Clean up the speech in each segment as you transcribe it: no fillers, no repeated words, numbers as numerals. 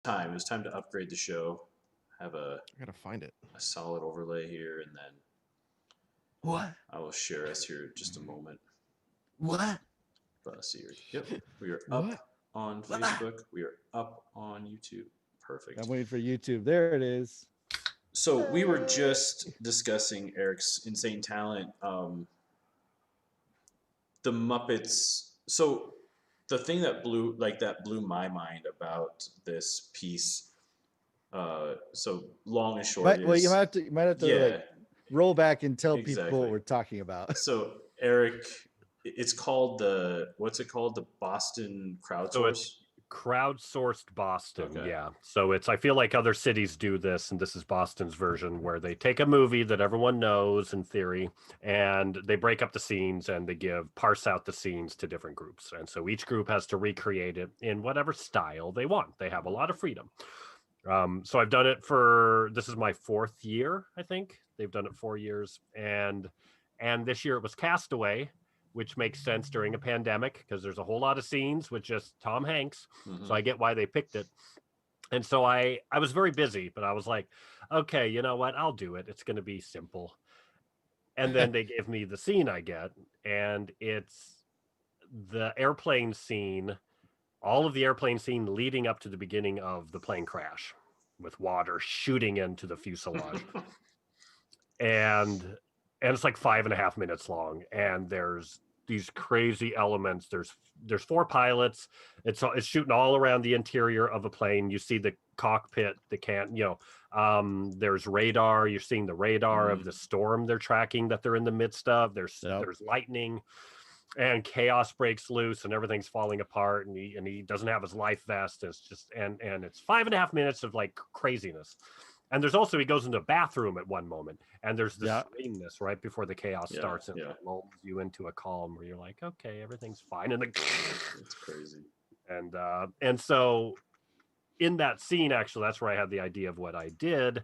time. It was time to upgrade the show. Have I gotta find it. a solid overlay here, and then What? I will share us here in just a moment. What? Let's see here. Yep, we are up What? on What? Facebook. We are up on YouTube. I'm Perfect. waiting for YouTube. There it is. So we were just discussing Eric's insane talent. The Muppets. So the thing that blew my mind about this piece. So long and short Well, is, you might have to like yeah, roll back and tell people what exactly. we're talking about. So Eric, it's called what's it called? The Boston So it's crowdsource. crowdsourced Boston, Okay. yeah. So I feel like other cities do this, and this is Boston's version, where they take a movie that everyone knows in theory, and they break up the scenes and they parse out the scenes to different groups. And so each group has to recreate it in whatever style they want. They have a lot of freedom. So I've done it this is my 4th year, I think. They've done it 4 years. And this year it was Castaway, which makes sense during a pandemic because there's a whole lot of scenes with just Tom Hanks. Mm-hmm. So I get why they picked it. And so I was very busy, but I was like, okay, you know what? I'll do it. It's going to be simple. And then they gave me the scene I get, and it's the airplane scene, all of the airplane scene leading up to the beginning of the plane crash with water shooting into the fuselage. and it's like 5.5 minutes long, and there's these crazy elements. There's 4 pilots. It's shooting all around the interior of a plane. You see the cockpit, there's radar. You're seeing the radar of the storm they're tracking that they're in the midst of. There's lightning, and chaos breaks loose, and everything's falling apart, and he doesn't have his life vest. It's just and it's 5.5 minutes of like craziness. And there's also, he goes into a bathroom at one moment, and there's this sameness right before the chaos starts, and it lulls you into a calm where you're like, okay, everything's fine. And it's crazy. And so in that scene, actually, that's where I had the idea of what I did.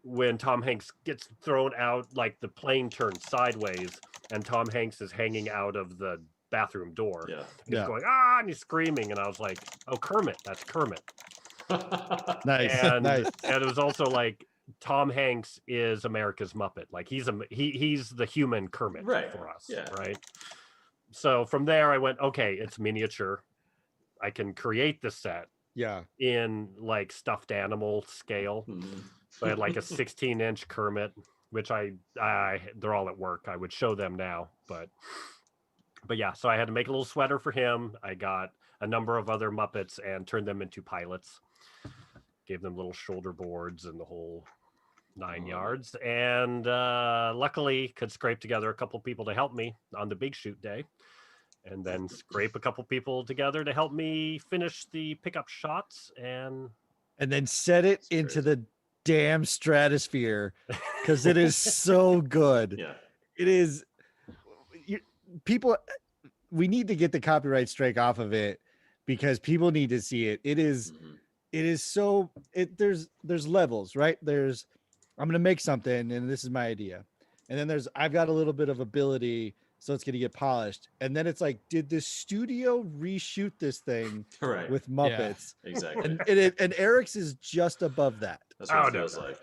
When Tom Hanks gets thrown out, like the plane turns sideways, and Tom Hanks is hanging out of the bathroom door. Yeah. He's going, and he's screaming, and I was like, oh, Kermit, that's Kermit. Nice. And nice. And it was also like Tom Hanks is America's Muppet. Like he's the human Kermit for us. Yeah. Right. So from there I went, okay, it's miniature. I can create the set in like stuffed animal scale. Mm-hmm. So I had like a 16-inch Kermit, which they're all at work. I would show them now, but yeah, so I had to make a little sweater for him. I got a number of other Muppets and turned them into pilots. Gave them little shoulder boards and the whole 9 yards. And luckily could scrape together a couple people to help me on the big shoot day. And then scrape a couple people together to help me finish the pickup shots. And then set it into the damn stratosphere, because it is so good. Yeah. It is. People, we need to get the copyright strike off of it, because people need to see it. It is. Mm-hmm. It is so. There's levels, right? I'm gonna make something, and this is my idea, and then I've got a little bit of ability, so it's gonna get polished, and then it's like, did the studio reshoot this thing with Muppets? Yeah, exactly. And Eric's is just above that. That's what it feels like.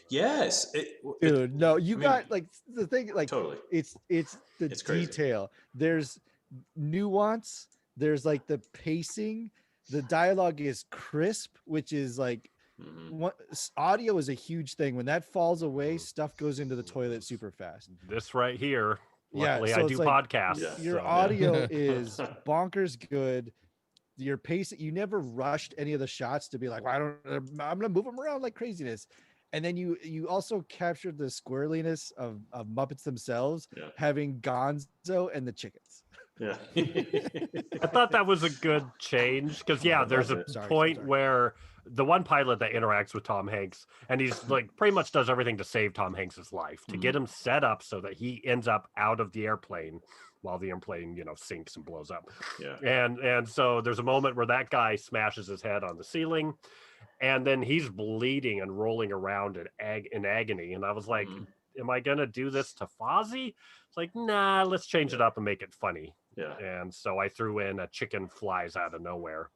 Yes, dude. No, you got like the thing, like totally. It's the detail. There's nuance. There's like the pacing. The dialogue is crisp, which is like, audio is a huge thing. When that falls away, stuff goes into the toilet super fast. This right here. Luckily, so I do podcasts. Yeah. Your audio is bonkers good. Your pace, you never rushed any of the shots to be like, well, I'm gonna move them around like craziness. And then you also captured the squirreliness of Muppets themselves, having Gonzo and the chickens. Yeah. I thought that was a good change, because there's a point where the one pilot that interacts with Tom Hanks, and he's like pretty much does everything to save Tom Hanks's life, to get him set up so that he ends up out of the airplane while the airplane, sinks and blows up. Yeah. And so there's a moment where that guy smashes his head on the ceiling, and then he's bleeding and rolling around in agony. And I was like, am I going to do this to Fozzie? It's like, nah, let's change it up and make it funny. Yeah. And so I threw in a chicken flies out of nowhere.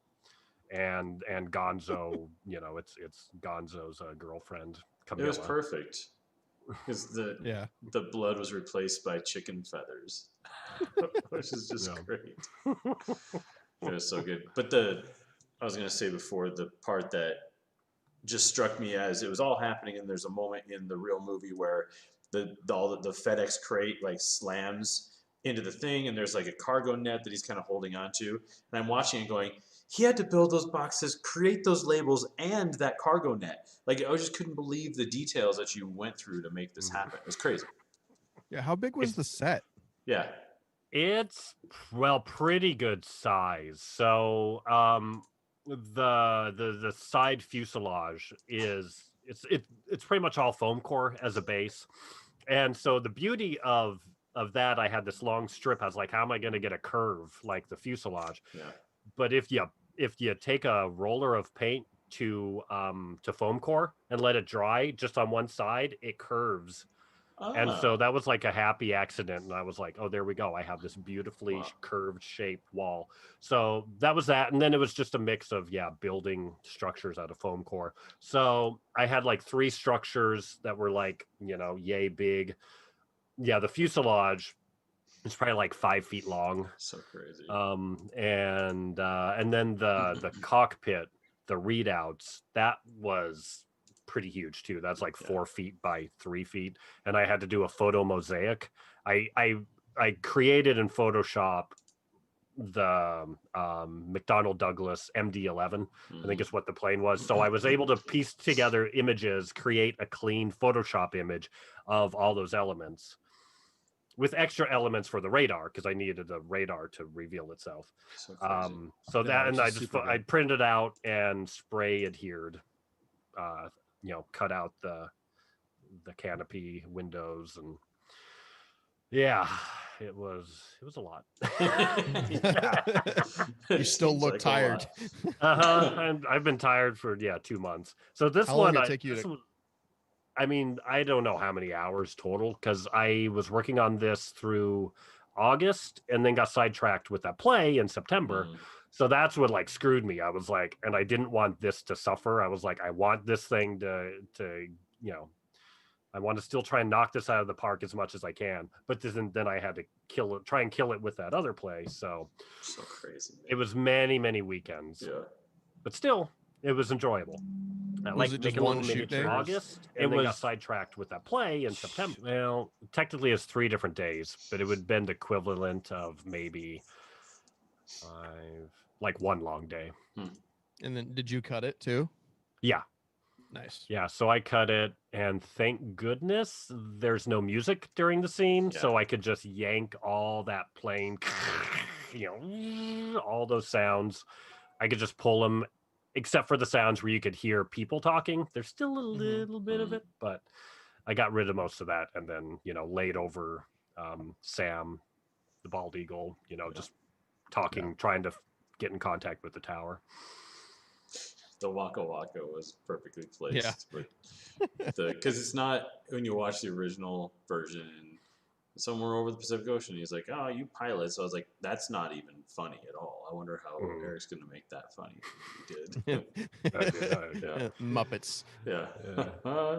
and Gonzo, it's Gonzo's girlfriend, It was Camilla. perfect because Yeah. the blood was replaced by chicken feathers, which is just Yeah. great. It was so good. But I was gonna say before, the part that just struck me as it was all happening, and there's a moment in the real movie where the FedEx crate like slams into the thing, and there's like a cargo net that he's kind of holding onto, and I'm watching and going, he had to build those boxes, create those labels, and that cargo net. Like I just couldn't believe the details that you went through to make this happen. It was crazy. Yeah. How big was the set? Yeah. It's pretty good size. So the side fuselage it's pretty much all foam core as a base. And so the beauty of that, I had this long strip. I was like, how am I going to get a curve like the fuselage? Yeah. But if you take a roller of paint to foam core and let it dry just on one side, it curves. And so that was like a happy accident. And I was like, oh, there we go. I have this beautifully curved shaped wall. So that was that. And then it was just a mix of, building structures out of foam core. So I had like 3 structures that were like, yay big. Yeah, the fuselage is probably like 5 feet long. So crazy. And then the cockpit, the readouts, that was pretty huge too. That's like 4 feet by 3 feet, and I had to do a photo mosaic. I created in Photoshop the McDonnell Douglas MD-11, I think is what the plane was. So I was able to piece together images, create a clean Photoshop image of all those elements, with extra elements for the radar because I needed the radar to reveal itself. So crazy. So that, and I I printed it out and spray adhered, cut out the canopy windows, and it was a lot. You still Seems look like a tired. lot. I've been tired for 2 months. So this How long one, did it take you to... I mean, I don't know how many hours total because I was working on this through August and then got sidetracked with that play in September. So that's what like screwed me. I was like, and I didn't want this to suffer. I was like, I want this thing to I want to still try and knock this out of the park as much as I can. But then I had to try and kill it with that other play. So crazy. Man. It was many, many weekends. Yeah. But still, it was enjoyable. I Was it just one shoot day? August, and then got sidetracked with that play in September. Well, technically it's 3 different days, but it would have been the equivalent of maybe 5, like 1 long day. And then did you cut it too? Yeah. Nice. Yeah, so I cut it, and thank goodness there's no music during the scene, so I could just yank all that plane, all those sounds. I could just pull them, except for the sounds where you could hear people talking. There's still a little bit of it, but I got rid of most of that, and then laid over Sam, the bald eagle, just talking, trying to get in contact with the tower. The Waka Waka was perfectly placed, but because it's not, when you watch the original version, somewhere over the Pacific Ocean, he's like, "Oh, you pilot." So I was like, "That's not even funny at all." I wonder how Eric's going to make that funny. He did. Muppets. Yeah.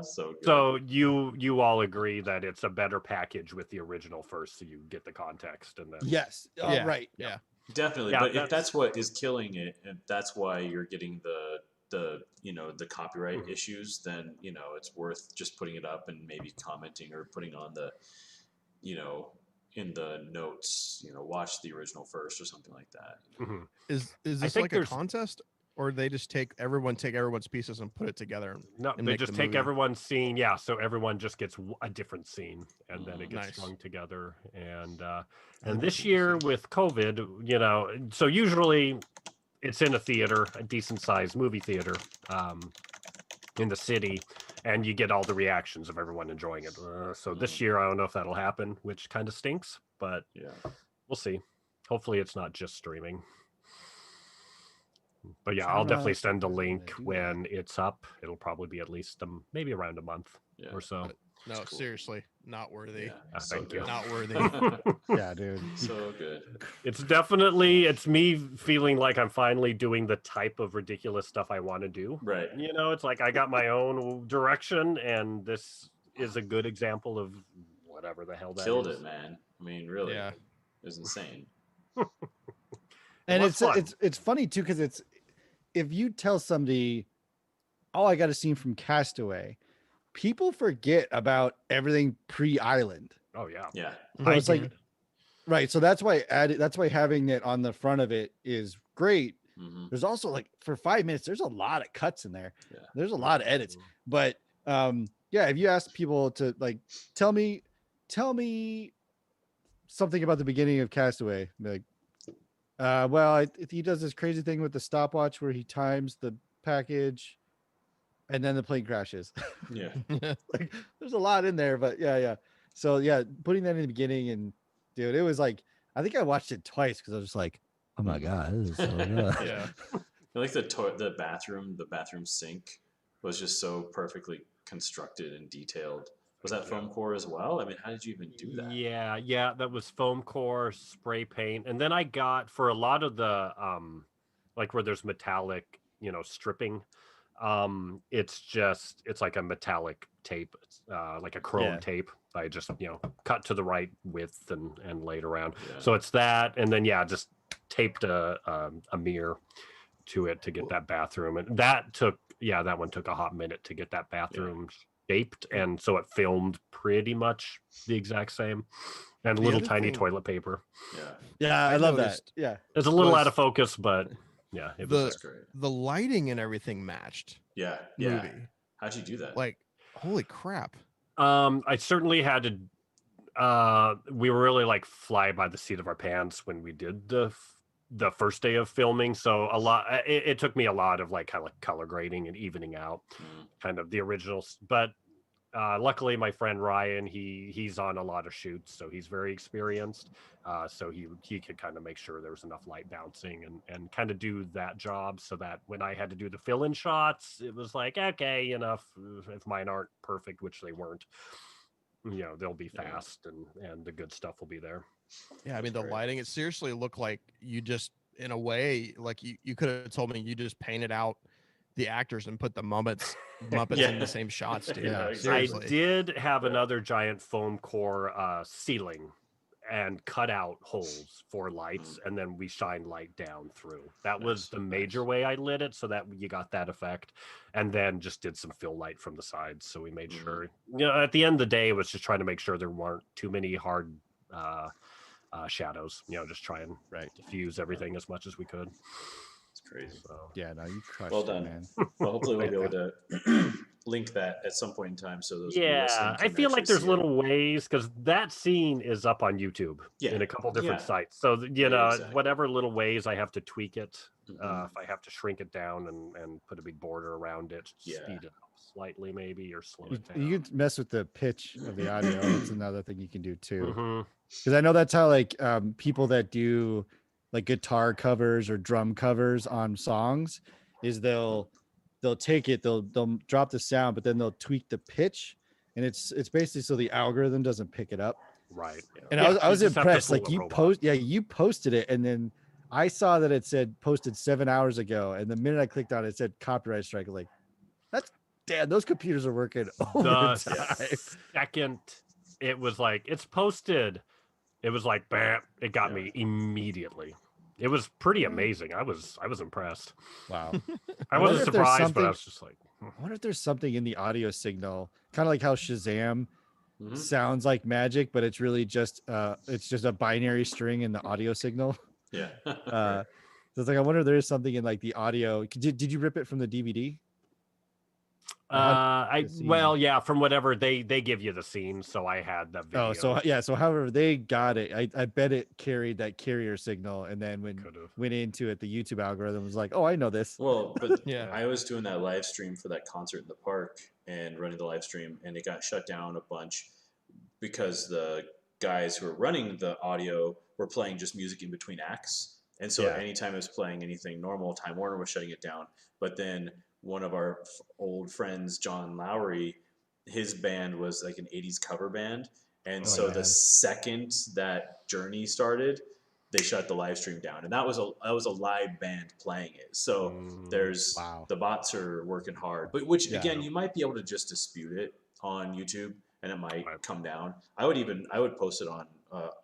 So good. So you all agree that it's a better package with the original first, so you get the context, and then Yes. Right. Yeah. Definitely. Yeah, But if that's what is killing it, and that's why you're getting the copyright issues, then it's worth just putting it up and maybe commenting or putting on the in the notes, watch the original first or something like that. Is this like a contest, or they just take everyone's pieces and put it together? No, they just take everyone's scene. Yeah, so everyone just gets a different scene, and then it gets strung together. And this year with COVID, so usually it's in a theater, a decent sized movie theater, in the city, and you get all the reactions of everyone enjoying it. So this year, I don't know if that'll happen, which kind of stinks, but we'll see. Hopefully it's not just streaming. But yeah, I'll definitely send a link when it's up. It'll probably be at least maybe around a month or so. No, cool. seriously, not worthy. Yeah, so Thank you. good. Not worthy. Yeah, dude. So good. It's definitely it's me feeling like I'm finally doing the type of ridiculous stuff I want to do. Right. You know, it's like I got my own direction, and this is a good example of whatever the hell that Killed is. it, man. I mean, really, Yeah. it was insane. And was fun. it's funny too, because it's if you tell somebody, oh, I got a scene from Castaway, people forget about everything pre-island. Oh yeah. Yeah. So it's like, right. So that's why having it on the front of it is great. Mm-hmm. There's also like for 5 minutes, there's a lot of cuts in there. Yeah. There's a lot of edits. But yeah, if you ask people to like tell me something about the beginning of Castaway, be like, well, he does this crazy thing with the stopwatch where he times the package and then the plane crashes. Yeah. Like there's a lot in there, but yeah. So yeah, putting that in the beginning, and dude, it was like, I think I watched it twice because I was just like, oh my God, this is so good. Yeah. I like the bathroom sink was just so perfectly constructed and detailed. Was that foam core as well? I mean, how did you even do that? Yeah, that was foam core, spray paint, and then I got for a lot of the like where there's metallic, stripping. It's like a metallic tape, like a chrome tape. I just cut to the right width and laid around. Yeah. So it's that, and then just taped a mirror to it to get that bathroom, and that one took a hot minute to get that bathroom shaped, and so it filmed pretty much the exact same, and The little other tiny thing- toilet paper. Yeah, I love that. noticed Yeah. It's a little was- out of focus, but yeah, it was That's great. The lighting and everything matched. Yeah. Movie. How'd you do that? Like, holy crap. I certainly had to we were really like fly by the seat of our pants when we did the first day of filming, so it took me a lot of like kind of color grading and evening out kind of the originals, but luckily my friend Ryan, he's on a lot of shoots, so he's very experienced, so he could kind of make sure there was enough light bouncing and kind of do that job, so that when I had to do the fill-in shots, it was like, okay, if mine aren't perfect, which they weren't, they'll be fast, and the good stuff will be there. Yeah, I mean, the lighting, it seriously looked like you just, in a way, like you could have told me you just painted out the actors and put the Muppets in the same shots, dude. Yeah, Seriously. I did have another giant foam core ceiling and cut out holes for lights, and then we shined light down through. That was the major way I lit it, so that you got that effect, and then just did some fill light from the sides, so we made sure, at the end of the day, it was just trying to make sure there weren't too many hard shadows, just try and diffuse everything as much as we could. It's crazy. So. Yeah, no, you crushed Well it, done. man. Well, hopefully we'll be able to link that at some point in time, so those of you listening I can feel like actually there's see it. little ways, because that scene is up on YouTube in a couple different sites. So exactly. whatever little ways I have to tweak it, Mhm. if I have to shrink it down and put a big border around it, speed it up slightly maybe, or slow it down. You can mess with the pitch of the audio. That's another thing you can do too. Mhm. Because I know that's how like people that do like guitar covers or drum covers on songs is they'll take it, they'll drop the sound, but then they'll tweak the pitch, and it's basically so the algorithm doesn't pick it up. Right. And Yeah, I was you just have to impressed. fool Like a you robot. you posted it, and then I saw that it said posted 7 hours ago, and the minute I clicked on it, it said copyright strike. Like, that's damn, those computers are working overtime. The second it was like it's posted, it was like bam, it got me immediately. It was pretty amazing. I was impressed. Wow. I wonder wasn't if there's surprised, but I something- was just like, I wonder if there's something in the audio signal, kind of like how Shazam Mhm. sounds like magic, but it's really just a binary string in the audio signal. Yeah. So it's like I wonder if there is something in like the audio. Did you rip it from the DVD? from whatever they give you the scene, so I had the video. Oh, so yeah, so however they got it, I bet it carried that carrier signal, and then when went into it, the YouTube algorithm was like, oh, I know this. Well, but Yeah. I was doing that live stream for that concert in the park and running the live stream, and it got shut down a bunch because the guys who were running the audio were playing just music in between acts. And so anytime it was playing anything normal, Time Warner was shutting it down. But then one of our old friends, John Lowry, his band was like an 80s cover band. And Oh, so man. the second that journey started, they shut the live stream down. And that was a live band playing it. So there's Wow. the bots are working hard. But which Yeah. again, you might be able to just dispute it on YouTube and it might Right. come down. I would post it on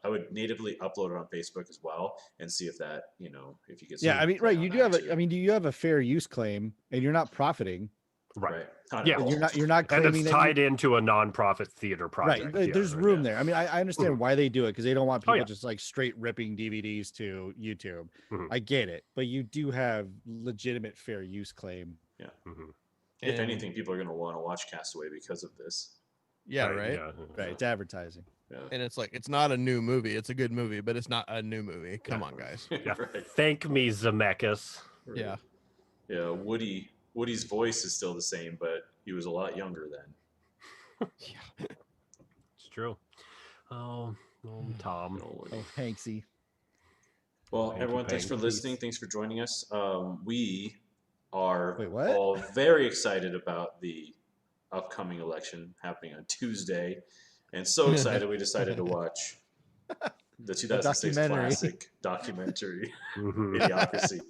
I would natively upload it on Facebook as well and see if that, if you get Yeah, some I mean, play right. on You do that have too. a, I mean, do you have a fair use claim and you're not profiting? Right. Not Yeah. at all. You're not And claiming it's that tied into a nonprofit theater right. project. Yeah, There's right. room there. I mean, I understand why they do it because they don't want Oh, people yeah. just like straight ripping DVDs to YouTube. Mhm. I get it, but you do have legitimate fair use claim. Mhm. If And- anything, people are going to want to watch Castaway because of this. Yeah, right. Yeah. Right. It's advertising. Yeah. And it's like it's not a new movie. It's a good movie, but it's not a new movie. Come on, guys. Yeah. Right. Thank me, Zemeckis. Right. Yeah. Yeah. Woody's voice is still the same, but he was a lot younger then. Yeah. It's true. Oh, Tom. Oh, Woody. Oh, Hanksy. Well, Thank you, everyone, thanks for Banks. listening. Thanks for joining us. We are Wait, what? all very excited about the upcoming election happening on Tuesday, and so excited we decided to watch the 2006 documentary. classic documentary Mhm. Idiocracy.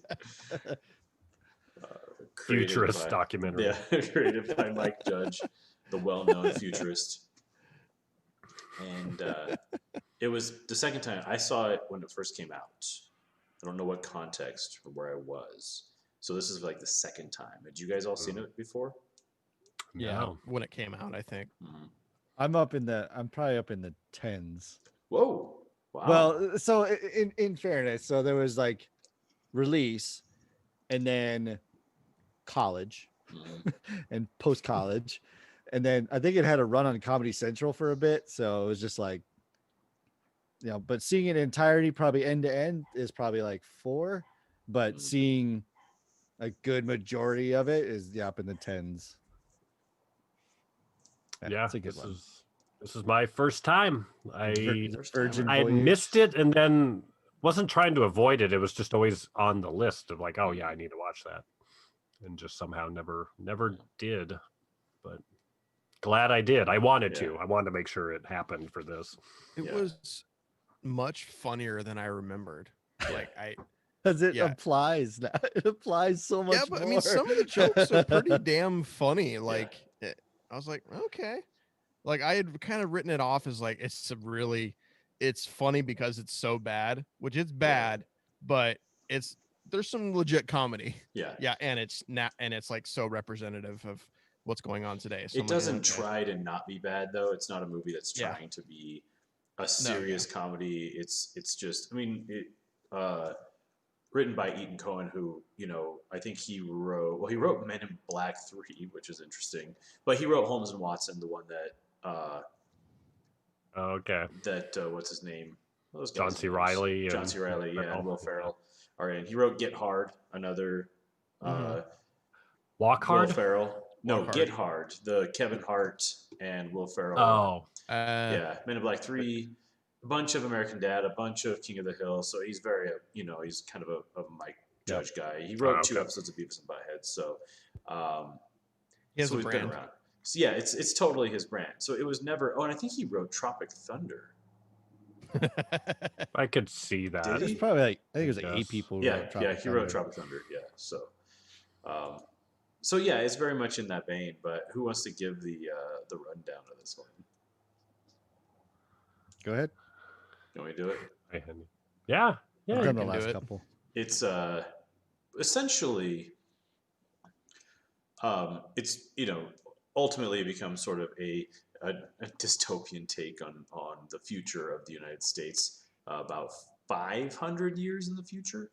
Created Futurist by- documentary. Yeah, created by Mike Judge, the well-known futurist. And it was the second time I saw it when it first came out. I don't know what context or where I was. So this is like the second time. Had you guys all seen it before? Yeah. No. When it came out, I think. Mhm. I'm probably up in the tens. Whoa. Wow. Well, so in fairness, so there was like release and then college Mhm. and post college. And then I think it had a run on Comedy Central for a bit. So it was just like, but seeing it in entirety, probably end to end, is probably like 4. But Mhm. seeing a good majority of it is up in the tens. Yeah, it's a good this one. is my first time. First time, Virgin I had Voyage. missed it and then wasn't trying to avoid it. It was just always on the list of like, oh yeah, I need to watch that, and just somehow never did. But glad I did. I wanted Yeah. to. I wanted to make sure it happened for this. It Yeah. was much funnier than I remembered. Like Because it Yeah. applies now. It applies so much yeah, but more. I mean, some of the jokes are pretty damn funny. Like, I was like, okay. Like, I had kind of written it off as like it's funny because it's so bad, which it's bad, but there's some legit comedy. Yeah. Yeah, and it's like so representative of what's going on today. So I'm It like, doesn't okay. try to not be bad though. It's not a movie that's Yeah. trying to be a serious comedy. It's just, I mean, written by Ethan Cohen, who, I think he wrote Men in Black 3, which is interesting, but he wrote Holmes and Watson, the one Okay. that what's his name? Those John guys' C. names. Riley John and C. Riley, Will yeah, and Ferrell. Will Ferrell. All right, and he wrote Get Hard, another Walk Will Hard. Ferrell. No, Walk Get Hard, the Kevin Hart and Will Ferrell. Oh, Yeah, Men in Black 3, a bunch of American Dad, a bunch of King of the Hill. So he's very, he's kind of a Mike Judge guy. He wrote 2 okay. episodes of Beavis and Butthead. So, He has so a he's brand. been around. So yeah, it's totally his brand. So it was never. Oh, and I think he wrote Tropic Thunder. I could see that. Did he? It's probably like, I think it was like 8 Yes. people. Yeah, wrote Tropic he wrote Thunder. Tropic Thunder. Yeah, so yeah, it's very much in that vein. But who wants to give the rundown of this one? Go ahead. Can we do it? Yeah. I've Yeah. done the can do last it. couple. It's essentially it's ultimately it becomes sort of a dystopian take on the future of the United States about 500 years in the future.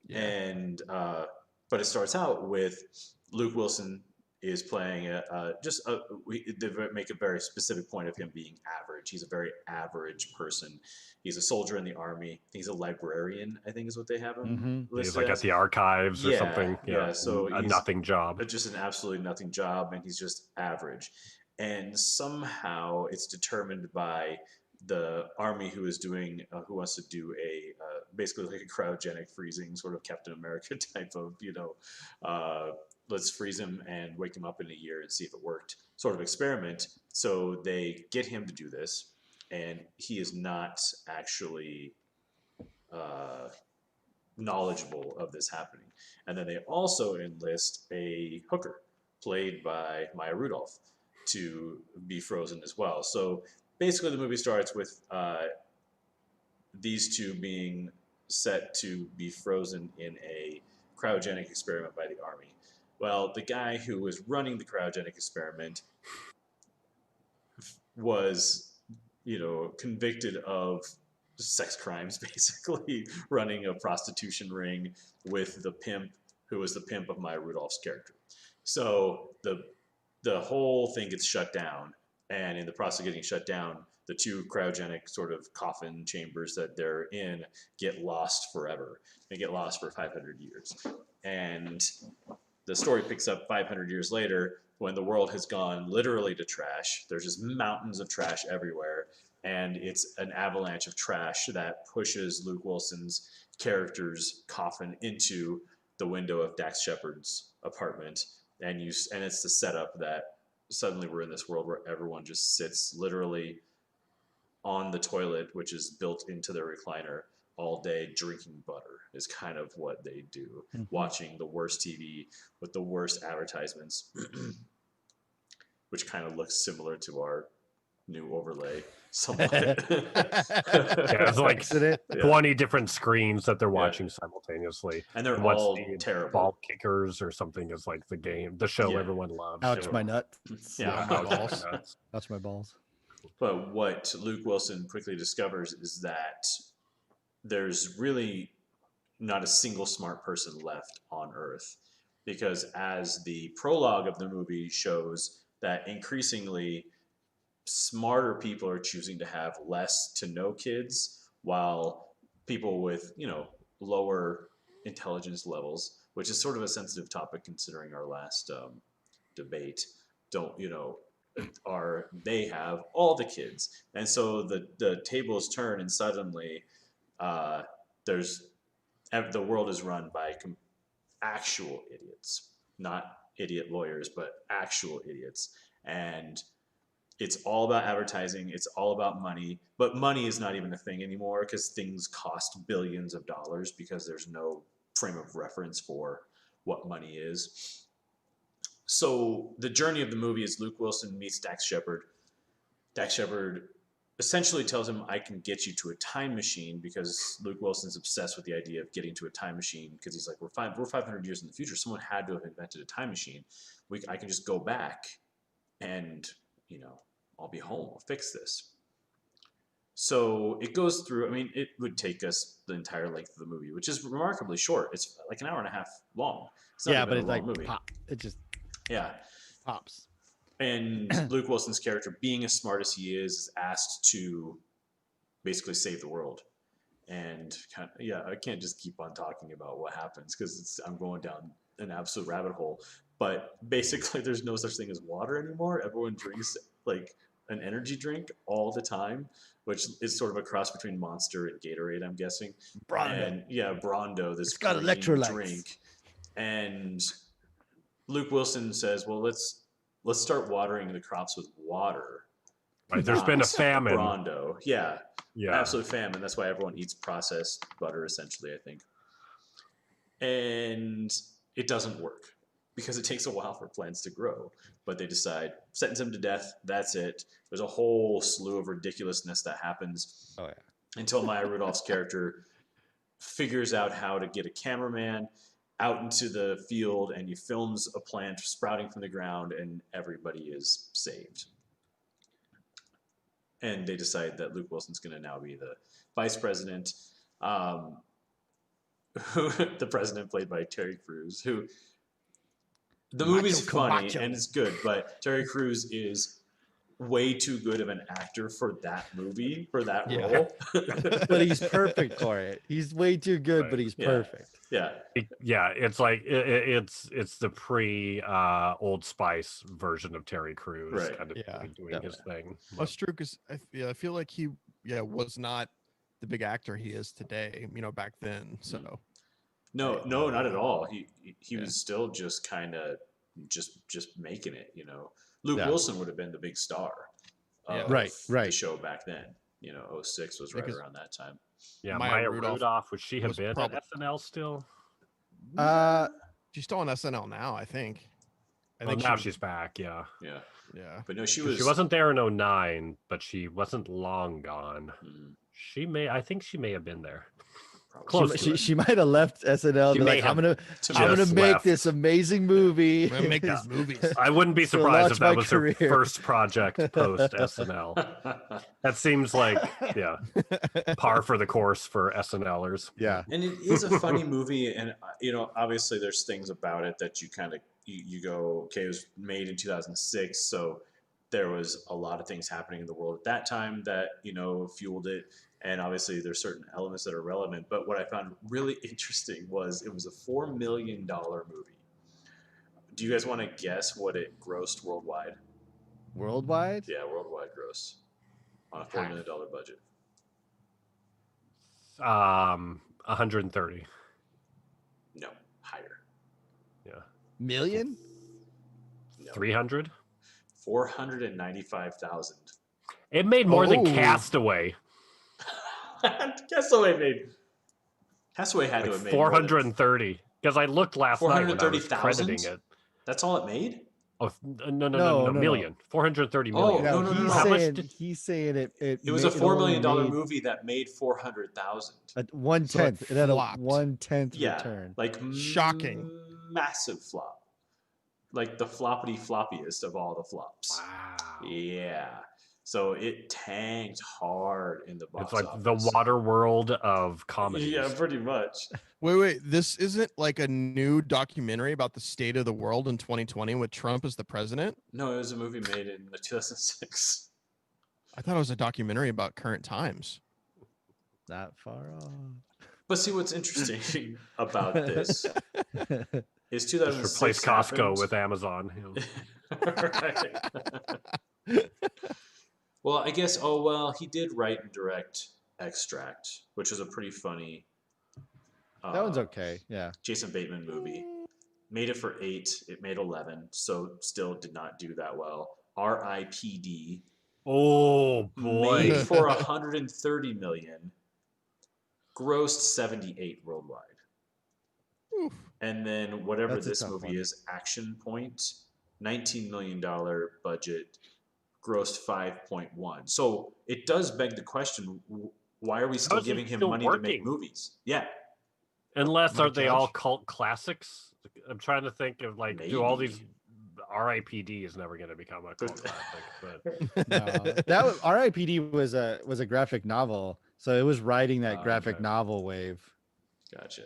Yeah. And but it starts out with Luke Wilson is playing they make a very specific point of him being average. He's a very average person. He's a soldier in the army. He's a librarian, I think is what they have him Mhm. He's listed like at as. the archives or Yeah, something. yeah, so a he's- nothing job. But just an absolutely nothing job, and he's just average. And somehow it's determined by the army who wants to do basically like a cryogenic freezing sort of Captain America type of let's freeze him and wake him up in a year and see if it worked, sort of experiment. So they get him to do this, and he is not actually knowledgeable of this happening. And then they also enlist a hooker played by Maya Rudolph to be frozen as well. So basically, the movie starts with these two being set to be frozen in a cryogenic experiment by the army. Well, the guy who was running the cryogenic experiment was, convicted of sex crimes, basically running a prostitution ring with the pimp who was the pimp of Maya Rudolph's character. So the whole thing gets shut down, and in the process of getting shut down, the two cryogenic sort of coffin chambers that they're in get lost forever. They get lost for 500 years. And the story picks up 500 years later when the world has gone literally to trash. There's just mountains of trash everywhere. And it's an avalanche of trash that pushes Luke Wilson's character's coffin into the window of Dax Shepard's apartment. And it's the setup that suddenly we're in this world where everyone just sits literally on the toilet, which is built into their recliner, all day drinking butter is kind of what they do. Watching the worst TV with the worst advertisements, which kind of looks similar to our new overlay somewhat. It's like 20 different screens that they're watching simultaneously. And they're all terrible. Ball kickers or something is like the show everyone loves. Ouch, my nut. Yeah, ouch, my balls. But what Luke Wilson quickly discovers is that there's really not a single smart person left on Earth, because as the prologue of the movie shows, that increasingly smarter people are choosing to have less to no kids, while people with, lower intelligence levels, which is sort of a sensitive topic considering our last debate, they have all the kids. And so the tables turn, and suddenly the world is run by actual idiots, not idiot lawyers, but actual idiots. And it's all about advertising. It's all about money, but money is not even a thing anymore because things cost billions of dollars because there's no frame of reference for what money is. So the journey of the movie is Luke Wilson meets Dax Shepard. Dax Shepard essentially tells him, I can get you to a time machine, because Luke Wilson's obsessed with the idea of getting to a time machine, because he's like, we're 500 years in the future. Someone had to have invented a time machine. I can just go back and, I'll be home. I'll fix this. So it goes through, it would take us the entire length of the movie, which is remarkably short. It's like an hour and a half long. It's not but it's like movie. Pop. It just pops. And Luke Wilson's character, being as smart as he is asked to basically save the world. And I can't just keep on talking about what happens because I'm going down an absolute rabbit hole. But basically, there's no such thing as water anymore. Everyone drinks like an energy drink all the time, which is sort of a cross between Monster and Gatorade, I'm guessing. Brondo. And Brondo, this it's got green electrolytes. Drink. And Luke Wilson says, well, let's start watering the crops with water. Right, there's been a famine. Brondo. Yeah, absolute famine. That's why everyone eats processed butter, essentially, I think. And it doesn't work because it takes a while for plants to grow. But they decide, sentence him to death, that's it. There's a whole slew of ridiculousness that happens until Maya Rudolph's character figures out how to get a cameraman out into the field, and he films a plant sprouting from the ground, and everybody is saved. And they decide that Luke Wilson's going to now be the vice president. The president played by Terry Crews, who the movie's funny and it's good, but Terry Crews is way too good of an actor for that movie, for that role. But he's perfect for it. He's way too good, but he's perfect. It's like it's the pre Old Spice version of Terry Crews kind of doing his thing. That's true, because I feel like he was not the big actor he is today, back then. So No, no, not at all. He Yeah. was still just kind of just making it. You know, Luke Yeah. Wilson would have been the big star Yeah. of Right, the right. show back then. You know, 06 was right Because around that time. Yeah, Maya Maya Rudolph Rudolph, would she have was been probably- at SNL still? she's still on SNL now, I think. I Well, think now she, she's back, yeah. Yeah, yeah. but no, she 'Cause was. she wasn't there in 09, but she wasn't long gone. Mhm, I think she may have been there. probably. Close to it. She might have left SNL. She And be may like, have I'm To gonna just make left. this amazing movie. I'm gonna make Yeah. these movies. I wouldn't be So surprised launch if my that was her career. first project post SNL. That seems like, yeah, par for the course for SNLers. Yeah. And it is a funny movie, and you know, obviously, there's things about it that you kind of you go, okay, it was made in 2006, so there was a lot of things happening in the world at that time that fueled it, and obviously, there's certain elements that are relevant. But what I found really interesting was it was a $4 million movie. Do you guys want to guess what it grossed worldwide? Worldwide? Yeah, worldwide gross on a $4 million budget. 130. No, higher. Yeah. Million? No, 300. 495,000. It made more than Oh. Castaway. Castaway had to Like have made more than 430. Because I looked last night when I was 430,000? crediting it. That's all it made? Oh, no, No. million. 430 Oh, million. no, No, no, no, How much he's saying it. It was a $4 million movie that made 400,000. At 1/10. So it it had a flopped. 1/10 Yeah, return. like Shocking. massive flop, like the floppiest of all the flops. Wow. Yeah, so it tanked hard in the box It's like office. the water world of comedies. Yeah, pretty much. Wait. This isn't like a new documentary about the state of the world in 2020 with Trump as the president? No, it was a movie made in 2006. I thought it was a documentary about current times. Not far off. But see, what's interesting about this is Just 2006 replace Costco happened. with Amazon. Right. Well, I guess. Oh well, he did write and direct Extract, which is a pretty funny. That one's okay. Yeah. Jason Bateman movie. Made it for 8. It made 11, so still did not do that well. R.I.P.D. Oh boy. made for 130 million, grossed 78 worldwide. Oof. And then whatever That's a this tough movie one. is, Action Point, $19 million budget, grossed 5.1. So it does beg the question: why are we still is he giving him still money to make working? movies? Yeah, Unless My are they all judge. cult classics? I'm trying to think of like do all these Maybe. R.I.P.D. is never going to become a cult classic, but No, that was, R.I.P.D. was a graphic novel, so it was riding that Oh, graphic okay. novel wave, gotcha.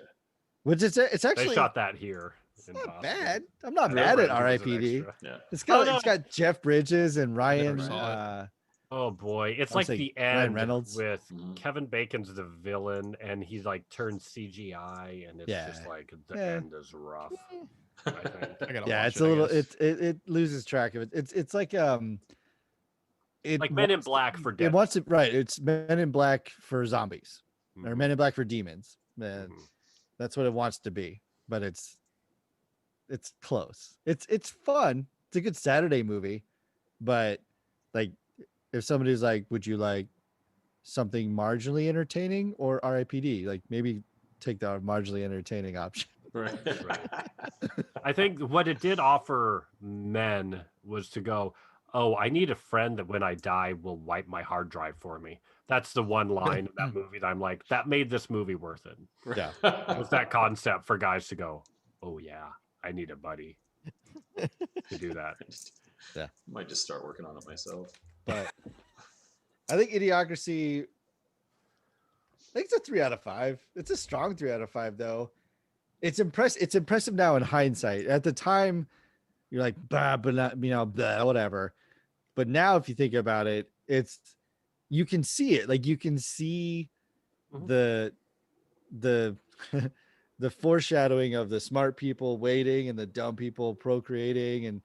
which it's they actually shot that here. it's in not Boston. bad. I'm not I mad read at it as an R.I.P.D. extra. Yeah. It's got no. it's got Jeff Bridges and Ryan. saw it. Oh boy, it's I'll like say the Ryan end Reynolds. with Mhm. Kevin Bacon's the villain, and he's like turned CGI, and it's just Yeah. like the Yeah. end is rough. I think. I gotta Yeah, watch it's it, a I little. guess. It loses track of it. It's like It Like Men in wants- Black for It dead. wants it right. It's Men in Black for zombies or Mhm, Men in Black for demons. Man, mhm. that's what it wants to be. But it's close. It's fun. It's a good Saturday movie. But like, if somebody's like, "Would you like something marginally entertaining or R.I.P.D.?" Like maybe take the marginally entertaining option. Right. I think what it did offer men was to go, oh, I need a friend that when I die will wipe my hard drive for me. That's the one line in that movie that I'm like, that made this movie worth it. Yeah. It was that concept for guys to go, oh yeah, I need a buddy to do that. Yeah. Might just start working on it myself. But I think Idiocracy. I think it's a 3 out of 5. It's a strong 3 out of 5, though. It's impressive now in hindsight. At the time, you're like, bah, but not, blah, whatever. But now, if you think about it, you can see it. Like you can see Mhm. the the foreshadowing of the smart people waiting and the dumb people procreating, and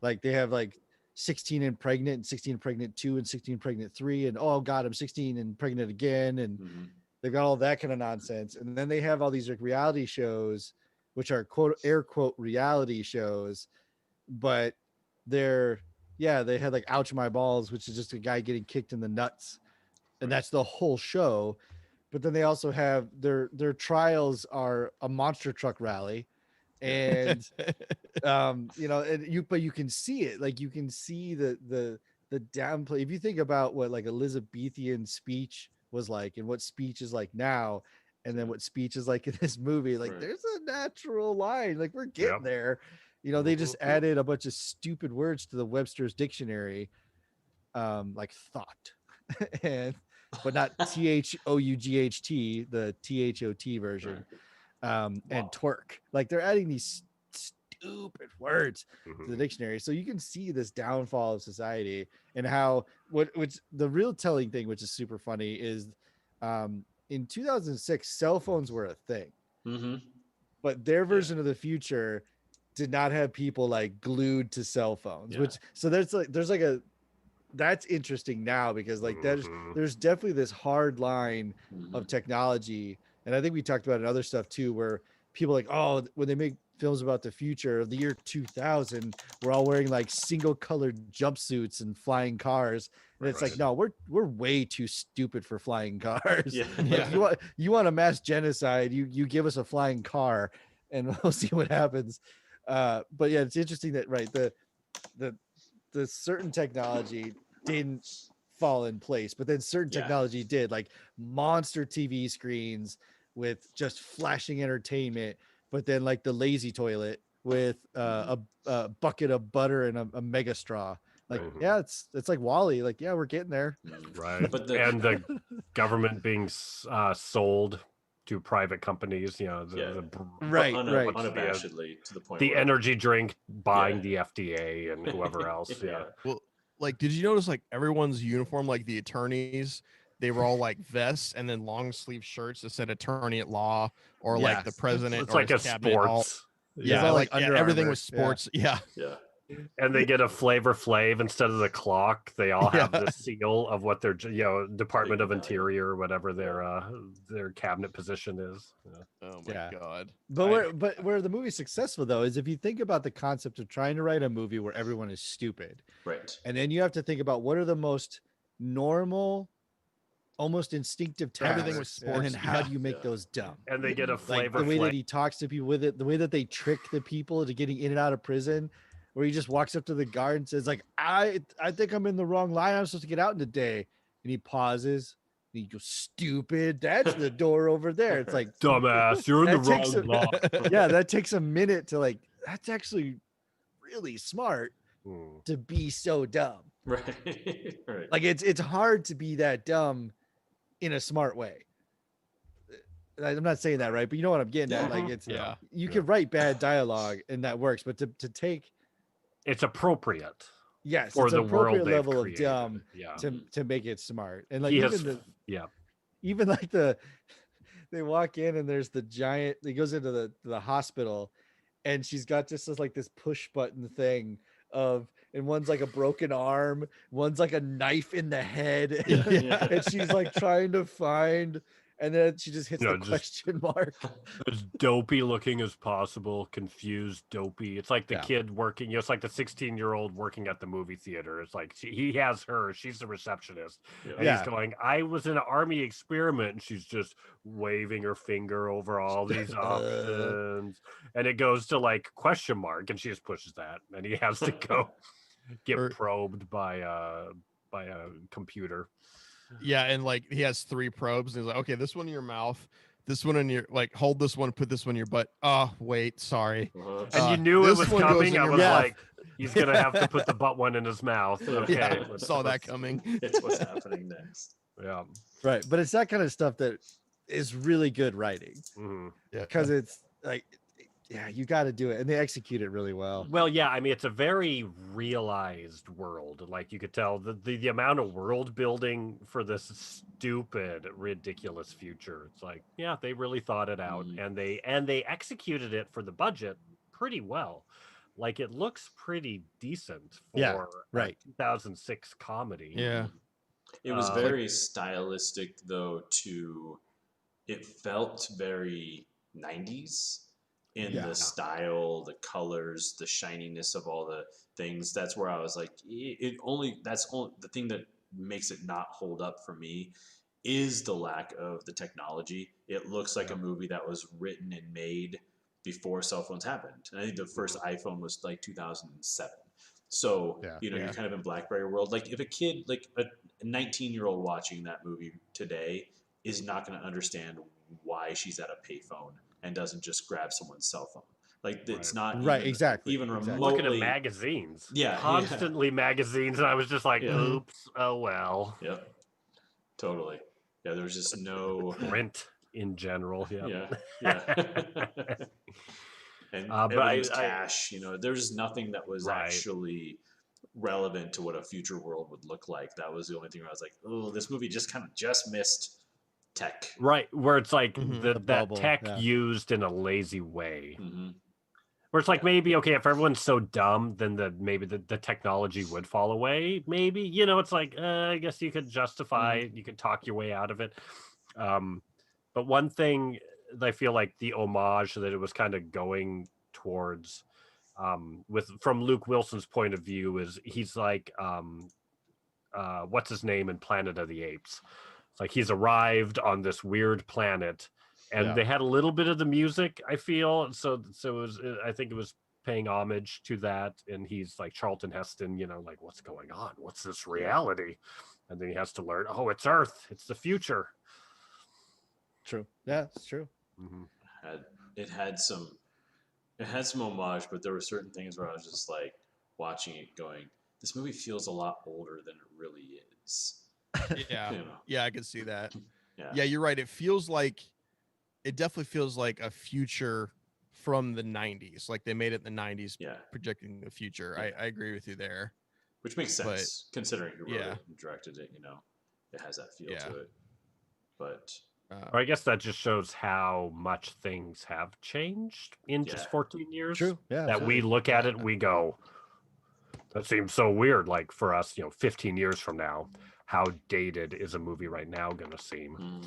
like they have like 16 and pregnant, and 16 pregnant 2, and 16 pregnant 3, and oh god, I'm 16 and pregnant again, and Mhm. They've got all that kind of nonsense, and then they have all these like reality shows, which are quote air quote reality shows, but they're they had like Ouch My Balls, which is just a guy getting kicked in the nuts, and that's the whole show. But then they also have their trials are a monster truck rally, and but you can see it, like you can see the downplay. If you think about what like Elizabethan speech was like and what speech is like now, and then what speech is like in this movie, like there's a natural line, like we're getting there. They just added a bunch of stupid words to the Webster's dictionary, like thought and but not THOUGHT, the THOT version, and twerk. Like they're adding these stupid words to the dictionary, so you can see this downfall of society and how which the real telling thing, which is super funny, is in 2006 cell phones were a thing, but their version of the future did not have people like glued to cell phones, which so there's like a that's interesting now, because like there's definitely this hard line of technology, and I think we talked about it in other stuff too, where people like, oh, when they make films about the future of the year 2000, we're all wearing like single colored jumpsuits and flying cars, and it's like, no, we're way too stupid for flying cars. Like, you want a mass genocide, you give us a flying car and we'll see what happens. But yeah, it's interesting that the certain technology didn't fall in place, but then certain technology did, like monster TV screens with just flashing entertainment, but then like the lazy toilet with a bucket of butter and a mega straw. Like, it's like Wally. Like, we're getting there. Right. But the government being sold to private companies, unabashedly to the point the where energy drink buying the FDA and whoever else. Well, like, did you notice like everyone's uniform, like the attorneys, they were all like vests and then long sleeve shirts that said attorney at law, or like the president. It's like a sports. Everything was sports. Yeah. And they get a Flavor Flav instead of the clock. They all have the seal of what their Department of Interior or whatever their cabinet position is. Oh my god! But where the movie's successful though is if you think about the concept of trying to write a movie where everyone is stupid, right? And then you have to think about what are the most normal, almost instinctive tasks. Everything was sports, and how do you make those dumb? And they get a Flavor the way that he talks to people with it, the way that they trick the people into getting in and out of prison, where he just walks up to the guard and says, like, I think I'm in the wrong line. I'm supposed to get out in a day. And he pauses and he goes, stupid. That's the door over there. It's like, dumbass, you're in the wrong line. Yeah, that takes a minute to like, that's actually really smart to be so dumb. Right. Like it's hard to be that dumb in a smart way. I'm not saying that right, but you know what I'm getting at. Like you can write bad dialogue and that works, but to take, it's appropriate. Yes, for it's the an appropriate world level of created. dumb to make it smart. And like even like they walk in and there's the giant. He goes into the hospital, and she's got just this push button thing of, and one's like a broken arm, one's like a knife in the head, and she's like trying to find. And then she just hits the question mark. As dopey looking as possible, confused, dopey. It's like the kid working, it's like the 16-year-old working at the movie theater. It's like he has her, she's the receptionist. And he's going, I was in an army experiment. And she's just waving her finger over all these options. And it goes to like question mark, and she just pushes that. And he has to go get probed by a computer. Yeah, and like he has 3 probes, and he's like, okay, this one in your mouth, this one in your, like, hold this one, put this one in your butt. Oh, wait, sorry. And you knew it was coming. I was like, he's gonna have to put the butt one in his mouth. Okay, saw that coming. It's what's happening next. Yeah, right. But it's that kind of stuff that is really good writing. Because it's like, you got to do it, and they execute it really well. Well, yeah, I mean, it's a very realized world. Like you could tell the amount of world building for this stupid, ridiculous future. It's like, they really thought it out, and they executed it for the budget pretty well. Like it looks pretty decent for a 2006 comedy. Yeah, it was very stylistic though to it felt very 90s in Yeah. the style, the colors, the shininess of all the things. That's where I was like, that's only the thing that makes it not hold up for me is the lack of the technology. It looks like a movie that was written and made before cell phones happened. And I think the first iPhone was like 2007. So, Yeah. you're Yeah. kind of in BlackBerry world. Like if a kid, like a 19-year-old watching that movie today is not going to understand why she's at a payphone and doesn't just grab someone's cell phone. Like it's not Right, even, exactly, even exactly. remotely. Looking at magazines, Yeah, constantly magazines, and I was just like, Yeah. oops, oh well. Yep, totally. Yeah, there was just no. Print in general, Yeah, yeah. yeah. And But everything was cash. There's nothing that was Right. actually relevant to what a future world would look like. That was the only thing where I was like, oh, this movie just kind of just missed tech. Right, where it's like Mhm. that bubble, tech yeah. used in a lazy way. Mm-hmm. Where it's like maybe okay if everyone's so dumb, then maybe the technology would fall away. Maybe it's like I guess you could justify, you could talk your way out of it. But one thing that I feel like the homage that it was kind of going towards, with from Luke Wilson's point of view, is he's like what's his name in Planet of the Apes. It's like he's arrived on this weird planet, and Yeah. they had a little bit of the music. I feel so it was. I think it was paying homage to that, and he's like Charlton Heston. Like what's going on? What's this reality? And then he has to learn. Oh, it's Earth. It's the future. True. Yeah, it's true. Mm-hmm. It had some homage, but there were certain things where I was just like watching it, going, "This movie feels a lot older than it really is." Yeah. Yeah, I can see that. Yeah. Yeah, you're right. It definitely feels like a future from the 90s. Like they made it in the 90s, Yeah. projecting the future. Yeah. I agree with you there. Which makes sense considering who wrote yeah. it and directed it. It has that feel to it. But Or I guess that just shows how much things have changed in just 14 years. True. Yeah. That we look at it, we go, that seems so weird. Like for us, 15 years from now, how dated is a movie right now going to seem?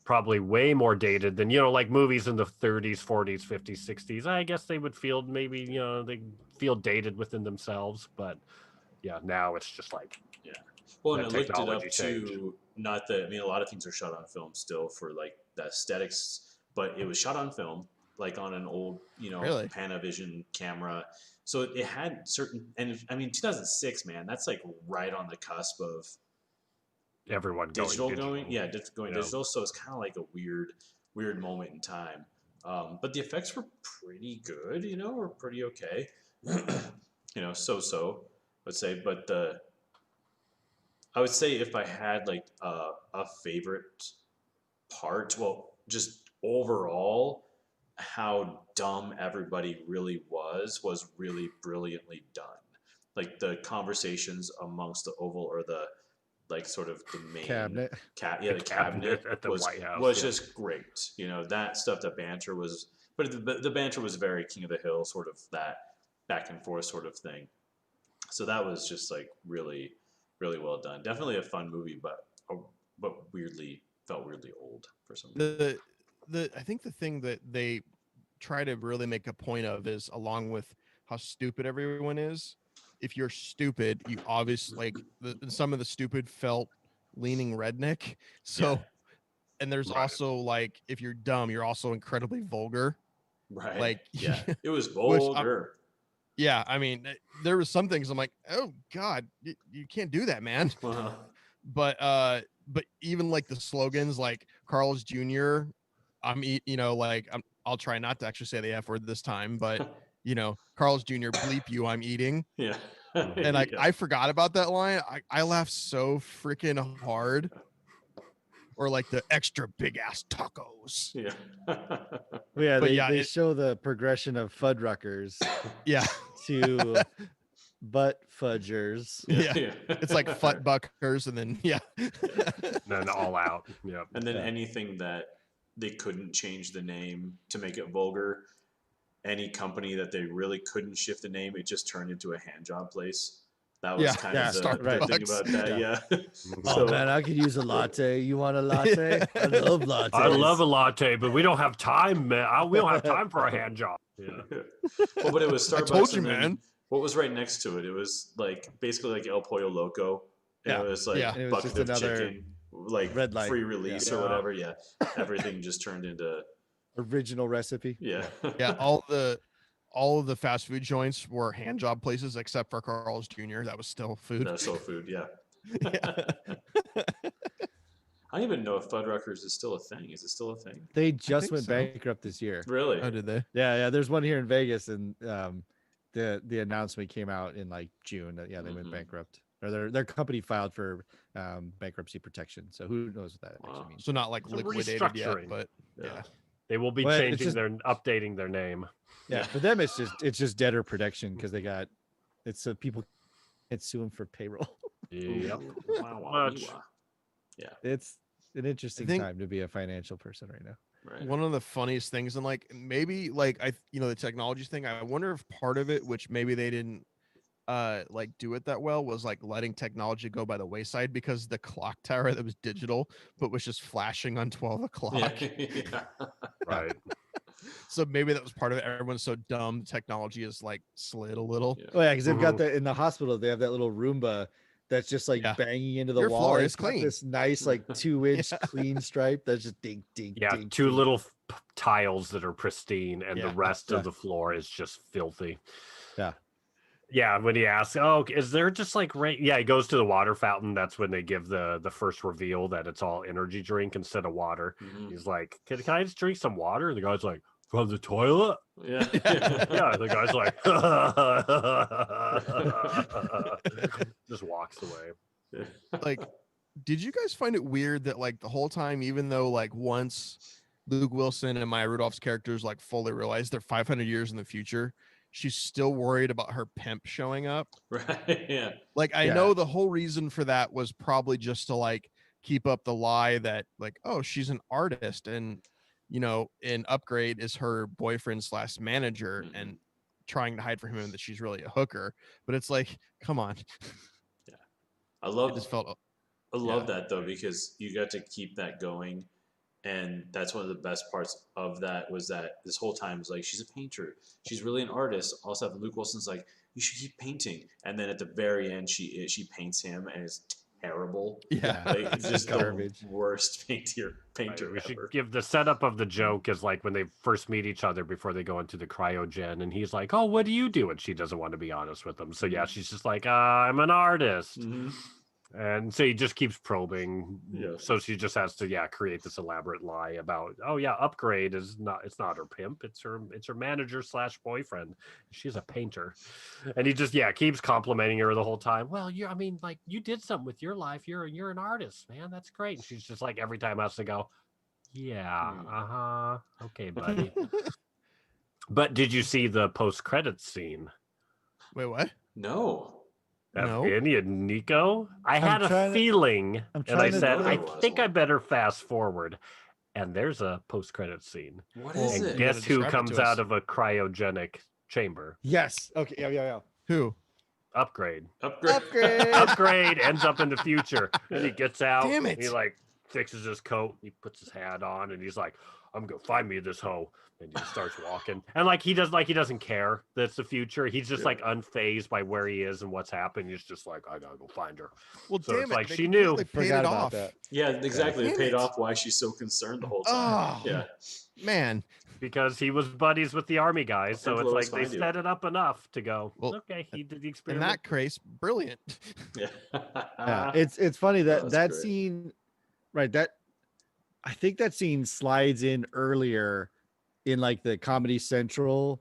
Probably way more dated than, like movies in the 30s, 40s, 50s, 60s. I guess they would feel maybe, they feel dated within themselves. But yeah, now it's just like, well, and I looked it up technology too. Not that a lot of things are shot on film still for like the aesthetics, but it was shot on film, like on an old, Really? Panavision camera. So it had certain, and 2006, man, that's like right on the cusp of everyone digital going digital. So it's kind of like a weird moment in time. But the effects were pretty good, were pretty okay. So let's say, but I would say if I had like a favorite part, well, just overall, how dumb everybody really was really brilliantly done. Like the conversations amongst the Oval, or the like sort of the main Cabinet. the cabinet at the was White House, was just great. That stuff, the banter was, but the banter was very King of the Hill, sort of that back and forth sort of thing. So that was just like really, really well done. Definitely a fun movie, but felt weirdly old for some reason. I think the thing that they try to really make a point of is, along with how stupid everyone is, if you're stupid, you obviously some of the stupid felt leaning redneck. So, and there's also like, if you're dumb, you're also incredibly vulgar. Right. Like, yeah, it was vulgar. Yeah, there was some things I'm like, oh God, you can't do that, man. But even like the slogans, like Carl's Jr. I'll try not to actually say the F word this time, but Carl's Jr. bleep you, I'm eating. Yeah. And I forgot about that line. I laughed so freaking hard. Or like the extra big ass tacos. Yeah. Yeah, they show the progression of Fuddruckers Yeah. to butt fudgers. Yeah. It's like Fut Buckers, and then then all out. Yeah. And then anything that they couldn't change the name to make it vulgar, any company that they really couldn't shift the name, it just turned into a hand job place. That was Yeah, kind yeah, of the thing Starbucks. about that. Yeah. Yeah. Oh So- man, I could use a latte. You want a latte? I love lattes. I love a latte, but we don't have time, man. We don't have time for a hand job. Yeah. Well, but it was I Starbucks. told you, and then man. What was right next to it? It was like basically like El Pollo Loco. And Yeah. it was like Yeah. And it was bucket just of another chicken, like red light. free release Yeah. or whatever. Yeah. Everything just turned into Original recipe. yeah. Yeah, all of the fast food joints were hand job places except for Carl's Jr. That was still food. No soul food. Yeah. Yeah. I don't even know if Fuddruckers is still a thing. Is it still a thing? They just think went so. bankrupt this year. Really? Oh, did they? Yeah. There's one here in Vegas, and the announcement came out in like June that they went Mhm. bankrupt, or their company filed for bankruptcy protection. So who knows what that Wow. actually means? So not like Some liquidated yet, restructuring. but yeah. They will be Well, it's changing just- updating their name. Yeah, for them it's just debtor protection because it's so people can't sue them for payroll. Yep. Ooh, wow, wow, Much. wow. It's an interesting think- time to be a financial person right now. Right. One of the funniest things, and like maybe like the technology thing, I wonder if part of it, which maybe they didn't like do it that well, was like letting technology go by the wayside, because the clock tower that was digital but was just flashing on 12 o'clock. Yeah. Yeah. Right. So maybe that was part of it. Everyone's so dumb, technology is like slid a little. Yeah. Oh yeah, because they've got Mhm. that in the hospital. They have that little Roomba that's just like Yeah. banging into the Your wall. floor and is it's got clean. This nice like 2-inch Yeah. clean stripe that's just ding ding. Yeah, ding, two ding. little tiles that are pristine, and Yeah. the rest Yeah. of the floor is just filthy. Yeah. Yeah, when he asks, "Oh, is there just like rain?" Yeah, he goes to the water fountain. That's when they give the first reveal that it's all energy drink instead of water. Mhm. He's like, "Can I just drink some water?" And the guy's like, "From the toilet?" Yeah. Yeah, the guy's like, just walks away. Like, did you guys find it weird that like the whole time, even though like once Luke Wilson and Maya Rudolph's characters like fully realize they're 500 years in the future, she's still worried about her pimp showing up? Right. Yeah. Like, I Yeah. know the whole reason for that was probably just to like keep up the lie that like, oh, she's an artist, and in Upgrade is her boyfriend / manager, Mhm. and trying to hide from him that she's really a hooker. But it's like, come on. I I love just felt I love yeah. that though, because you got to keep that going. And that's one of the best parts of that, was that this whole time is like, she's a painter. She's really an artist. Also, Luke Wilson's like, you should keep painting. And then at the very end, she paints him, and it's terrible. Yeah. Like, it's just Garbage. the worst painter Right, we should ever. give the setup of the joke is like when they first meet each other before they go into the cryogen, and he's like, "Oh, what do you do?" And she doesn't want to be honest with him. So yeah, she's just like, "I'm an artist," Mhm. and so he just keeps probing. Yeah. So she just has to create this elaborate lie about, oh yeah, Upgrade is not. It's not her pimp. It's her manager / boyfriend. She's a painter, and he just keeps complimenting her the whole time. Well, you did something with your life. You're an artist, man. That's great. And she's just like every time has to go, yeah, okay, buddy. But did you see the post-credits scene? Wait, what? No. No. Andy and Nico? I I'm had a trying to- feeling, I'm and I trying to said, think. I There was think I one. better fast forward. And there's a post-credit scene. What Well, is And it? yeah. guess who describe it comes to us. out of a cryogenic chamber? Yes. Okay. Yeah. Who? Upgrade. Upgrade. Upgrade. Upgrade ends up in the future. And he gets out. Damn it. He like fixes his coat. He puts his hat on, and he's like, "I'm gonna find me this hoe." And he starts walking. And he doesn't care that's the future. He's just Yeah. like unfazed by where he is and what's happened. He's just like, I gotta go find her. Well, So damn it's it. like they she knew. completely paid Forgot it about off. that. Yeah, exactly. It Damn paid it. off why she's so concerned the whole time. Oh, Yeah. man. Because he was buddies with the army guys. So Pimp it's will like they find you. set it up enough to go, Well, okay, he did the In experiment. that case, brilliant. Yeah. Yeah. It's funny that that's that great. scene, right? That I think that scene slides in earlier in like the Comedy Central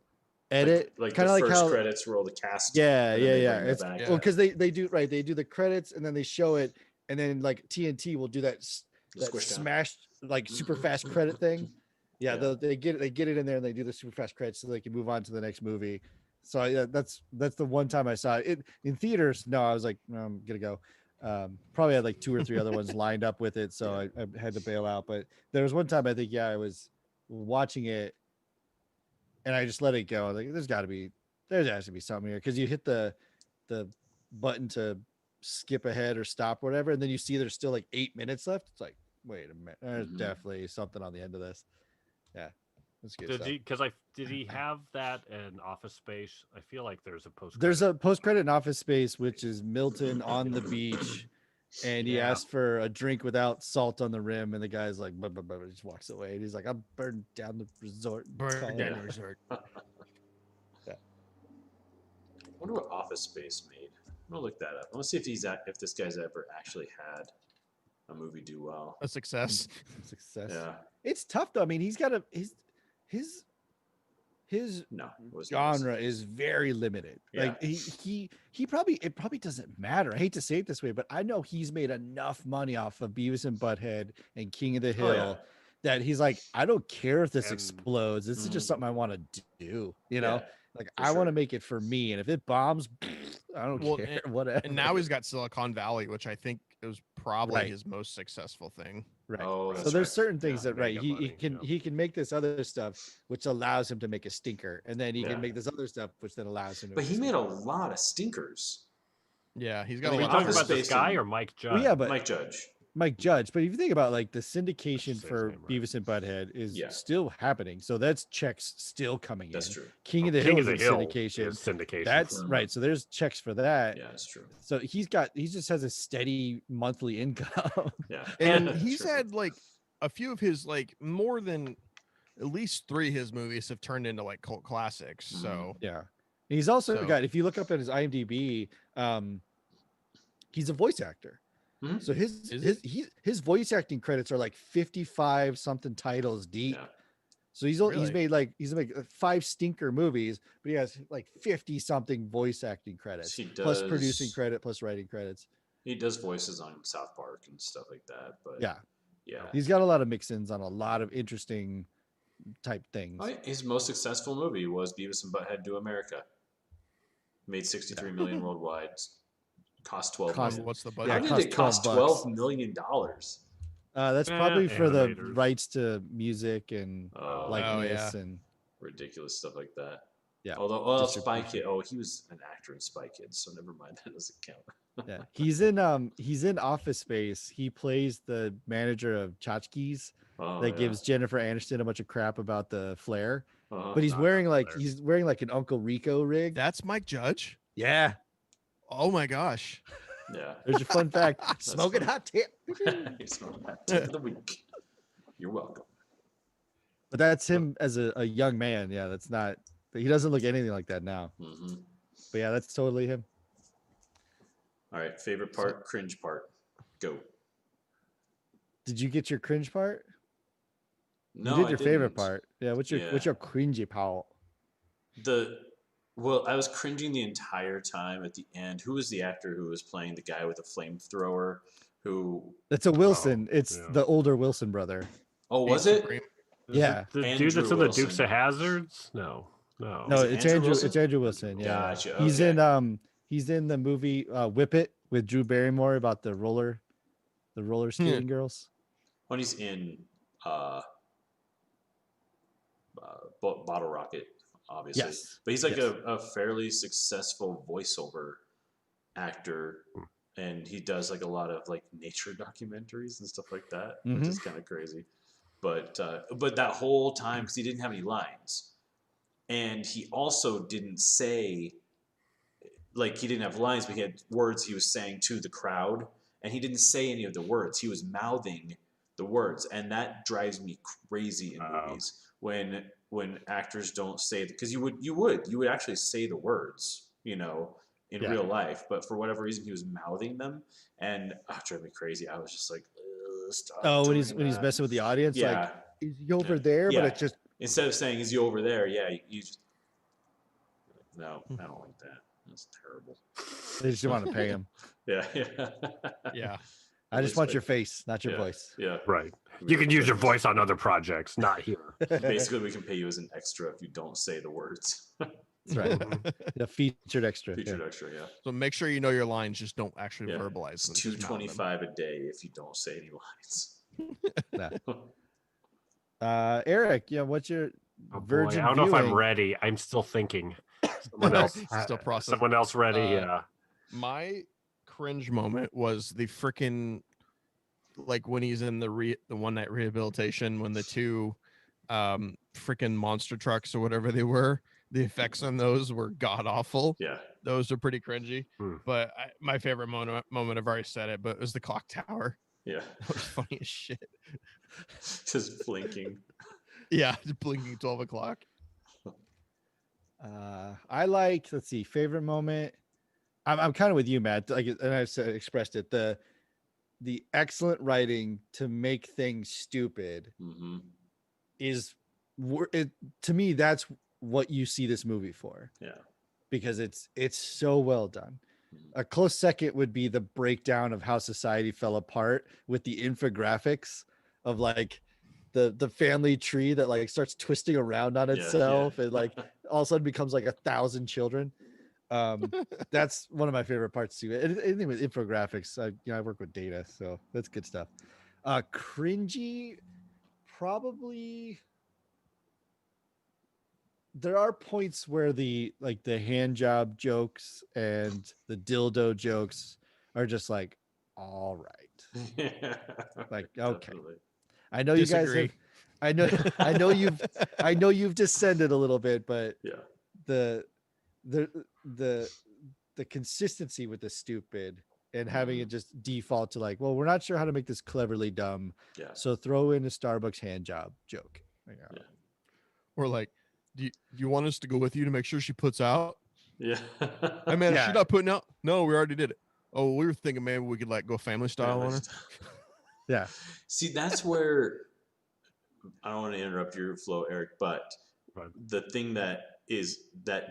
edit, like kind the of like first how. credits roll the cast. Yeah, and then yeah, they yeah. bring it It's back. Yeah. well because they do right. They do the credits and then they show it, and then like TNT will do that The that squish down. smashed like super fast credit thing. Yeah, Yeah. they get it in there and they do the super fast credits so they can move on to the next movie. So yeah, that's the one time I saw it in theaters. No, I was like, no, I'm gonna go. Probably had like 2 or 3 other ones lined up with it, so I had to bail out. But there was one time I think I was watching it and I just let it go. I was like, there has to be something here because you hit the button to skip ahead or stop, or whatever, and then you see there's still like 8 minutes left. It's like, wait a minute, there's definitely something on the end of this. Yeah, that's good stuff. Did he have that in Office Space? I feel like there's a post. There's a post credit in Office Space, which is Milton on the beach, and he asked for a drink without salt on the rim, and the guy's like, blah, blah, blah, just walks away, and he's like, I'm burned down the resort. Burn down the resort. I wonder what Office Space made. I'm gonna look that up. I want to see if this guy's ever actually had a movie do well. A success. Yeah. It's tough though. I mean, he's got his genre is very limited. Yeah. Like he probably, it probably doesn't matter. I hate to say it this way, but I know he's made enough money off of Beavis and Butthead and King of the Hill that he's like, I don't care if this explodes. This is just something I want to do, you know? Like I want to make it for me, and if it bombs, I don't care. Whatever. And now he's got Silicon Valley, which I think was probably his most successful thing. Right. Oh, so there's certain things that he can make this other stuff, which allows him to make a stinker, and then he can make this other stuff, which then allows him to. But he made a lot of stinkers. Yeah, he's got. Are you talking about this guy or Mike Judge? Well, yeah, but Mike Judge. But if you think about like the syndication for Beavis and Butthead is still happening, so that's checks still coming in. That's true. King of the Hill is syndication. That's right. So there's checks for that. Yeah, that's true. So he just has a steady monthly income. Yeah, and he's had like a few of his like more than at least 3 of his movies have turned into like cult classics. So yeah, he's also got. If you look up at his IMDb, he's a voice actor. So his voice acting credits are like 55 something titles deep. Yeah. So he's made like 5 stinker movies, but he has like 50 something voice acting credits, plus producing credit, plus writing credits. He does voices on South Park and stuff like that. But yeah, he's got a lot of mix-ins on a lot of interesting type things. His most successful movie was Beavis and Butthead Do America. Made 63 million worldwide. Cost 12 million. What's the budget? How did it cost $12 million? That's probably for the rights to music and likeness and ridiculous stuff like that. Yeah. Although Spy Kid, he was an actor in Spy Kids, so never mind, that doesn't count. Yeah, he's in Office Space. He plays the manager of Tchotchkes that gives Jennifer Aniston a bunch of crap about the flare. But he's wearing like an Uncle Rico rig. That's Mike Judge. Yeah. Oh my gosh. Yeah. There's your fun fact. Smoking hot tip. Smoking hot tip of the week. You're welcome. But that's him as a young man. Yeah, that's not. He doesn't look anything like that now. Mm-hmm. But yeah, that's totally him. All right, favorite part, cringe part. Go. Did you get your cringe part? No, you did your favorite part. Yeah, what's your cringy part? Well, I was cringing the entire time at the end. Who was the actor who was playing the guy with the flamethrower? That's a Wilson. It's the older Wilson brother. Oh, was it? Yeah. The dude that's in the Dukes of Hazards? No. It's Andrew. It's Andrew Wilson. Yeah. Gotcha. Okay. He's in the movie Whip It with Drew Barrymore about the roller skating girls. When he's in Bottle Rocket, obviously. Yes. But he's like a fairly successful voiceover actor, and he does like a lot of like nature documentaries and stuff like that, which is kind of crazy. But that whole time, because he didn't have any lines, and he also didn't say, like, he didn't have lines, but he had words he was saying to the crowd, and he didn't say any of the words. He was mouthing the words, and that drives me crazy in movies when actors don't say, because you would actually say the words, in real life, but for whatever reason he was mouthing them, and it drove me crazy. I was just like, stop. When he's messing with the audience, like, is he over there? But it's just, instead of saying, is he over there? You just, no, I don't like that. That's terrible. They just want to pay him. Yeah. I just want your face, not your voice. Yeah. Right. You can use your voice on other projects, not here. Basically, we can pay you as an extra if you don't say the words. That's right. A featured extra. Extra, yeah. So make sure you know your lines. Just don't actually verbalize them. It's $225 a day if you don't say any lines. Eric, what's your virgin? I don't know if I'm ready. I'm still thinking. Someone else. Still processing. Someone else ready. My cringe moment was the freaking like when he's in the one night rehabilitation when the two freaking monster trucks or whatever they were, the effects on those were god awful. Yeah. Those are pretty cringy. Hmm. But my favorite moment, I've already said it, but it was the clock tower. Yeah. That was funny as shit. Just blinking. Yeah, just blinking 12 o'clock. I like, let's see, favorite moment. I'm kind of with you, Matt. Like, and I've expressed it. The excellent writing to make things stupid Mm-hmm. is it to me. That's what you see this movie for. Yeah. Because it's so well done. A close second would be the breakdown of how society fell apart with the infographics of like the family tree that like starts twisting around on itself and like all of a sudden becomes like 1,000 children. That's one of my favorite parts too. Anything with infographics, I work with data, so that's good stuff. Cringy, probably. There are points where the hand job jokes and the dildo jokes are just like, all right. Yeah. Like, okay. Definitely. I know Disagree. you guys have I know you've descended a little bit, but Yeah. the consistency with the stupid and having it just default to like, well, we're not sure how to make this cleverly dumb. Yeah. So throw in a Starbucks hand job joke. Like, Yeah. Or like, do you want us to go with you to make sure she puts out? Yeah. Hey man, is Yeah. she not putting out? No, we already did it. Oh, we were thinking maybe we could like go family style on her. yeah. See, that's where I don't want to interrupt your flow, Eric, but Right. the thing that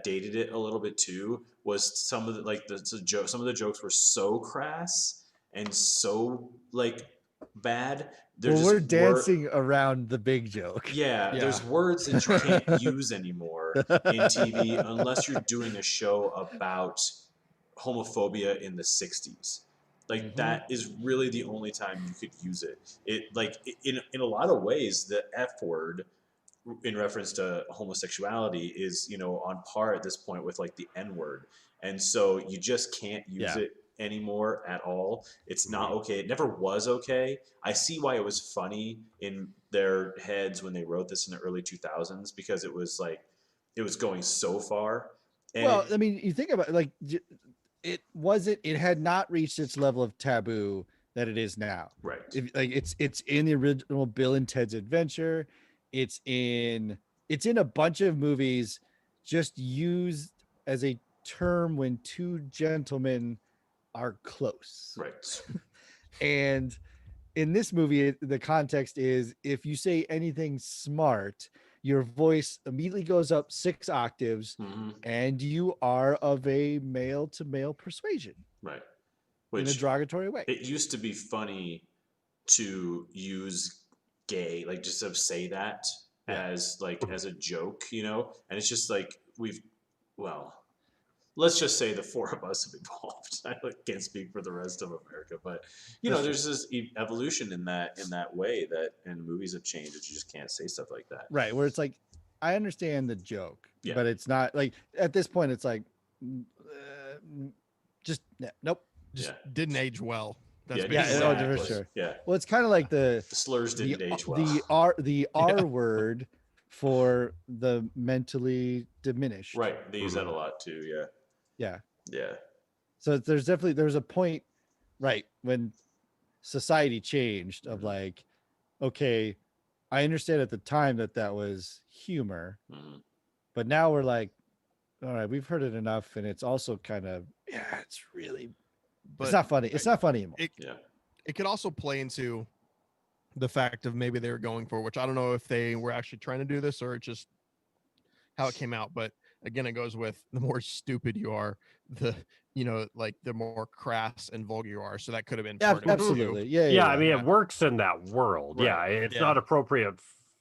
dated it a little bit too was some of some of the jokes were so crass and so like bad. Well, we're dancing around the big joke. Yeah, Yeah. there's words that you can't use anymore in TV unless you're doing a show about homophobia in the 60s. Like that is really the only time you could use it. It like in a lot of ways the F word in reference to homosexuality is, on par at this point with like the N word. And so you just can't use it anymore at all. It's not okay. It never was okay. I see why it was funny in their heads when they wrote this in the early 2000s, because it was like, it was going so far. And well, I mean, you think about it, like it had not reached its level of taboo that it is now. right. It's in the original Bill and Ted's Adventure. It's in a bunch of movies, just used as a term when two gentlemen are close. Right. And in this movie, the context is if you say anything smart, your voice immediately goes up 6 octaves, and you are of a male to male persuasion. Right. In a derogatory way. It used to be funny to use gay, like just to say that as a joke, and it's just like let's just say the 4 of us have evolved. I can't speak for the rest of America, but there's this evolution in that way that, and movies have changed that you just can't say stuff like that. Right, where it's like, I understand the joke, Yeah. but it's not like at this point it's like, nope. Just didn't age well. That's for sure. Yeah. Well, it's kind of like the slurs didn't age well. The R word for the mentally diminished. Right. They use that a lot too. Yeah. Yeah. Yeah. So there's a point, right, when society changed of like, okay, I understand at the time that was humor, but now we're like, all right, we've heard it enough, and it's also kind of it's really, but it's not funny. It's not funny anymore. It could also play into the fact of maybe they were going for, which I don't know if they were actually trying to do this or just how it came out. But again, it goes with the more stupid you are, the more crass and vulgar you are. So that could have been part absolutely. Of it. Yeah. I mean, it works in that world. Right. Yeah, it's not appropriate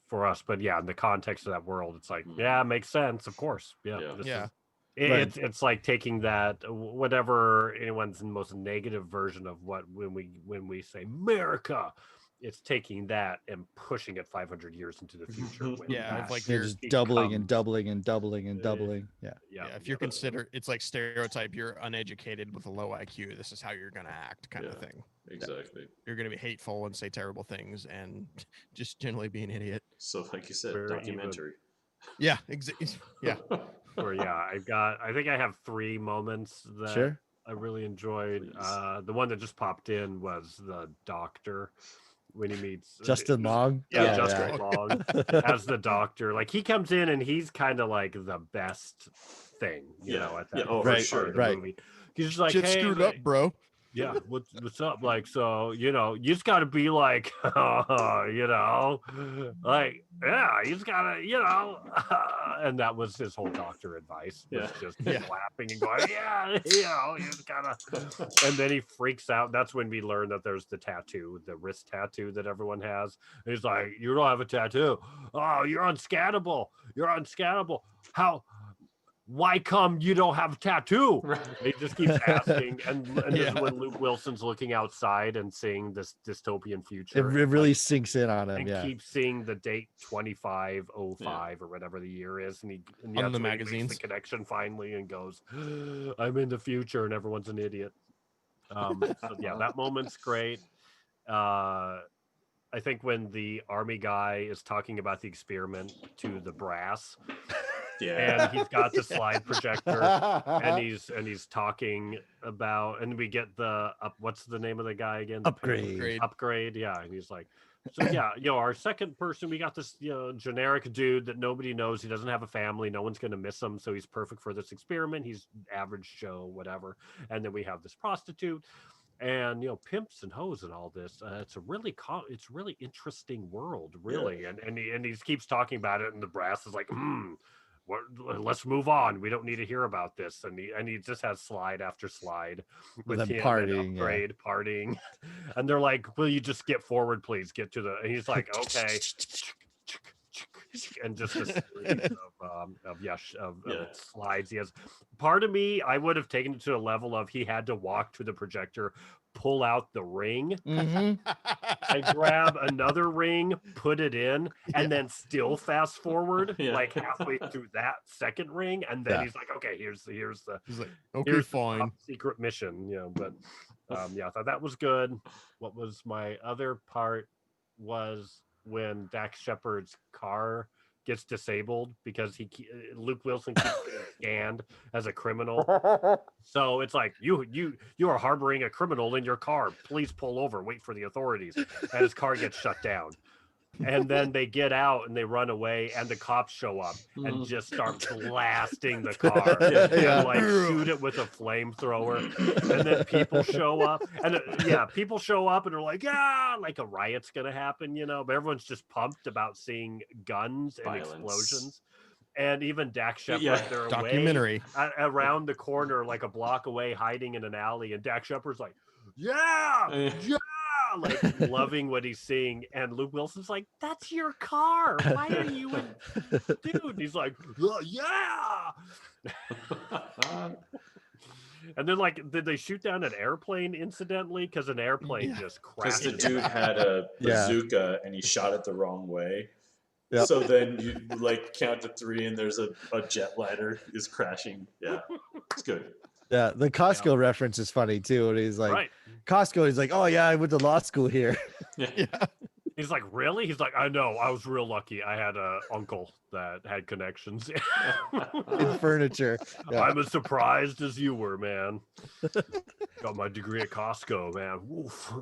for us, but in the context of that world, it's like, it makes sense, of course. Yeah. It's like taking that, whatever anyone's most negative version of what when we say America, it's taking that and pushing it 500 years into the future. When Yeah, that if, like, They're you're- just doubling and becomes- doubling and doubling and doubling. Yeah. Yeah, if you're considered, it's like stereotype, you're uneducated with a low IQ. This is how you're gonna act, kind of Yeah. thing. Exactly. You're gonna be hateful and say terrible things and just generally be an idiot. So, like you said, Very documentary. Yeah, yeah. Or yeah, I think I have 3 moments that Sure. I really enjoyed. Please. The one that just popped in was the doctor when he meets Justin Long. Yeah, Yeah, Justin Long as the doctor. Like, he comes in and he's kind of like the best thing, you Yeah. know, at Yeah, that oh, part for sure. of the Right. movie. He's just like, Shit hey, screwed up, bro. yeah, what's up? Like, so, you know, you just gotta be like, you know, like, yeah, you just gotta, you know, and that was his whole doctor advice, was Yeah. just Yeah. laughing and going, yeah, you know, you just gotta, and then he freaks out. That's when we learn that there's the tattoo, the wrist tattoo that everyone has. And he's like, you don't have a tattoo. Oh, you're unscannable. You're unscannable. Why come you don't have a tattoo? Right. He just keeps asking, and this Yeah. is when Luke Wilson's looking outside and seeing this dystopian It future. really sinks in on him. and Yeah. keeps seeing the date 2505 or whatever the year is, and On that's the when he makes magazines. the connection finally and goes, "I'm in the future," and everyone's an idiot. So yeah, that moment's great. I think when the army guy is talking about the experiment to the brass, Yeah. and he's got the slide projector, and he's talking about, and we get the what's the name of the guy again? The Upgrade. Upgrade, yeah. And he's like, so yeah, you know, our second person, we got this, you know, generic dude that nobody knows. He doesn't have a family. No one's gonna miss him, so he's perfect for this experiment. He's average Joe, whatever. And then we have this prostitute, and, you know, pimps and hoes and all this. It's a really it's really interesting world, really. And he keeps talking about it, and the brass is like, let's move on. We don't need to hear about this. And he just has slide after slide with them him partying, and Upgrade partying. And they're like, will you just get forward, please? Get to the, and he's like, okay. And just a series of slides. He has, part of me, I would have taken it to a level of he had to walk to the projector, pull out the ring, Mhm. and grab another ring, put it in, and then still fast forward like halfway through that second ring, and then he's like, okay, here's the He's like, okay, here's the fine. top secret mission, you know. But yeah, I thought that was good. What was my other part was when Dax Shepard's car gets disabled because Luke Wilson keeps getting scanned as a criminal. So it's like, you are harboring a criminal in your car. Please pull over. Wait for the authorities. And his car gets shut down. And then they get out and they run away, and the cops show up and just start blasting the car and like shoot it with a flamethrower. And then people show up, and people show up and are like, yeah, like a riot's gonna happen, you know. But everyone's just pumped about seeing guns and explosions. And even Dax Shepard, they're documentary around the corner, like a block away, hiding in an alley, and Dax Shepard's like, yeah, like loving what he's seeing, and Luke Wilson's like, that's your car, why are you in dude? He's like, yeah. And then, like, did they shoot down an airplane incidentally? Because an airplane just crashed. Because the dude had a bazooka and he shot it the wrong way. Yep. So then you like count to 3 and there's a jet liner is crashing. Yeah, it's good. Yeah, the Costco reference is funny too. And he's like, Costco, he's like, oh yeah, I went to law school here. Yeah. He's like, really? He's like, I know, I was real lucky. I had an uncle that had connections in furniture. Yeah. I'm as surprised as you were, man. Got my degree at Costco, man. Woof.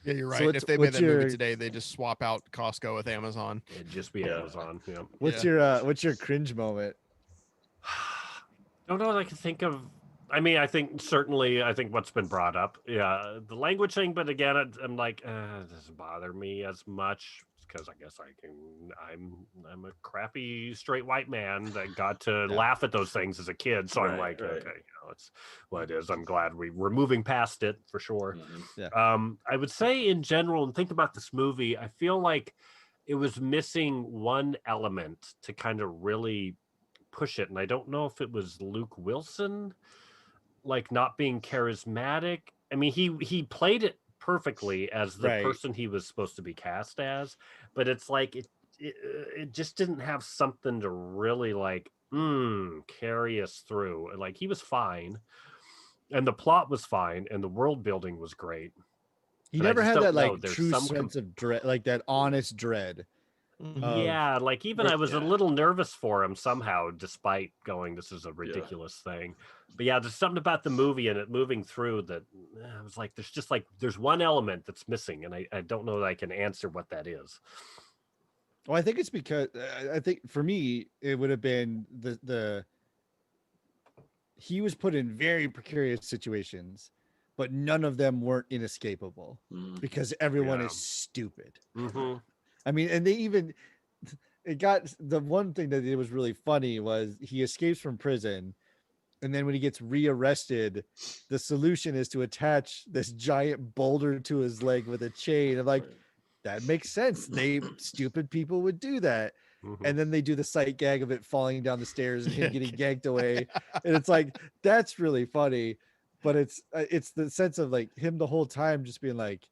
Yeah, you're right. So If they made that movie today, they just swap out Costco with Amazon. It'd just be Amazon. Yeah. What's your cringe moment? Don't know what I can think of. I mean, I think what's been brought up, the language thing. But again, I'm like, it doesn't bother me as much because I guess I'm a crappy straight white man that got to laugh at those things as a kid. So I'm like, okay, you know, it's what it is. I'm glad we're moving past it for sure. Mm-hmm. Yeah. I would say in general, and think about this movie, I feel like it was missing one element to kind of really push it, and I don't know if it was Luke Wilson, like not being charismatic. I mean, he played it perfectly as the Right. person he was supposed to be cast as, but it's like it just didn't have something to really like carry us through. Like he was fine, and the plot was fine, and the world building was great. He But I never just had don't that know. like There's true some sense of dread, like that honest dread. Mhm. yeah, like even I was a Yeah. little nervous for him somehow, despite going, this is a ridiculous thing. But yeah, there's something about the movie and it moving through that I was like, there's one element that's missing, and I don't know that I can answer what that is. Well, I think it's because I think for me it would have been the he was put in very precarious situations, but none of them weren't inescapable Mhm. because everyone Yeah. is stupid. Mm-hmm. I mean, and they even it got the one thing that it was really funny was he escapes from prison, and then when he gets rearrested, the solution is to attach this giant boulder to his leg with a chain. I'm like, Right. that makes sense. Stupid people would do that. Mm-hmm. And then they do the sight gag of it falling down the stairs and him Yeah. getting yanked away. And it's like, that's really funny. But it's the sense of like him the whole time just being like,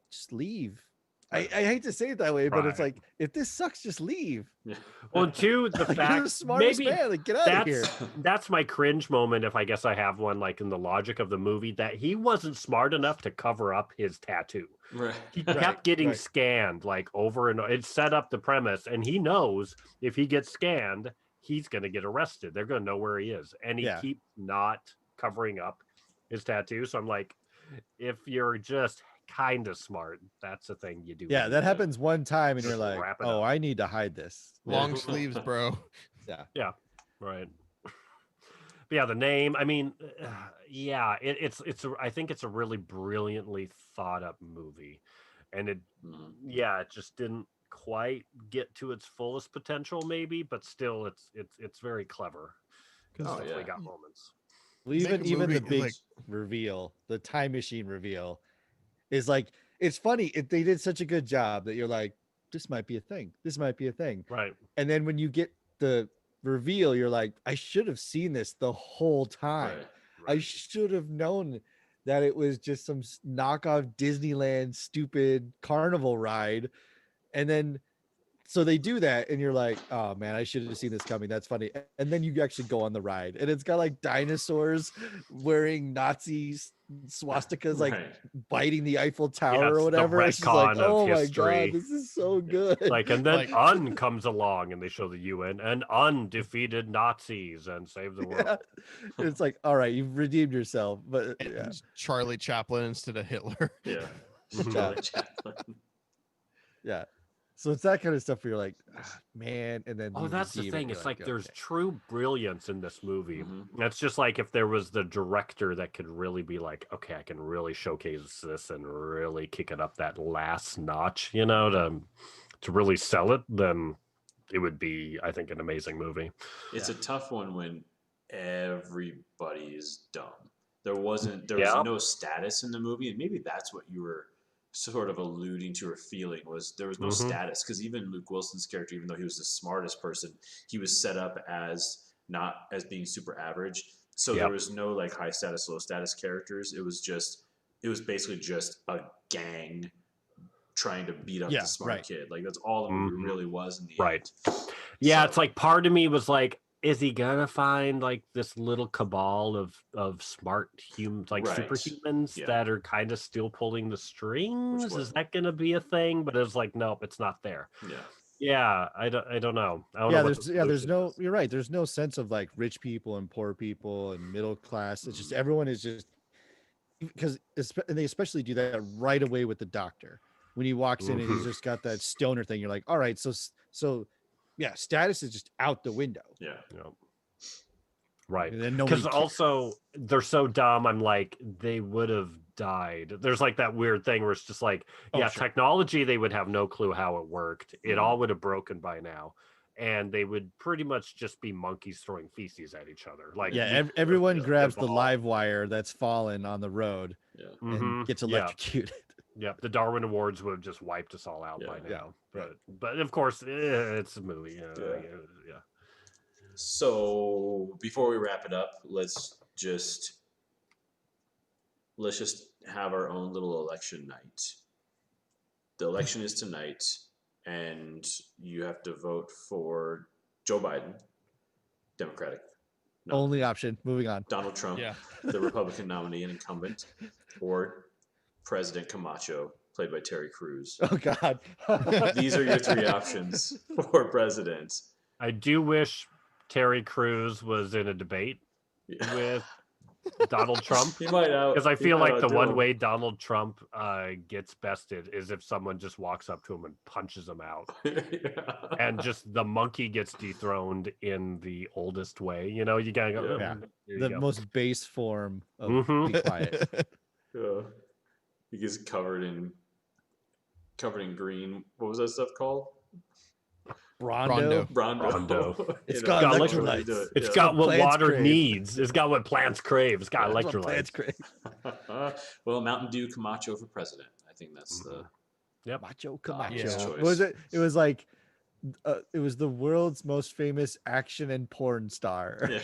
just leave. I hate to say it that way, but it's Right. like, if this sucks, just leave. Yeah. Well, two, the Like, you're the fact smartest maybe man. Like, get out of here. that's my cringe moment, if I guess I have one, like in the logic of the movie, that he wasn't smart enough to cover up his tattoo. Right. He Right, kept getting right. scanned like over and it set up the premise, and he knows if he gets scanned, he's going to get arrested. They're going to know where he is, and he Yeah. keeps not covering up his tattoo. So I'm like, if you're just kind of smart, that's the thing you do. Yeah, that happens one time, and Just you're like, wrap it oh, up. I need to hide this. Long sleeves, bro. Yeah. Right. But yeah, the name. I mean, yeah, I think it's a really brilliantly thought up movie, and it Mhm. it just didn't quite get to its fullest potential, maybe, but still, it's very clever. It's Oh, definitely yeah. got moments. Well, Make a even the movie, big like- reveal, the time machine reveal, is like, it's funny. They did such a good job that you're like, this might be a thing. This might be a thing. Right. And then when you get the reveal, you're like, I should have seen this the whole time. Right. I Right. should have known that it was just some knockoff Disneyland stupid carnival ride. And then so they do that, and you're like, oh man, I should have seen this coming. That's funny. And then you actually go on the ride, and it's got like dinosaurs wearing Nazi swastikas, like Right. biting the Eiffel Tower it's or the whatever. It's just like, retcon of oh my history. god, this is so good. Like, and then Like- Un comes along, and they show the UN and undefeated Nazis and save the world. Yeah. It's like, all right, you've redeemed yourself, but And yeah. Charlie Chaplin instead of Hitler. Yeah. Mhm. Charlie Chaplin. Yeah. So it's that kind of stuff where you're like, ah, man, and then Oh, you that's the redeem it, thing. you're It's like there's okay. true brilliance in this movie. Mhm. That's just like if there was the director that could really be like, okay, I can really showcase this and really kick it up that last notch, to really sell it, then it would be, I think, an amazing movie. It's a tough one when everybody is dumb. There was Yeah. no status in the movie, and maybe that's what you were sort of alluding to or feeling was there was no Mhm. status, because even Luke Wilson's character, even though he was the smartest person, he was set up as not as being super average. So Yep. there was no like high status, low status characters. It was basically just a gang trying to beat up Yeah, the smart right. kid. Like that's all the movie Mhm. really was in the Right. end. Yeah, So- it's like part of me was like, is he gonna find like this little cabal of smart humans, like Right. superhumans Yeah. that are kind of still pulling the strings? Is wasn't. that gonna be a thing? But it's like, nope, it's not there. Yeah. Yeah, I don't know. I don't know Yeah, what the there's solution no, is. you're right. There's no sense of like rich people and poor people and middle class. It's just everyone is just because and they especially do that right away with the doctor when he walks in and he's Mhm. just got that stoner thing. You're like, all right, so yeah, status is just out the window. Yeah. Yeah. Right. And then nobody Because cares. also they're so dumb. I'm like, they would have died. There's like that weird thing where it's just like, Oh, yeah, sure. technology, they would have no clue how it worked. It Mhm. all would have broken by now. And they would pretty much just be monkeys throwing feces at each other. Like, Yeah, we everyone yeah, grabs the evolved. live wire that's fallen on the road Yeah. and Mhm. gets Yeah. electrocuted. Yeah, the Darwin Awards would have just wiped us all out by Yeah. now. Yeah, right. But of course, it's a movie. Yeah. So before we wrap it up, let's just let's just have our own little election night. The election is tonight, and you have to vote for Joe Biden, Democratic. No, Only option. Moving on. Donald Trump, Yeah. the Republican nominee and incumbent, or President Camacho, played by Terry Crews. Oh God. These are your three options for president. I do wish Terry Crews was in a debate Yeah. with Donald Trump. He might out Because I he feel might like the outdo one him. way Donald Trump gets bested is if someone just walks up to him and punches him out. And just the monkey gets dethroned in the oldest way. You know, you gotta go. Yeah. "Mm, there you The go." most base form of Mhm. be quiet. Yeah. He gets covered in green. What was that stuff called? Rondo. Brondo. It's You got know, electrolytes. when you do it, It's yeah. got what Plants water crave. needs. It's got what plants crave. It's got That's what plants electrolytes. crave. Well, Mountain Dew Camacho for president. I think that's the Yep. Macho the obvious Camacho. choice. What was it? It was like it was the world's most famous action and porn star. Yeah.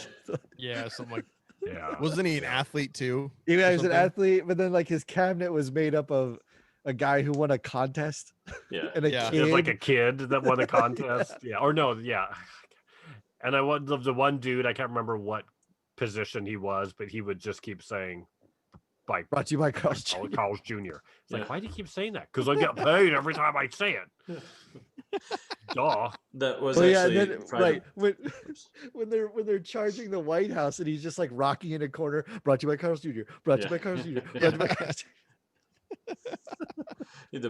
Yeah, something like. Yeah. Wasn't he an Yeah. athlete too? He or was an something? athlete, but then like his cabinet was made up of a guy who won a contest Yeah. and a Yeah. kid. It was like a kid that won a contest. Yeah. Or no, yeah. And I want the one dude, I can't remember what position he was, but he would just keep saying by Brought to you by Carl's Jr. Carl's Jr. It's Yeah. like, why do you keep saying that? Because I get paid every time I say it. Duh. That was Well, yeah, actually and then, private- right when they're charging the White House and he's just like rocking in a corner. Brought to you by Carl's Jr. Brought to you Yeah. by Carl's Jr. Yeah. Brought to you by Carl's Jr. The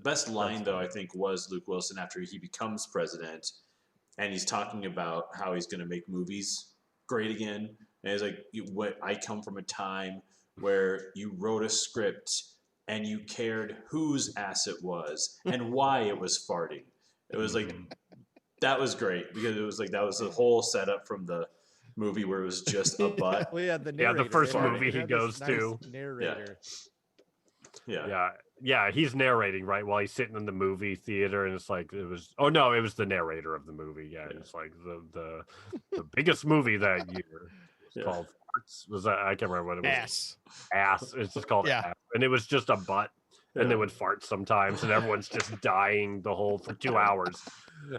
best line though I think was Luke Wilson after he becomes president, and he's talking about how he's going to make movies great again, and he's like, I come from a time where you wrote a script and you cared whose ass it was and why it was farting. It was like that was great because it was like that was the whole setup from the movie where it was just a butt. Well, yeah, the Yeah, the narrator. first It had- movie it he had this goes to. Narrator. Yeah. Yeah. Yeah, he's narrating, right? While he's sitting in the movie theater, and it's like it was the narrator of the movie. Yeah, it's like the biggest movie that year. It's Yeah. called Farts. Was that I can't remember what it was. Ass. Ass. It's just called Yeah. Ass. And it was just a butt. And Yeah. they would fart sometimes, and everyone's just dying the whole for 2 hours.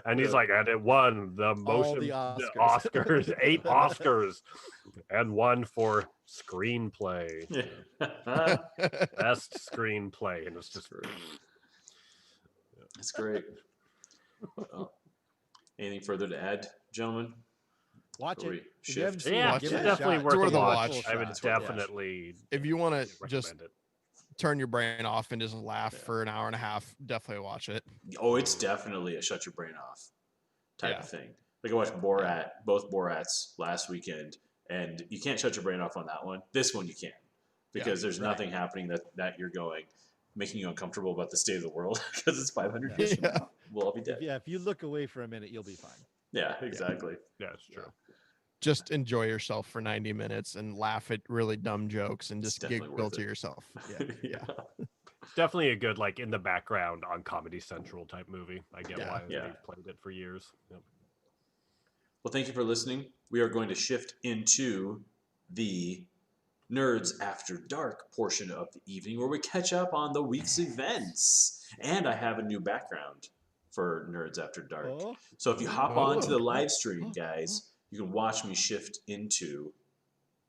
And he's Yeah. like, and it won the motion, the the Oscars. Oscars, 8 Oscars, and one for screenplay, Yeah. best screenplay, and it's just That's great. Well, anything further to add, gentlemen? Watch Before it. we If you haven't shift? seen it, yeah, Watch it's give it. it a definitely shot. worth It's a worth a watch. watch. I would It's worth a watch. definitely If you want to just recommend it. turn your brain off and just laugh Yeah. for an hour and a half, definitely watch it. Oh, it's definitely a shut your brain off type Yeah. of thing. Like I watched both Borats last weekend, and you can't shut your brain off on that one. This one you can, because there's nothing happening that you're going making you uncomfortable about the state of the world because it's 500 years from Yeah. now. We'll all be dead. Yeah, if you look away for a minute, you'll be fine. Yeah, exactly. Yeah, it's true. Just enjoy yourself for 90 minutes and laugh at really dumb jokes and It's just definitely giggle worth to it. yourself. Yeah. Yeah. Definitely a good like in the background on Comedy Central type movie. I get Yeah. why Yeah. they played it for years. Yep. Well, thank you for listening. We are going to shift into the Nerds After Dark portion of the evening where we catch up on the week's events. And I have a new background for Nerds After Dark. Oh. So if you hop on to the Oh. live stream, guys, you can watch me shift into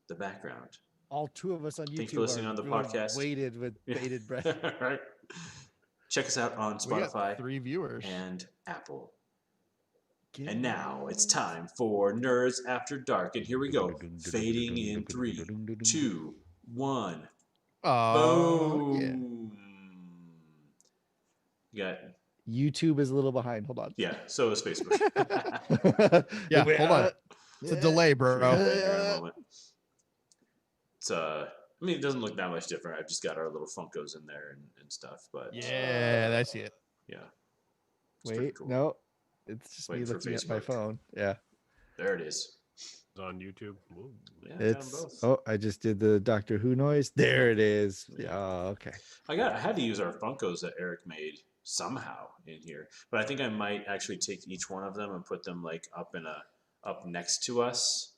the background. All two of us on YouTube Thanks for listening on the podcast. waited with bated breath. All right. Check us out on We got Spotify 3 viewers. and Apple. Get And now it's time for Nerds After Dark. And here we go. Fading in 3, 2, 1. Oh, yeah. Boom. You got, YouTube is a little behind. Hold on. yeah, so is Facebook. Yeah, hold on. It's a delay, Here in bro. a moment. It's I mean, it doesn't look that much different. I've just got our little Funkos in there and stuff, but Yeah, I see it. yeah. It's pretty Wait, cool. no. It's just Waiting me for looking at my Facebook. phone. Yeah. There it is. It's on YouTube. Whoa. Yeah, I got 'em It's both. oh, I just did the Doctor Who noise. There it is. Yeah. Oh, okay. I had to use our Funkos that Eric made somehow in here, but I think I might actually take each one of them and put them like up next to us,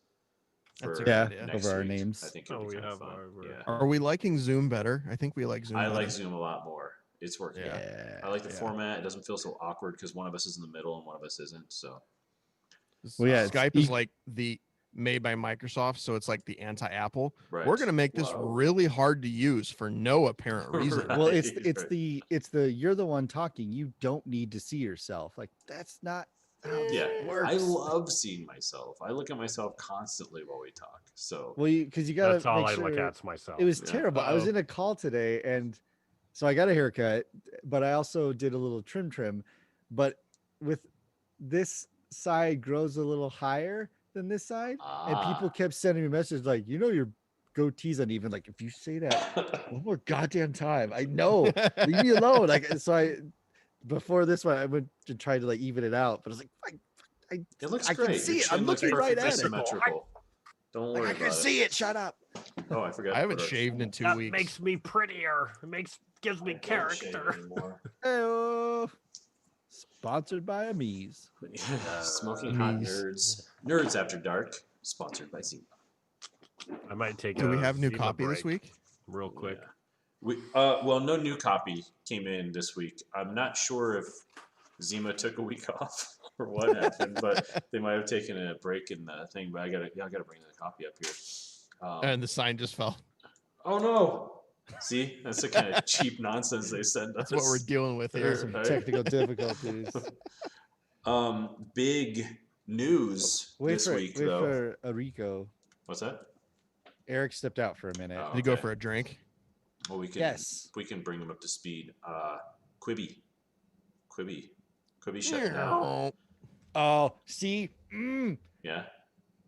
That's a for good Yeah, idea. next over our week. names. I think it'll Oh, be we kind of have fun. our- Yeah. Are we liking Zoom better? I think we like Zoom I better. like Zoom a lot more. It's working. Yeah. I like the Yeah. format. It doesn't feel so awkward because one of us is in the middle and one of us isn't. So Well, yeah, it's Skype is like the made by Microsoft, so it's like the anti-Apple. right. We're gonna make this Whoa. really hard to use for no apparent reason. Right. Well, it's right. the you're the one talking. You don't need to see yourself. Like that's not how this Yeah, works. I love seeing myself. I look at myself constantly while we talk. So Well, because you gotta That's all make I sure. look at's myself. It was Yeah. terrible. I was Uh-oh. in a call today, and so I got a haircut, but I also did a little trim. But with this side grows a little higher than this side, and people kept sending me messages like, your goatee's uneven. Like, if you say that one more goddamn time, I know. Leave me alone. Like, so before this one, I went to try to like even it out, but I was like, it looks I great. can see Your it. I'm chin looks looking right perfectly at it. symmetrical. Don't worry I can about see it. Shut up. Oh, I forgot. I to haven't put our- shaved in 2 That weeks. makes me prettier. Gives me I don't shave character. anymore. Hey-oh. Sponsored by Amise. Smoking hot Knees. nerds. Nerds After Dark. Sponsored by Z. I might take. Do we a have new Zima copy this break week? real quick? Yeah. Well, no new copy came in this week. I'm not sure if Zima took a week off or what happened, but they might have taken a break in the thing. But I gotta bring the copy up here. And the sign just fell. Oh no! See, that's the kind of cheap nonsense they send That's us. what we're dealing with There's here. some Right? technical difficulties. Big news this week wait though. for Arico. What's that? Eric stepped out for a minute. Oh. Did you go Okay. for a drink? Well, we can. Yes. We can bring them up to speed. Quibi shut down. Oh, see, Yeah.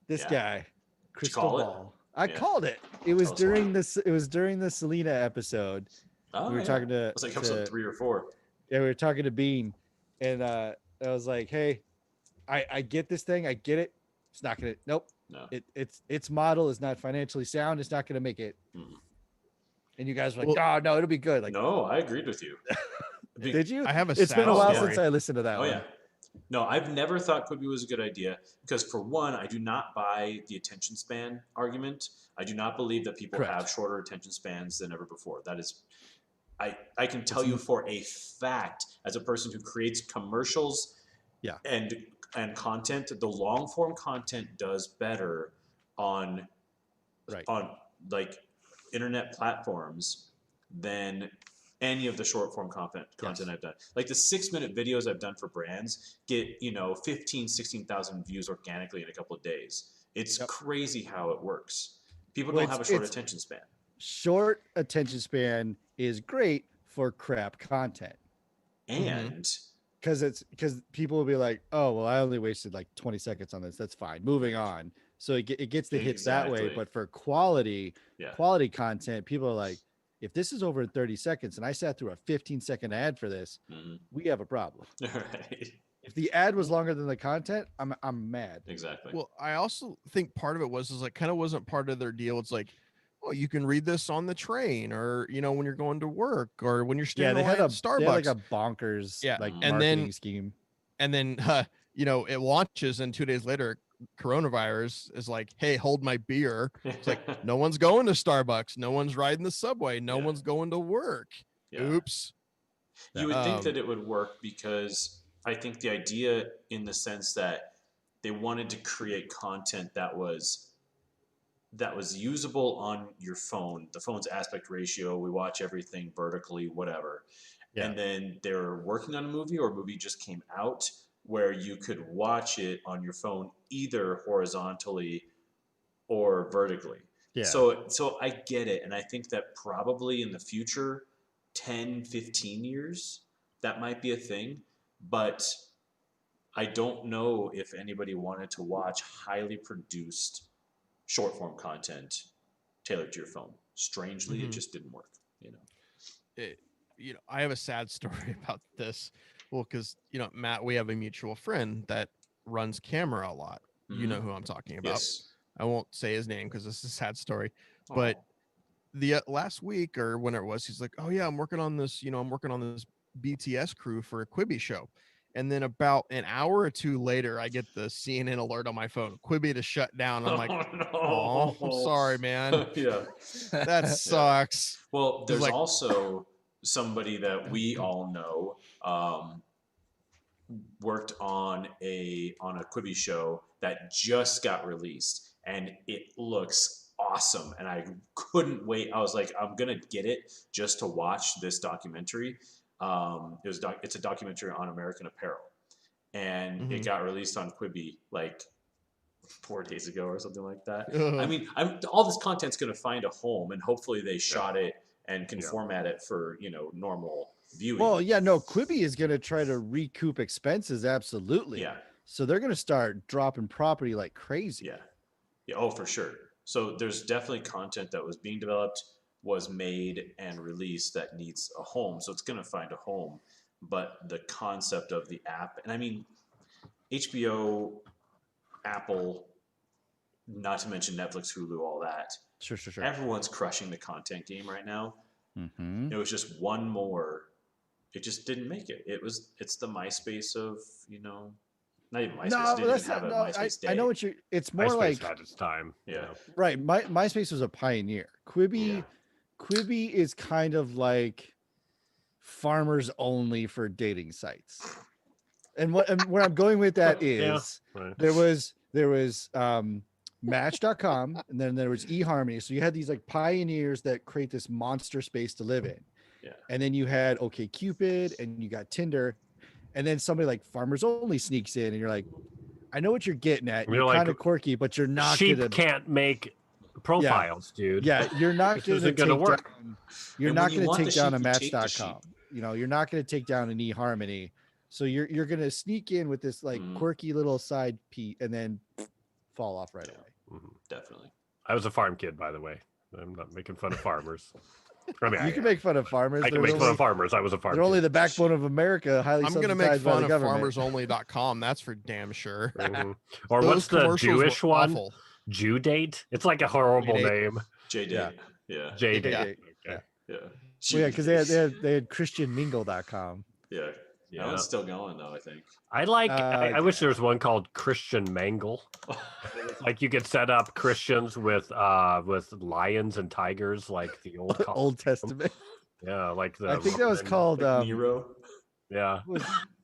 this Yeah. guy, Crystal call it? Ball. I Yeah. called it. It was Tell us during why. this. It was during the Selena episode. Oh, We were yeah. talking to- It was like episode to- 3 or 4. Yeah, we were talking to Bean, and I was like, "Hey, I get this thing. I get it. It's not gonna. Nope. No. Its model is not financially sound. It's not gonna make it." Mm. And you guys were like, "Oh no, it'll be good." Like, No, I agreed with you. did you? I have a It's been sad a while story. since I listened to that Oh one. yeah. No, I've never thought Quibi was a good idea because, for one, I do not buy the attention span argument. I do not believe that people Correct. have shorter attention spans than ever before. That is, I can tell you for a fact, as a person who creates commercials, Yeah. and content, the long form content does better on Right. on like internet platforms than any of the short form content I've done. Like the 6-minute videos I've done for brands get 15 16,000 views organically in a couple of days. It's crazy how it works. People Well, don't have a short attention span. Short attention span is great for crap content. And Because people will be like, "Oh, well, I only wasted like 20 seconds on this. That's fine. Moving on." So it gets the hits that way. Exactly. But for quality yeah. content, people are like, "If this is over 30 seconds and I sat through a 15-second ad for this, Mhm. we have a problem." Right. If the ad was longer than the content, I'm mad. Exactly. Well, I also think part of it was like kind of wasn't part of their deal. It's like, oh, you can read this on the train, or when you're going to work, or when you're Yeah, standing they had at a Starbucks. like a bonkers like and marketing then scheme. and then it launches, and 2 days later, coronavirus is like, hey, hold my beer. It's like no one's going to Starbucks, no one's riding the subway, no Yeah. one's going to work. Yeah. Oops. You would think that it would work because I think the idea, in the sense that they wanted to create content that was usable on your phone, the phone's aspect ratio, we watch everything vertically, whatever. Yeah. And then they're working on a movie, or a movie just came out where you could watch it on your phone either horizontally or vertically. Yeah. So I get it. And I think that probably in the future, 10, 15 years, that might be a thing. But I don't know if anybody wanted to watch highly produced short form content tailored to your phone. Strangely, it just didn't work. I have a sad story about this. Well, because Matt, we have a mutual friend that runs camera a lot. You know who I'm talking about. Yes. I won't say his name because this is a sad story. But the last week, or whenever it was, he's like, "Oh yeah, I'm working on this. I'm working on this BTS crew for a Quibi show," And then about an hour or two later, I get the CNN alert on my phone. Quibi to shut down. I'm like, oh, I'm sorry, man. Yeah. That sucks. Well, there's like- also somebody that we all know worked on a Quibi show that just got released, and it looks awesome. And I couldn't wait. I was like, I'm gonna get it just to watch this documentary. It's a documentary on American Apparel, and it got released on Quibi like 4 days ago or something like that. I mean, all this content's going to find a home, and hopefully they shot it and can format it for normal viewing. Well, yeah, no, Quibi is going to try to recoup expenses, absolutely. Yeah. So they're going to start dropping property like crazy. Yeah. Oh, for sure. So there's definitely content that was being developed, was made and released that needs a home. So it's going to find a home. But the concept of the app, and I mean, HBO, Apple, not to mention Netflix, Hulu, all that. Sure. Everyone's crushing the content game right now. Mm-hmm. It was just one more. It just didn't make it. It's the MySpace of, not even MySpace. No, Didn't even have a MySpace day. I know what you're. It's more MySpace like had its time. Yeah. right. MySpace was a pioneer. Quibi is kind of like farmers only for dating sites. And where I'm going with that is there was Match.com, and then there was eHarmony. So you had these like pioneers that create this monster space to live in. Yeah. And then you had OkCupid, and you got Tinder, and then somebody like Farmers Only sneaks in, and you're like, I know what you're getting at. You're like, kind of quirky, but you're not sheep gonna can't make profiles, dude. Yeah, you're not This gonna isn't take gonna work. down, you're And not when you gonna want take the down a sheep, you take the Match.com. You're not gonna take down an eHarmony. So you're gonna sneak in with this like quirky little side piece and then fall off right away. Definitely. I was a farm kid, by the way. I'm not making fun of farmers. I mean, You can make fun of farmers. I can make fun of farmers. I was a farm They're only kid. the backbone of America. Highly I'm going to make subsidized by fun the of government. farmersonly.com. That's for damn sure. Or Those what's the commercials Jewish were one? awful. Jew date? It's like a horrible J-Date. name. J-Date. Yeah. J date. Yeah. Okay. Yeah. Well, yeah, because they had ChristianMingle.com. Yeah. That one's still going though, I think. I wish there was one called Christian Mangle. Like you could set up Christians with lions and tigers, like the old Old Testament. Yeah, like the. I think that was called Like Nero. Yeah.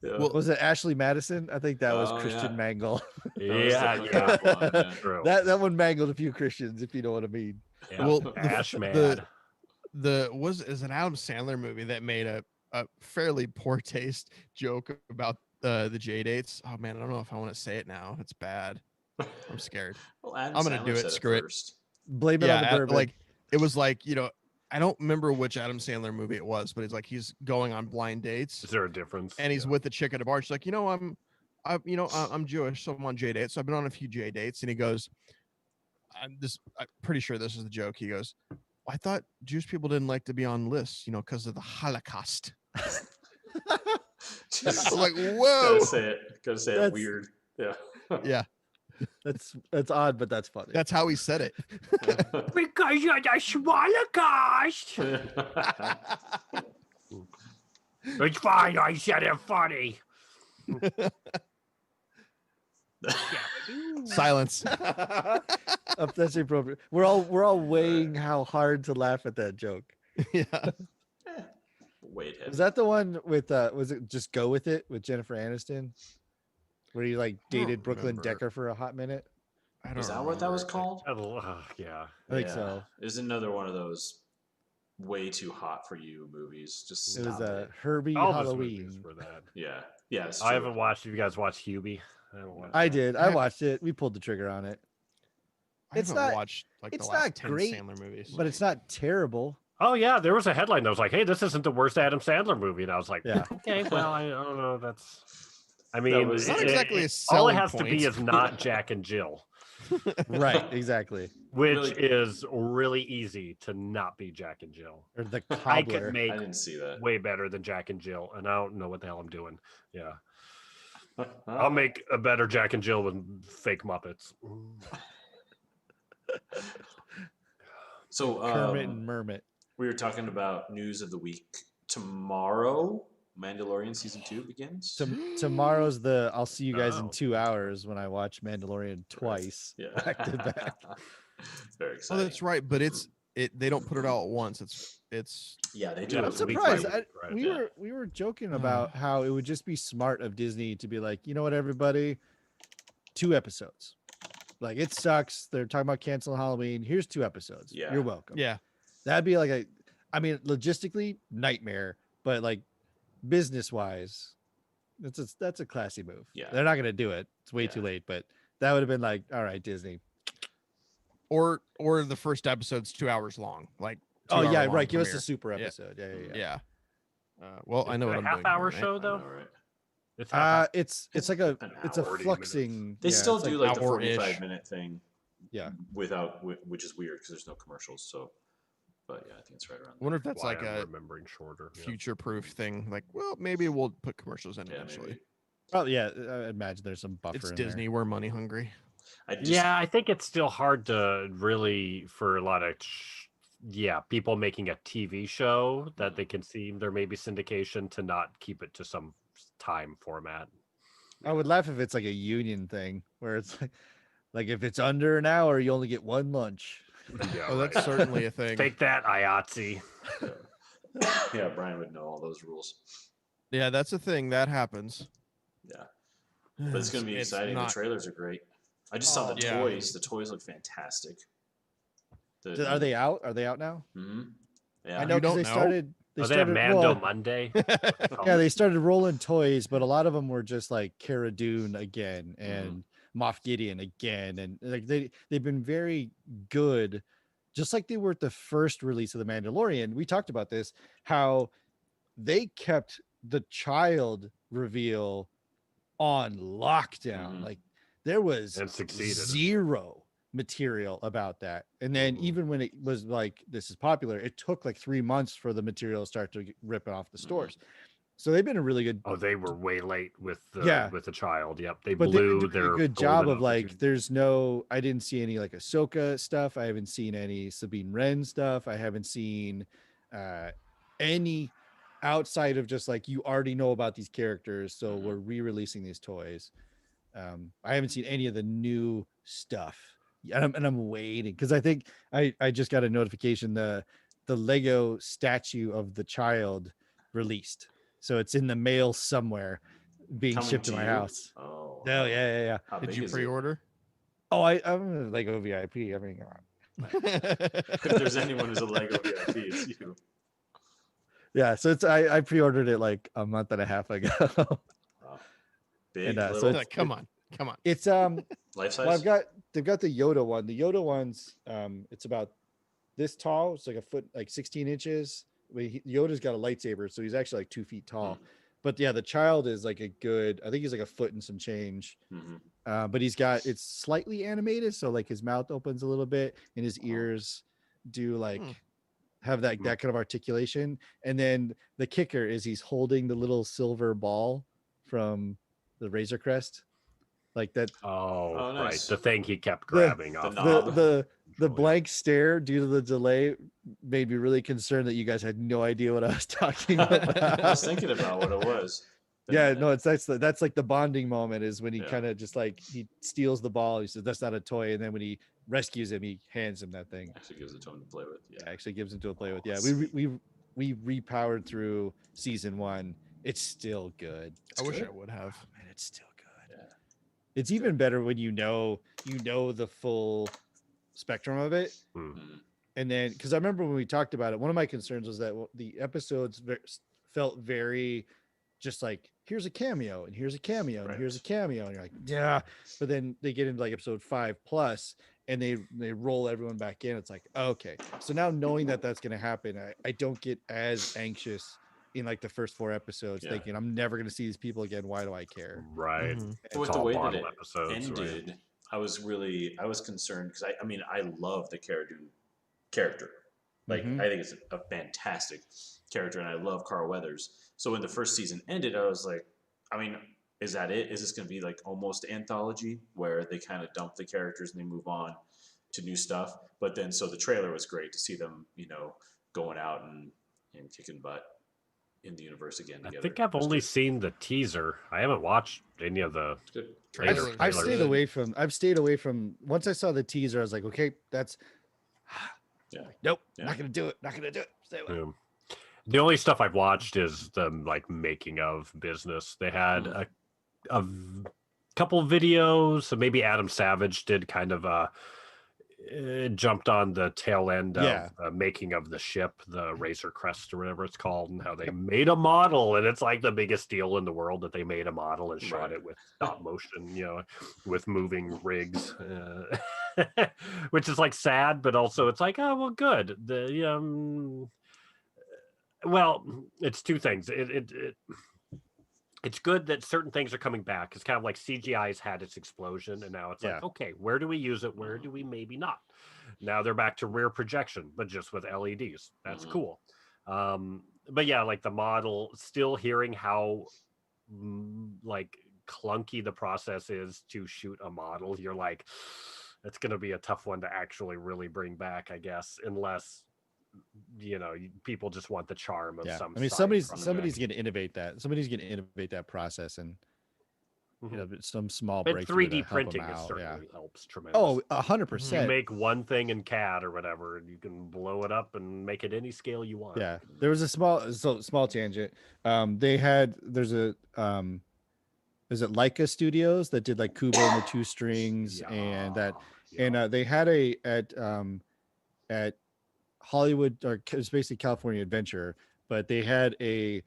Was it Ashley Madison? I think that was Christian Mangle. Yeah. True. That one mangled a few Christians, if you know what I mean. Yeah. Well, Ash Man. is an Adam Sandler movie that made a fairly poor taste joke about the J dates. Oh man, I don't know if I want to say it now. It's bad. I'm scared. Well, Adam I'm gonna Sandler do said it. Screw it. first. Blame it on the bourbon. Like it was like I don't remember which Adam Sandler movie it was, but it's like he's going on blind dates. Is there a difference? And he's with the chick at a bar. She's like, I'm Jewish, so I'm on J dates. So I've been on a few J dates, and he goes, I'm pretty sure this is the joke. He goes, I thought Jewish people didn't like to be on lists, because of the Holocaust. Just, like, whoa. Gotta say it weird. Yeah. Yeah. That's odd, but that's funny. That's how he said it. Because you're the Holocaust. It's fine. I said it funny. Silence. That's appropriate. We're all weighing how hard to laugh at that joke. Yeah. Wait. Was that the one with was it Just Go With It with Jennifer Aniston? Where he like dated Brooklyn remember. Decker for a hot minute? I don't Is that what that was called? Yeah. I think so. It's another one of those way too hot for you movies. Just It was stop it. Herbie All those Halloween. movies were that. Yeah. It's I true. haven't watched. You guys watched Hubie? I did. I watched it. We pulled the trigger on it. I It's haven't not- watched like it's the last not 10 great, Sandler movies. But it's not terrible. Oh yeah, there was a headline that was like, "Hey, this isn't the worst Adam Sandler movie," and I was like, Yeah. "Okay, well, I don't know. That's, I mean, was not exactly a all it selling has to be point. is not Jack and Jill, Right, exactly. which Really? is really easy to not be Jack and Jill. Or the I cobbler. could make I didn't see that. way better than Jack and Jill, and I don't know what the hell I'm doing. Yeah, I'll make a better Jack and Jill with fake Muppets. So Kermit and Mermit. we were talking about news of the week tomorrow. Mandalorian season 2 begins. Tomorrow's the I'll see you guys in Oh. 2 hours when I watch Mandalorian twice Yeah. back to back. Very Oh, exciting. that's right. But they don't put it all at once. It's Yeah, they Yeah, do. I'm it it's week surprised. by week, right. We were joking about how it would just be smart of Disney to be like, you know what, everybody, 2 episodes. Like, it sucks. They're talking about canceling Halloween. Here's 2 episodes. Yeah. You're welcome. yeah. That'd be like logistically nightmare, but like business wise, that's a classy move. Yeah. They're not gonna do it. It's way Yeah. too late, but that would have been like, all right, Disney. Or the first episode's 2 hours long. Like, Oh yeah, 2-hour-long right. Give us premiere. a super Yeah. episode. Yeah. Yeah. Well, I know a what I'm doing. half-hour here, right? show I though. know, right? It's half It's like a An it's a hour, 40 minutes. fluxing. They still it's do like the hour-ish. 45-minute thing. Yeah. Which is weird because there's no commercials. So, but yeah, I think it's right around. I wonder if that's why like I'm a remembering shorter. Yeah. future-proof thing. Like, well, maybe we'll put commercials in Yeah, eventually. maybe. Oh yeah, I imagine there's some buffer. It's in Disney. We're money hungry. Yeah, I think it's still hard to really for a lot of people making a TV show that they can see there may be syndication to not keep it to some time format. I would laugh if it's like a union thing where it's like if it's under an hour, you only get 1 lunch. Yeah, Oh, that's certainly a thing. Take that, IATSE. Yeah, Brian would know all those rules. Yeah, that's a thing that happens. Yeah, but it's gonna be exciting. not- The trailers are great. I just saw the Yeah. toys. The toys look fantastic. Are they out? Are they out now? Mm-hmm. Yeah. I know You because don't they know? started. They They have started. Mando well, Monday. yeah, they started rolling toys, but a lot of them were just like Cara Dune again and Moff Gideon again, and like they've been very good, just like they were at the first release of the Mandalorian. We talked about this, how they kept the child reveal on lockdown. Mhm. Like there was And succeeded. zero material about that, and then even when it was like this is popular, it took like 3 months for the material to start to rip off the stores. So they've been a really good. Oh, they were way late with the Yeah. with the child. Yep, they But they've been blew doing their a good job golden of like, opportunity. there's no, I didn't see any like Ahsoka stuff. I haven't seen any Sabine Wren stuff. I haven't seen any outside of just like, you already know about these characters, so we're re-releasing these toys. I haven't seen any of the new stuff, and I'm waiting because I think I just got a notification the Lego statue of the child released, so it's in the mail somewhere being Coming shipped to to my you? house. Oh, Yeah. How Did big you is it? pre-order? Oh, I'm a Lego VIP. I mean, If there's anyone who's a Lego VIP, it's you. yeah. So it's I pre-ordered it like a month and a half ago. Wow. Big, And, so little, it's- Come on. It's life size. well, they've got the Yoda one. The Yoda one's it's about this tall. It's like a foot, like 16 inches. Yoda's got a lightsaber, so he's actually like 2 feet tall. But yeah, the child is like a good, I think he's like a foot and some change. But it's slightly animated, so like his mouth opens a little bit and his ears do like have that kind of articulation. And then the kicker is he's holding the little silver ball from the Razor Crest, like that. Oh, Oh, right, nice. the thing he kept grabbing off. knob. The Control, blank stare due to the delay made me really concerned that you guys had no idea what I was talking about. I was thinking about what it was. Yeah, no, that's like the bonding moment is when he Yeah. kind of just like he steals the ball. He says that's not a toy, and then when he rescues him, he hands him that thing. Actually gives it to him to play with. Yeah. Actually gives him to play with. Oh, Yeah, we repowered through season 1. It's still good. I wish good. I would have. Oh, man, it's still good. Yeah. It's even better when you know the full spectrum of it. And then, because I remember when we talked about it, one of my concerns was that the episodes felt very just like, here's a cameo and here's a cameo and here's a cameo, and you're like, yeah. But then they get into like episode 5+ and they roll everyone back in. It's like, okay, so now knowing that that's going to happen, I don't get as anxious in like the first 4 episodes, thinking I'm never going to see these people again. Why do I care? Right. But with It's the all way that bottle it episodes, right? ended, I was concerned because I mean I love the Cara Dune character. Like I think it's a fantastic character, and I love Carl Weathers. So when the first season ended, I was like, I mean, is that it? Is this going to be like almost anthology where they kind of dump the characters and they move on to new stuff? But then, so the trailer was great to see them, going out and kicking butt. in the universe again I together. think I've It's only good. seen the teaser. I haven't watched any of the It's good. later Trailers. I've trailers. stayed Good. away from. I've stayed away from. Once I saw the teaser, I was like, okay, that's. Yeah. Nope, Yeah. not gonna do it. Not gonna do it. Stay away. Yeah. The only stuff I've watched is the like making of business. They had couple videos. So maybe Adam Savage did kind of jumped on the tail end Yeah. of the making of the ship, the Razor Crest or whatever it's called, and how they made a model, and it's like the biggest deal in the world that they made a model and shot Right. it with stop motion, with moving rigs, which is like sad, but also it's like, oh well, good. Well, it's two things. It's good that certain things are coming back. It's kind of like CGI's had its explosion, and now it's like, okay, where do we use it? Where do we maybe not? Now they're back to rear projection, but just with LEDs. That's cool. But yeah, like the model, still hearing how like clunky the process is to shoot a model. You're like, it's going to be a tough one to actually really bring back, I guess, unless people just want the charm of some. I mean, side somebody's going to innovate that. Somebody's going to innovate that process, and some small But breakthrough 3D to help printing them out. certainly helps tremendously. Oh, You 100%. make one thing in CAD or whatever, and you can blow it up and make it any scale you want. Yeah, there was a small tangent. There's a is it Leica Studios that did like Kubo and the Two Strings and that, and they had at Hollywood, or it's basically California Adventure, but they had if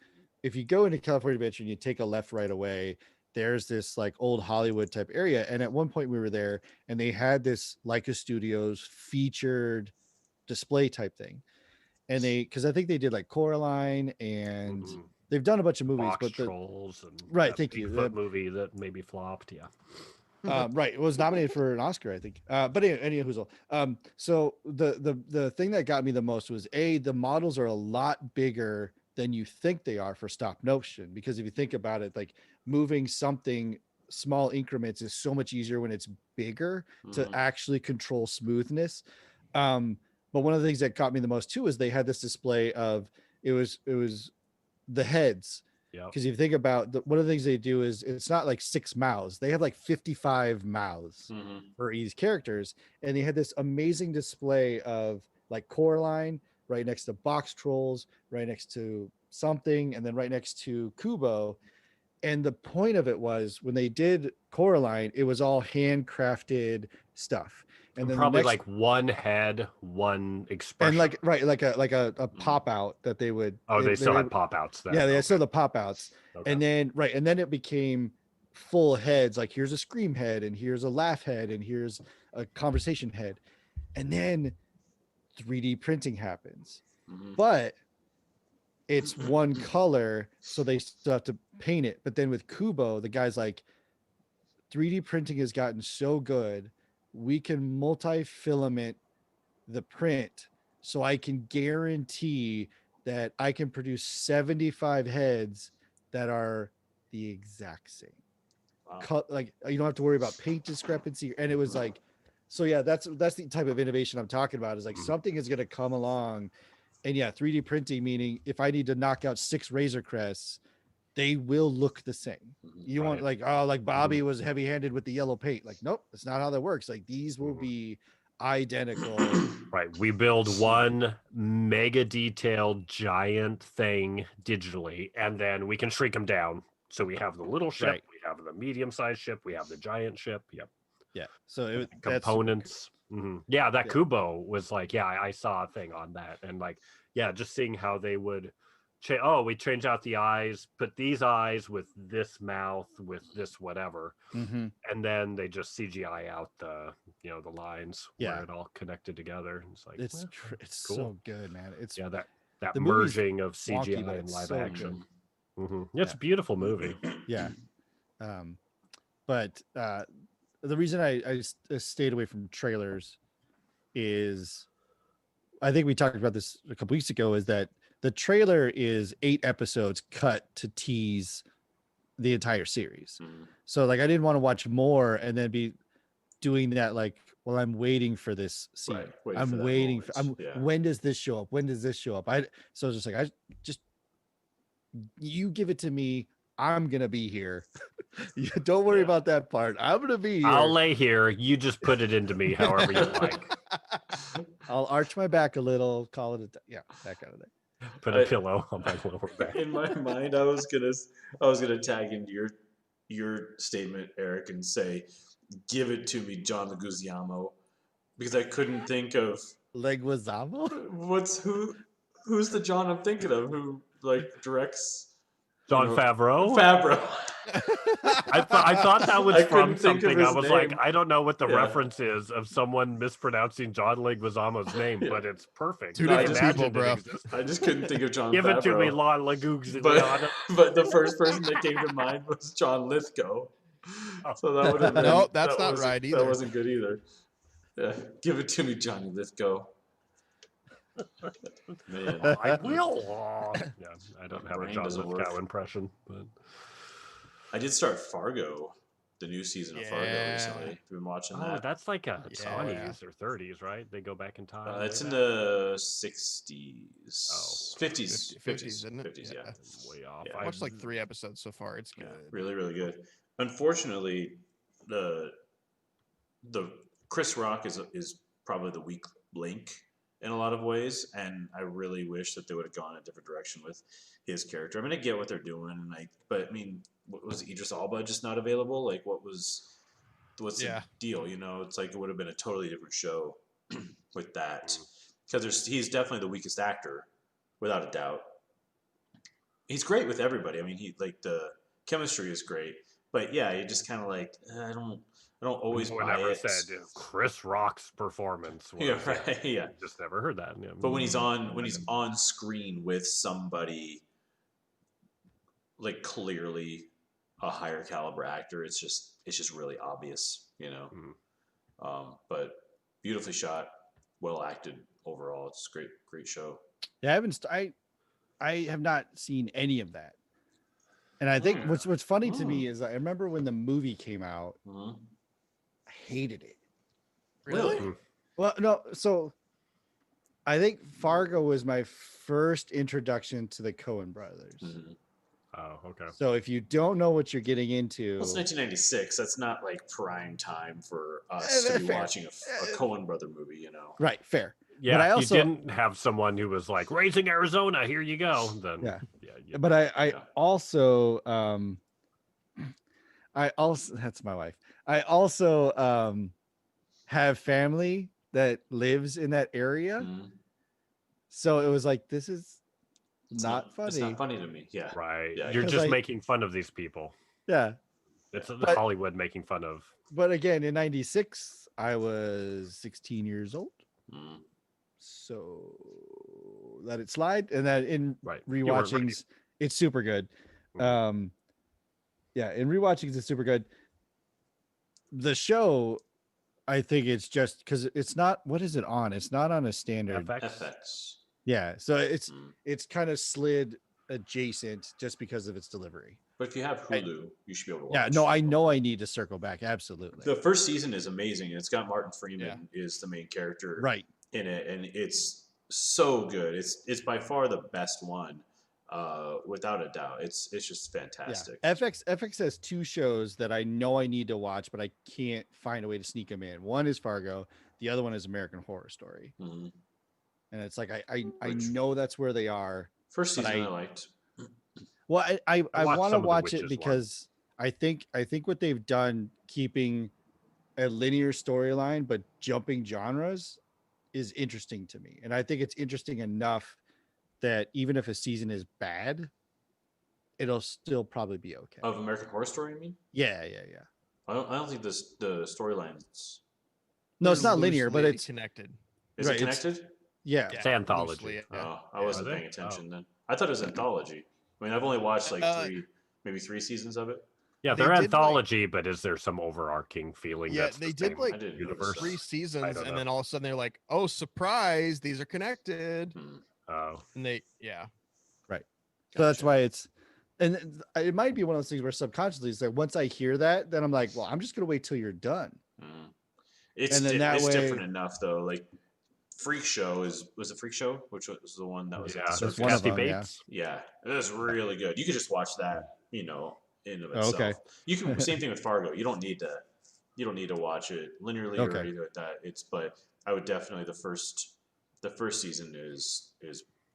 you go into California Adventure and you take a left right away, there's this like old Hollywood type area. And at one point we were there and they had this Leica Studios featured display type thing. And because I think they did like Coraline and they've done a bunch of movies, Box Trolls and right. Thank you. Bigfoot movie that maybe flopped. Yeah. Right, it was nominated for an Oscar, I think. But anyway, so the thing that got me the most was the models are a lot bigger than you think they are for stop motion, because if you think about it, like moving something small increments is so much easier when it's bigger to actually control smoothness. But one of the things that got me the most too is they had this display of it was the heads. Because if you think about one of the things they do is it's not like 6 mouths. They have like 55 mouths for each characters. And they had this amazing display of like Coraline right next to Box Trolls, right next to something, and then right next to Kubo. And the point of it was when they did Coraline, it was all handcrafted stuff. And then probably like one head, one expression, and like a pop out that they would. They still had pop outs. Yeah, they still the pop outs. Okay. And then it became full heads. Like here's a scream head, and here's a laugh head, and here's a conversation head, and then 3D printing happens, but it's one color, so they still have to paint it. But then with Kubo, the guy's like, 3D printing has gotten so good. We can multi-filament the print, so I can guarantee that I can produce 75 heads that are the exact same. Wow. Like you don't have to worry about paint discrepancy. And it was like, so yeah, that's the type of innovation I'm talking about, is like something is going to come along. And yeah, 3D printing, meaning if I need to knock out 6 Razor Crests, they will look the same. You want like Bobby was heavy-handed with the yellow paint. Like, nope, that's not how that works. Like these will be identical. Right. We build one mega detailed giant thing digitally, and then we can shrink them down. So we have the little ship, we have the medium-sized ship, we have the giant ship. Yep. Yeah. So components. Yeah, that Kubo was like, I saw a thing on that, and like, just seeing how they would we change out the eyes, put these eyes with this mouth, with this whatever, and then they just CGI out the the lines where it all connected together. It's like it's cool. So good, man. It's that merging of CGI and live action. It's a beautiful movie. Yeah. But the reason I stayed away from trailers is, I think we talked about this a couple weeks ago, is that the trailer is 8 episodes cut to tease the entire series. So like I didn't want to watch more and then be doing that, like, well, I'm waiting for this scene. I'm waiting for when does this show up? When does this show up? So it's just like, I just You give it to me. I'm gonna be here. Don't worry about that part. I'm gonna be here. I'll lay here. You just put it into me however you like. I'll arch my back a little. Call it that kind of thing. Put a pillow on my lower back. In my mind, I was gonna tag into your statement, Eric, and say, "Give it to me, John Leguizamo," because I couldn't think of Leguizamo? who's the John I'm thinking of who like directs. John Favreau? Favreau. I thought that was I from couldn't think of something. I his was like, name. I don't know what the Yeah. reference is of someone mispronouncing John Leguizamo's name, Yeah. but it's perfect. Two I different imagined people, it bro. existed. I just couldn't think of John Give Favreau. it to me, Lon Leguizamo. But the first person that came to mind was John Lithgow. So that would have been Nope, that's that not wasn't- right That either. wasn't good either. Yeah, give it to me, Johnny Lithgow. Man. I will. Yeah, I don't have a brain John doesn't Lithgow work. impression, but I did start Fargo, the new season of Fargo Yeah. recently. Have you been watching oh, that? that's like a Yeah. 20s or 30s, right? They go back in time. It's way in back? the 60s. Oh. 50s. 50s, 50s, isn't it? 50s, yeah. Yeah. I'm way off. Yeah. I I watched like 3 episodes so far. It's Yeah, good. really, really good. Unfortunately, the Chris Rock is probably the weak link in a lot of ways, and I really wish that they would have gone a different direction with his character. I mean, I get what they're doing, but I mean, what was Idris Elba just not available? Like, what's Yeah. the deal? You know, it's like it would have been a totally different show with that, because he's definitely the weakest actor, without a doubt. He's great with everybody. I mean, the chemistry is great, but yeah, you just kind of like I don't always Someone buy never it. said Chris Rock's performance was, Yeah, right. Yeah. just never heard that. Yeah. But when he's on screen with somebody like clearly a higher caliber actor, it's just really obvious, you know. But beautifully shot, well acted overall. It's a great show. Yeah, I have not seen any of that. And I think what's funny to me is I remember when the movie came out, Mhm. I hated it. Really? Well, no, so I think Fargo was my first introduction to the Coen brothers. Mhm. Oh, okay. So if you don't know what you're getting into, Well, it's 1996. That's not like prime time for us to be fair. watching a Coen brother movie, you know. right, fair. Yeah, I if also- you didn't have someone who was like Raising Arizona, here you go. Then Yeah. you- But I Yeah. also that's my wife. I also have family that lives in that area. Mhm. So it was like, this is It's not funny. It's not funny to me. Yeah. right. Yeah, You're 'cause just I- making fun of these people. Yeah. It's But- Hollywood making fun of. But again, in 96, I was 16 years old. Mm. So let it slide. And then in Right. You weren't ready. rewatchings, it's super good. Mhm. Yeah, in rewatchings, it's super good. The show, I think it's just because it's not, what is it on? It's not on a standard. FX. FX. Yeah. So Mm. it's kind of slid adjacent just because of its delivery. But if you have Hulu, you should be able to watch. Yeah, no, I know I need to circle back. Absolutely. The first season is amazing. It's got Martin Freeman is the main character Right. in it, and it's so good. It's by far the best one, without a doubt. It's just fantastic. Yeah. FX has 2 shows that I know I need to watch, but I can't find a way to sneak them in. One is Fargo. The other one is American Horror Story. Mhm. And it's like, I Which- know that's where they are. First But season I I- liked. Well, I watched want to some of the watch it Witches one. because I think what they've done, keeping a linear storyline but jumping genres, is interesting to me. And I think it's interesting enough that even if a season is bad, it'll still probably be okay. Of American Horror Story, you mean? Yeah. I don't think the storylines. No, it's They're not linear, but loosely it's connected. Is Right, it it's- connected? yeah. It's anthology. loosely, yeah. Oh, I wasn't Are they? paying attention then. I thought it was anthology. I mean, I've only watched like maybe three seasons of it. Yeah, They they're did, like- anthology, but is there some overarching feeling? Yeah, that's the they did same like I didn't universe. notice 3 that. seasons, don't and know. then all of a sudden they're like, "Oh, surprise! These are connected." Hmm. Oh, And yeah. Right. So that's Gotcha. why it's, and it might be one of those things where subconsciously it's like, once I hear that, then I'm like, well, I'm just gonna wait till you're done. Mm. It's And then that it's way- different enough though. Like Freak Show was it Freak Show, which was the one that was at Yeah, the That's circus. one of Kathy them, yeah. Bates. Yeah, it was really good. You could just watch that, in of Oh, okay. itself. You can same thing with Fargo. You don't need to watch it linearly or Okay. anything like that. But I would definitely the first season is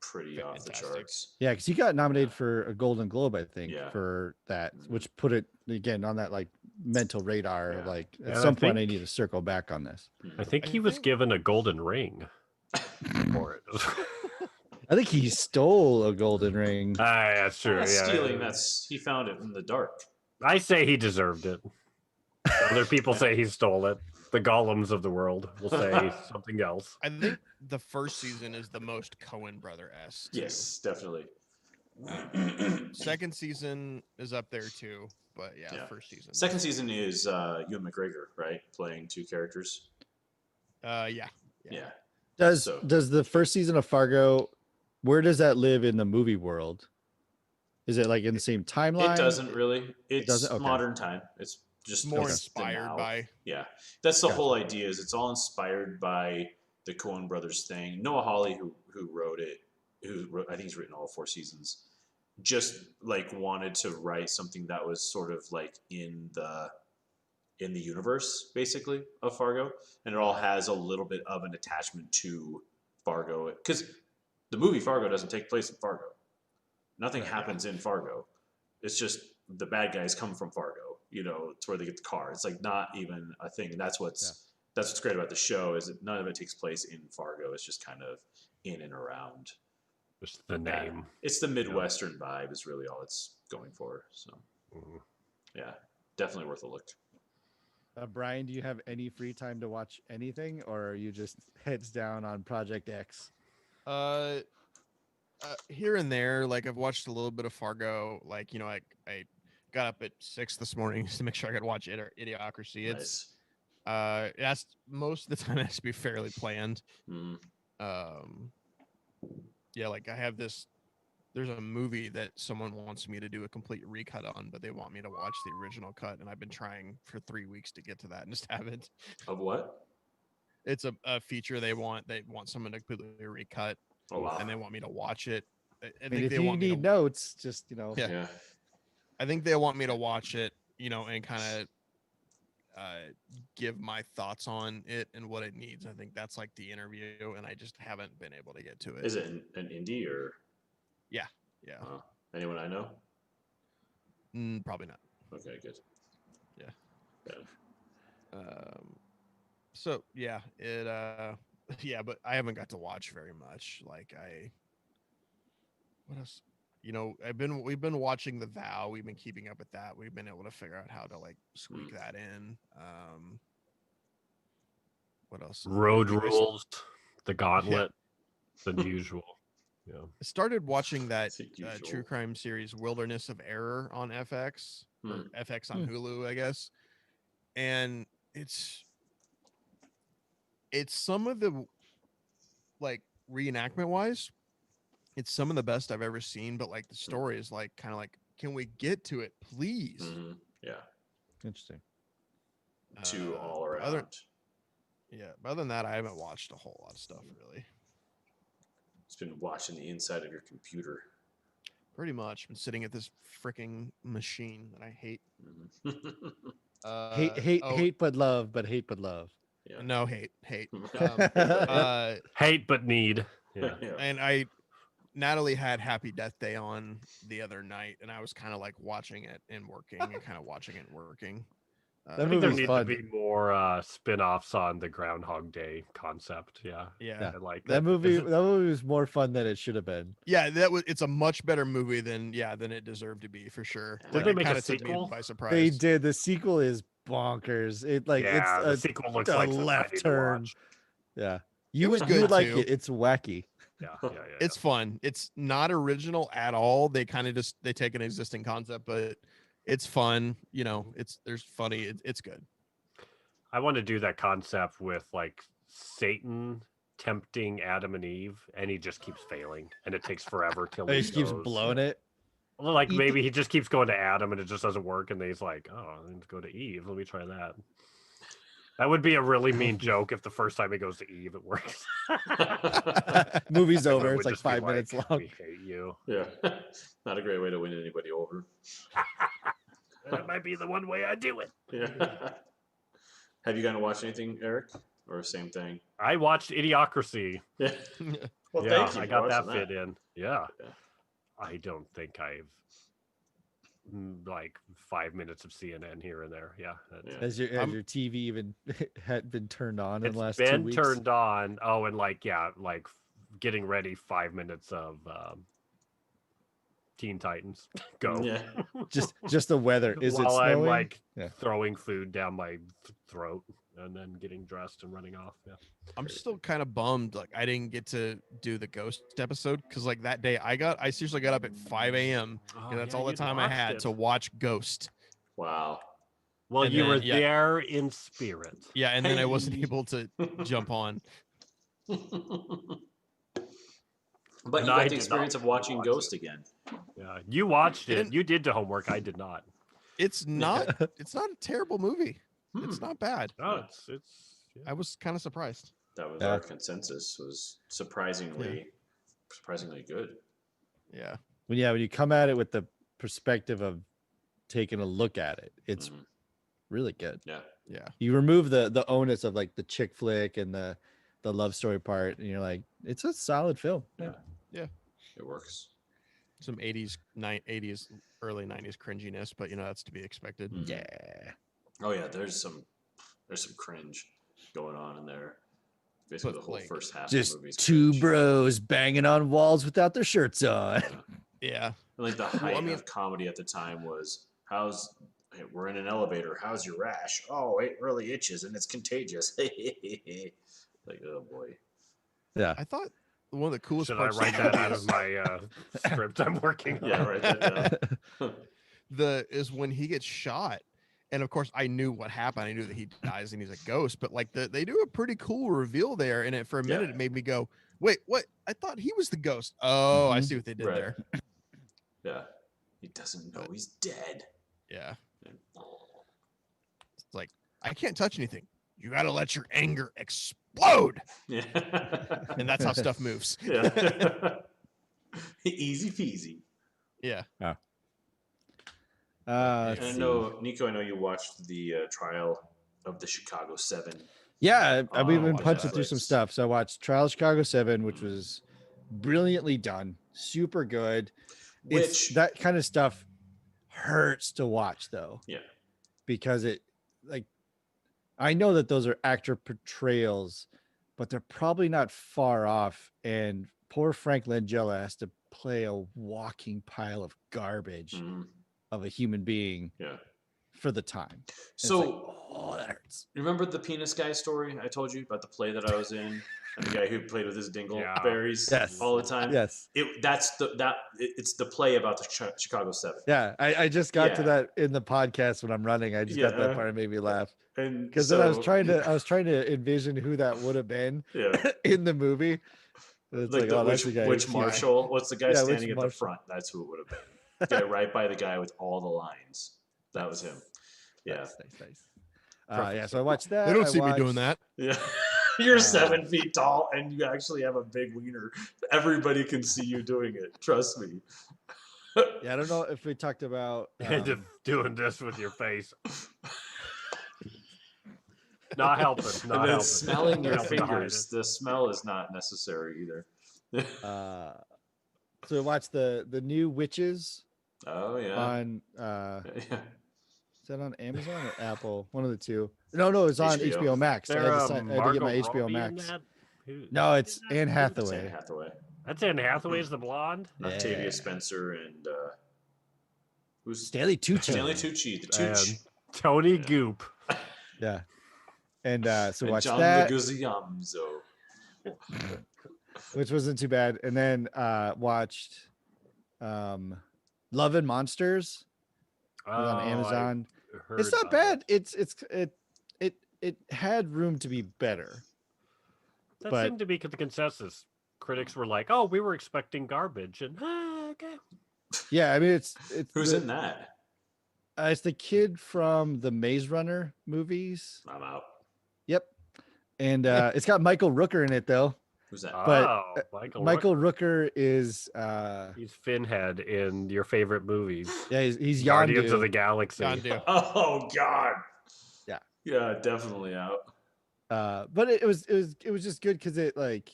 pretty off the Fantastic. charts. Yeah, because he got nominated for a Golden Globe, I think, Yeah. for that, Mhm. which put it again on that like mental radar. Yeah. Like at And I some point, I think- need to circle back on this. I think I he was think- given a golden ring for it. I think he stole a golden ring. That's true. That's Yeah, stealing. He found it in the dark. I say he deserved it. Other people say he stole it. The golems of the world will say something else. I think the first season is the most Coen brother-esque. too. Yes, definitely. Second season is up there too, but yeah, Yeah. first season. Second season is Ewan McGregor, right, playing two characters. Yeah. Yeah. Does So- does the first season of Fargo, where does that live in the movie world? Is it like in the same timeline? It doesn't really. It's doesn't? Okay. modern time. It's just More it's the inspired now. by. Yeah, that's the Gotcha. whole idea. Is it's all inspired by the Coen Brothers thing. Noah Hawley, who wrote it, I think he's written all 4 seasons, just like wanted to write something that was sort of like in the universe, basically, of Fargo, and it all has a little bit of an attachment to Fargo because the movie Fargo doesn't take place in Fargo. Nothing happens in Fargo. It's just the bad guys come from Fargo. It's where they get the car. It's like not even a thing. And that's what's great about the show is that none of it takes place in Fargo. It's just kind of in and around. Just the that. name. It's the Midwestern vibe is really all it's going for. So Mhm. yeah, definitely worth a look. Brian, do you have any free time to watch anything, or are you just heads down on Project X? Here and there, like I've watched a little bit of Fargo. Like I got up at 6 this morning to make sure I could watch Idiocracy. It's Nice. that's most of the time it has to be fairly planned. Mhm. Yeah, like I have this. There's a movie that someone wants me to do a complete recut on, but they want me to watch the original cut, and I've been trying for 3 weeks to get to that and just haven't. Of what? It's a feature they want. They want someone to completely recut, Oh wow. and they want me to watch it. I I think mean, if they you want me need to. notes, just Yeah. Yeah. I think they want me to watch it, and kind of give my thoughts on it and what it needs. I think that's like the interview, and I just haven't been able to get to it. Is it an indie or? Yeah. Anyone I know? Probably not. Okay, good. So yeah, it yeah, but I haven't got to watch very much. Like what else? We've been watching The Vow. We've been keeping up with that. We've been able to figure out how to like squeak that in. What else? Road We- Rules, The Gauntlet, the usual. Yeah. I started watching that The usual. true crime series Wilderness of Error on FX or FX on Hulu, I guess. And it's some of the like reenactment wise, it's some of the best I've ever seen, but like the story is like kind of like, can we get to it, please? Mhm. Yeah. interesting. Two all around. Other than that, I haven't watched a whole lot of stuff really. It's been watching the inside of your computer. Pretty much been sitting at this freaking machine that I hate. Mhm. Hate but love, but hate but love. Yeah. No, hate. Hate but need. Yeah. Yeah. And Natalie had Happy Death Day on the other night, and I was kind of like watching it and working, and kind of watching it and working. That I think there movie's need fun. to be more spin-offs on the Groundhog Day concept. Yeah. Yeah, I like That movie was more fun than it should have been. yeah, it's a much better movie than it deserved to be for sure. Did they It make a kinda took me sequel? by surprise. They did. The sequel is bonkers. It like yeah, the it's sequel looks a like something I left need to turn. watch. yeah. It was You good would like too. it. It's wacky. Yeah. It's fun. It's not original at all. They kind of they take an existing concept, but it's fun. There's funny. It's good. I want to do that concept with like Satan tempting Adam and Eve, and he just keeps failing, and it takes forever till He just keeps goes. blowing it. Well, like Eat maybe he just keeps going to Adam, and it just doesn't work, and then he's like, "Oh, I need to go to Eve. Let me try that." That would be a really mean joke if the first time it goes to Eve, it works. Movie's Everyone over. would It's like just be 5 minutes long. We hate you. Yeah. Not a great way to win anybody over. That might be the one way I do it. Yeah. Have you gotten to watch anything, Eric? Or same thing? I watched Idiocracy. Yeah. Well, Yeah, thank you. I for got that watching fit in. Yeah. Yeah. I don't think I've like 5 minutes of CNN here and there. Yeah. Yeah. Has your TV even had been turned on in It's the last 2 been weeks? turned on. Oh, and like getting ready 5 minutes of Teen Titans. Go. Yeah. Just the weather. Is While it snowing? I'm like Yeah. throwing food down my throat and then getting dressed and running off. Yeah. I'm still kind of bummed. Like I didn't get to do the ghost episode because like that day I seriously got up at 5 a.m. Oh, and that's yeah, all the you'd time I watched had it. to watch Ghost. Wow. Well, And you then, were yeah. there in spirit. Yeah, and then I wasn't Hey. able to jump on. But And you I got did the experience not of watching watch Ghost it. again. Yeah, you watched it. And- You did the homework. I did not. It's not it's not a terrible movie. It's Hmm. not bad. No, Yeah. it's. Yeah. I was kind of surprised. That was Yeah. our consensus. Was surprisingly good. Yeah. When you come at it with the perspective of taking a look at it, it's Mhm. really good. Yeah. Yeah. You remove the onus of like the chick flick and the love story part, and you're like, it's a solid film. Yeah. It works. Some 80s, early 90s cringiness, but that's to be expected. Mhm. Yeah. Oh yeah, there's some cringe going on in there. Basically, But, the whole like, first half Just of the movie. two bros banging on walls without their shirts on. Yeah. And like the I height mean- of comedy at the time was, hey, we're in an elevator. How's your rash? Oh, it really itches and it's contagious. Like, oh boy. Yeah. I thought one of the coolest Should I parts write that out of my script I'm working on? Yeah, write that down. is when he gets shot. And of course I knew what happened. I knew that he dies and he's a ghost, but like they do a pretty cool reveal there. And for a minute Yeah. it made me go, wait, what? I thought he was the ghost. Oh, I Mhm. see what they did Right. there. Yeah. He doesn't know he's dead. Yeah. It's like, I can't touch anything. You got to let your anger explode. Yeah. And that's how stuff moves. Yeah. Easy peasy. Yeah. And Let's I see. know, Nico, I know you watched the trial of the Chicago 7. Yeah, we've been on punching through some Netflix. stuff. So I watched Trial of Chicago 7, which was brilliantly done, super good. Which, That kind of stuff hurts to watch though. Yeah. Because I know that those are actor portrayals, but they're probably not far off. And poor Frank Langella has to play a walking pile of garbage Mhm. of a human being Yeah. for the time. So, Oh, that hurts. remember the penis guy story I told you about the play that I was in, and the guy who played with his dingleberries Yes. all the time? Yes. It's the play about the Chicago 7. Yeah. I just got to Yeah. that in the podcast when I'm running. I just got that Yeah. part and made me laugh. And Because then I was so- trying to envision who that would have been yeah. in the movie. It's Like oh, that's which, the guy. which Marshall? What's the guy Yeah, which standing at the Marshall? front? That's who it would have been. The guy right by the guy with all the lines. That was him. Yeah. Nice. Yeah, so I watched that. They don't I see me doing watched- that. Yeah. You're 7 feet tall and you actually have a big wiener. Everybody can see you doing it. Trust me. Yeah, I don't know if we talked about. Just doing this with your face. Not helping. Not And then helping. smelling your Helping to hide fingers. The smell is not necessary either. So I watched the new Witches Oh yeah. on. Yeah. Is that on Amazon or Apple? One of the two. No, it's on HBO. HBO Max. I had, There, to sign, I had to get my Margot HBO Robbie in Max. that? Who- No, it's who's in Anne that? That's Hathaway. Anne Hathaway. That's Anne Hathaway's the blonde. Octavia Yeah. Spencer and who's Stanley Tucci. Stanley Tucci, the And Tucci. Tony Yeah. Goop. Yeah. And so And watched John that, Leguizamo. which wasn't too bad. And then watched Love and Monsters. It was on Oh, I Amazon. heard It's not about bad. it. It had room to be better. That but- seemed to be the consensus. Critics were like, "Oh, we were expecting garbage," and okay. Yeah, I mean it's Who's the, in that? It's the kid from the Maze Runner movies. I'm out. and it's got Michael Rooker in it though. Who's that? But Michael Rooker is he's Finhead in your favorite movies. yeah, he's Guardians of Yondu. the Galaxy. Yondu. Oh God. Yeah. Yeah, definitely out. But it was just good because it like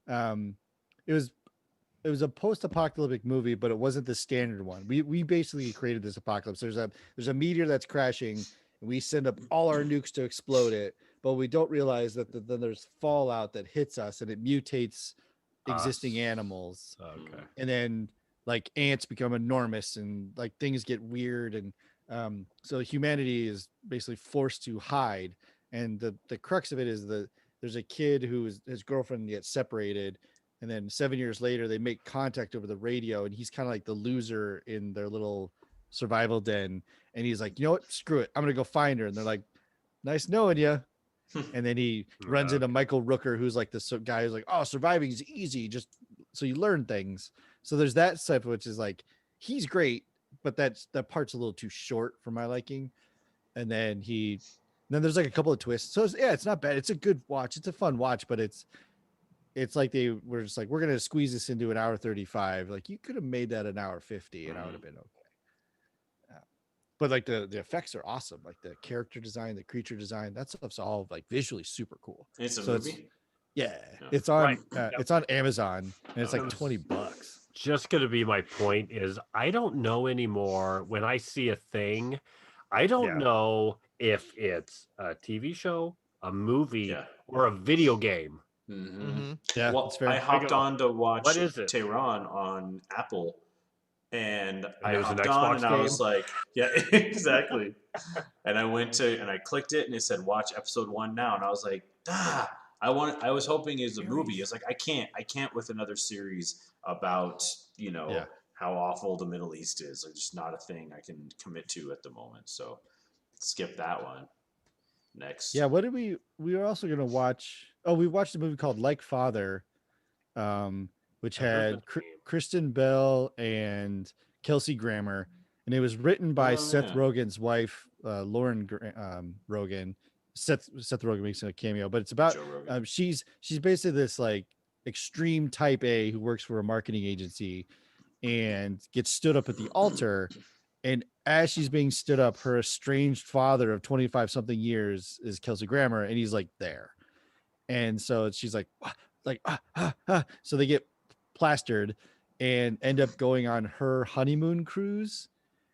it was a post-apocalyptic movie, but it wasn't the standard one. We basically created this apocalypse. There's a meteor that's crashing, and we send up all our nukes to explode it, but we don't realize that then there's fallout that hits us and it mutates existing animals. Okay. And then like ants become enormous and like things get weird, and so humanity is basically forced to hide. And the crux of it is there's a kid his girlfriend gets separated, and then 7 years later they make contact over the radio, and he's kind of like the loser in their little survival den, and he's like, you know what, screw it, I'm gonna go find her. And they're like, nice knowing you. And then he runs into Michael Rooker, who's like this guy who's like, oh, surviving is easy, just so you learn things. So there's that stuff, which is like, he's great, but that part's a little too short for my liking. And then there's like a couple of twists. So it's not bad. It's a good watch. It's a fun watch, but it's like they were just like, we're gonna squeeze this into an hour 35. Like you could have made that an hour 50, and I would have been okay. But like the effects are awesome. Like the character design, the creature design, that stuff's all like visually super cool. It's a movie. It's on it's on Amazon, and it's like $20. Just gonna be my point is I don't know anymore when I see a thing. I don't know if it's a TV show, a movie, or a video game. Yeah, well, fair. I hopped on to watch What is it? Tehran on Apple, and it I was an hopped on Xbox and I was like, yeah, exactly. And I went to and I clicked it, and it said watch episode 1 now, and I was like, I was hoping it was a movie. It's like I can't with another series about how awful the Middle East is. Like, just not a thing I can commit to at the moment. So skip that one. Next. Yeah, what did we were also gonna watch? Oh, we watched a movie called Like Father, which had Kristen Bell and Kelsey Grammer, and it was written by Seth Rogen's wife, Lauren Rogen. Seth Rogen makes a cameo, but it's about she's basically this like extreme type A who works for a marketing agency and gets stood up at the altar. And as she's being stood up, her estranged father of 25 something years is Kelsey Grammer, and he's like there. And so she's like so they get plastered and end up going on her honeymoon cruise.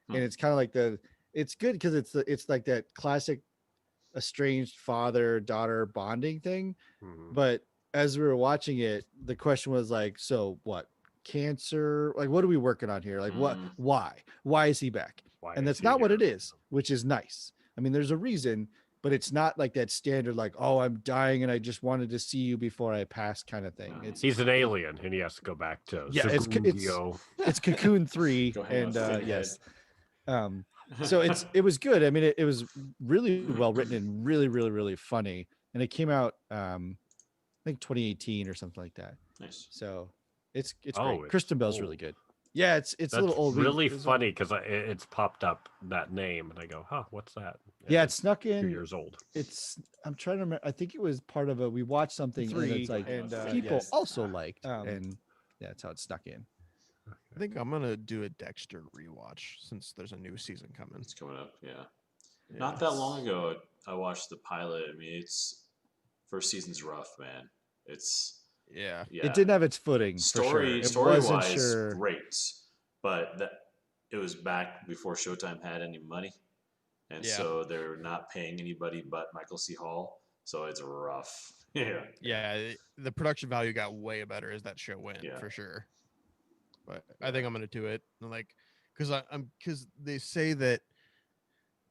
And it's kind of like it's good because it's like that classic estranged father-daughter bonding thing. But as we were watching it, the question was like, so what? Cancer? Like, what are we working on here? Like, what? Why is he back? And that's not what it is, which is nice. I mean, there's a reason, but it's not like that standard, like, oh, I'm dying and I just wanted to see you before I pass kind of thing. He's an alien and he has to go back to it's Cocoon 3 and yes. So it was good. I mean, it was really well written and really, really, really funny. And it came out I think 2018 or something like that. Nice. So it's great. Kristen Bell's really good. Yeah, it's a little old. Really funny because it's popped up that name and I go, huh, what's that? And yeah, it snuck in. 2 years old. I'm trying to remember. I think it was part of we watched something and it's like people also liked, and that's how it snuck in. I think I'm gonna do a Dexter rewatch since there's a new season coming. It's coming up, yeah. Not that long ago, I watched the pilot. I mean, first season's rough, man. Yeah. It didn't have its footing. Story wise, great, but it was back before Showtime had any money, and so they're not paying anybody but Michael C. Hall. So it's rough. Yeah. The production value got way better as that show went, for sure. But I think I'm gonna do it, like, because they say that.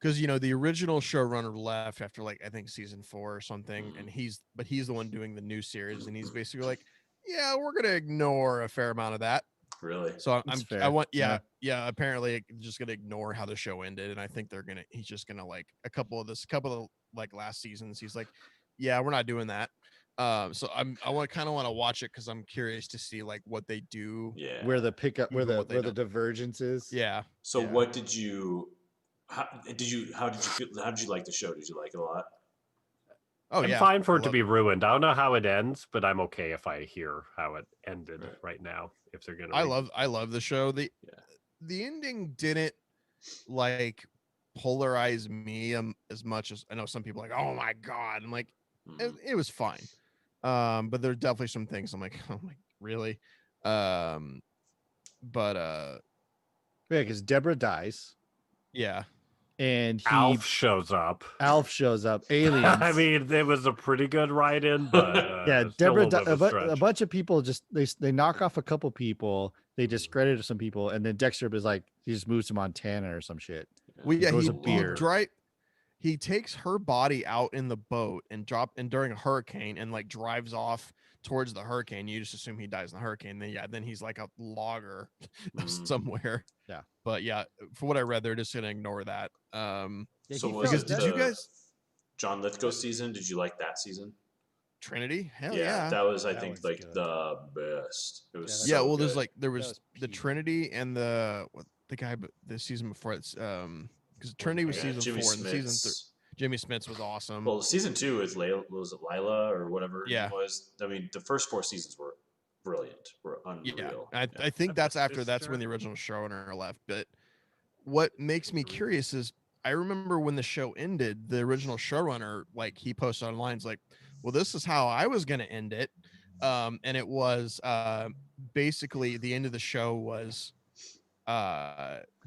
Because the original showrunner left after I think season 4 or something, and he's the one doing the new series, and he's basically like, yeah, we're gonna ignore a fair amount of that. Really? So apparently just gonna ignore how the show ended, and I think he's just gonna like a couple of like last seasons. He's like, yeah, we're not doing that. So I kind of want to watch it because I'm curious to see like what they do. Yeah. Where the pickup, where the divergence is. Yeah. So what did you? How did you like the show? Did you like it a lot? Oh I'm yeah, fine for I it to love be ruined. I don't know how it ends, but I'm okay if I hear how it ended Right. right now. If they're gonna, I love the show. The ending didn't like polarize me as much as I know some people are like, oh my god. I'm like, Mhm. it was fine. But there's definitely some things I'm like, oh my, really? But Yeah, because Deborah dies, yeah. and Alf shows up. Alf shows up. Aliens. I mean, it was a pretty good write-in, but yeah, it's still a Deborah. little bit of a A stretch. bunch of people just they knock off a couple people. They discredit some people, and then Dexter is like he just moves to Montana or some shit. Well, yeah, grows he a beard. he takes her body out in the boat and during a hurricane and like drives off towards the hurricane. You just assume he dies in the hurricane. Then he's like a logger Mhm. somewhere. Yeah. But yeah, for what I read, they're just gonna ignore that. Yeah, So he was felt it did the you guys John Lithgow season? Did you like that season? Trinity? Hell yeah, yeah. that was I That think was like good. the best. It was Yeah, so Well, good. there's like there was was the peak. Trinity and the guy the season before it's because Trinity was Yeah, season Jimmy 4 and season Smits. Jimmy Smits was awesome. Well, season 2 is was it Lila or whatever her Yeah. name was? I mean, the first 4 seasons were brilliant, were Yeah, unreal. I think That's that's when the original showrunner left. But what makes me curious is I remember when the show ended, the original showrunner like he posted online, it's like, well, this is how I was gonna end it. And it was basically the end of the show was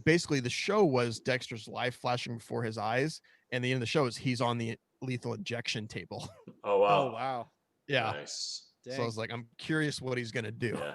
basically the show was Dexter's life flashing before his eyes, and the end of the show is he's on the lethal injection table. Oh wow, Oh wow. Yeah. nice. So I was like, I'm curious what he's gonna do. Yeah.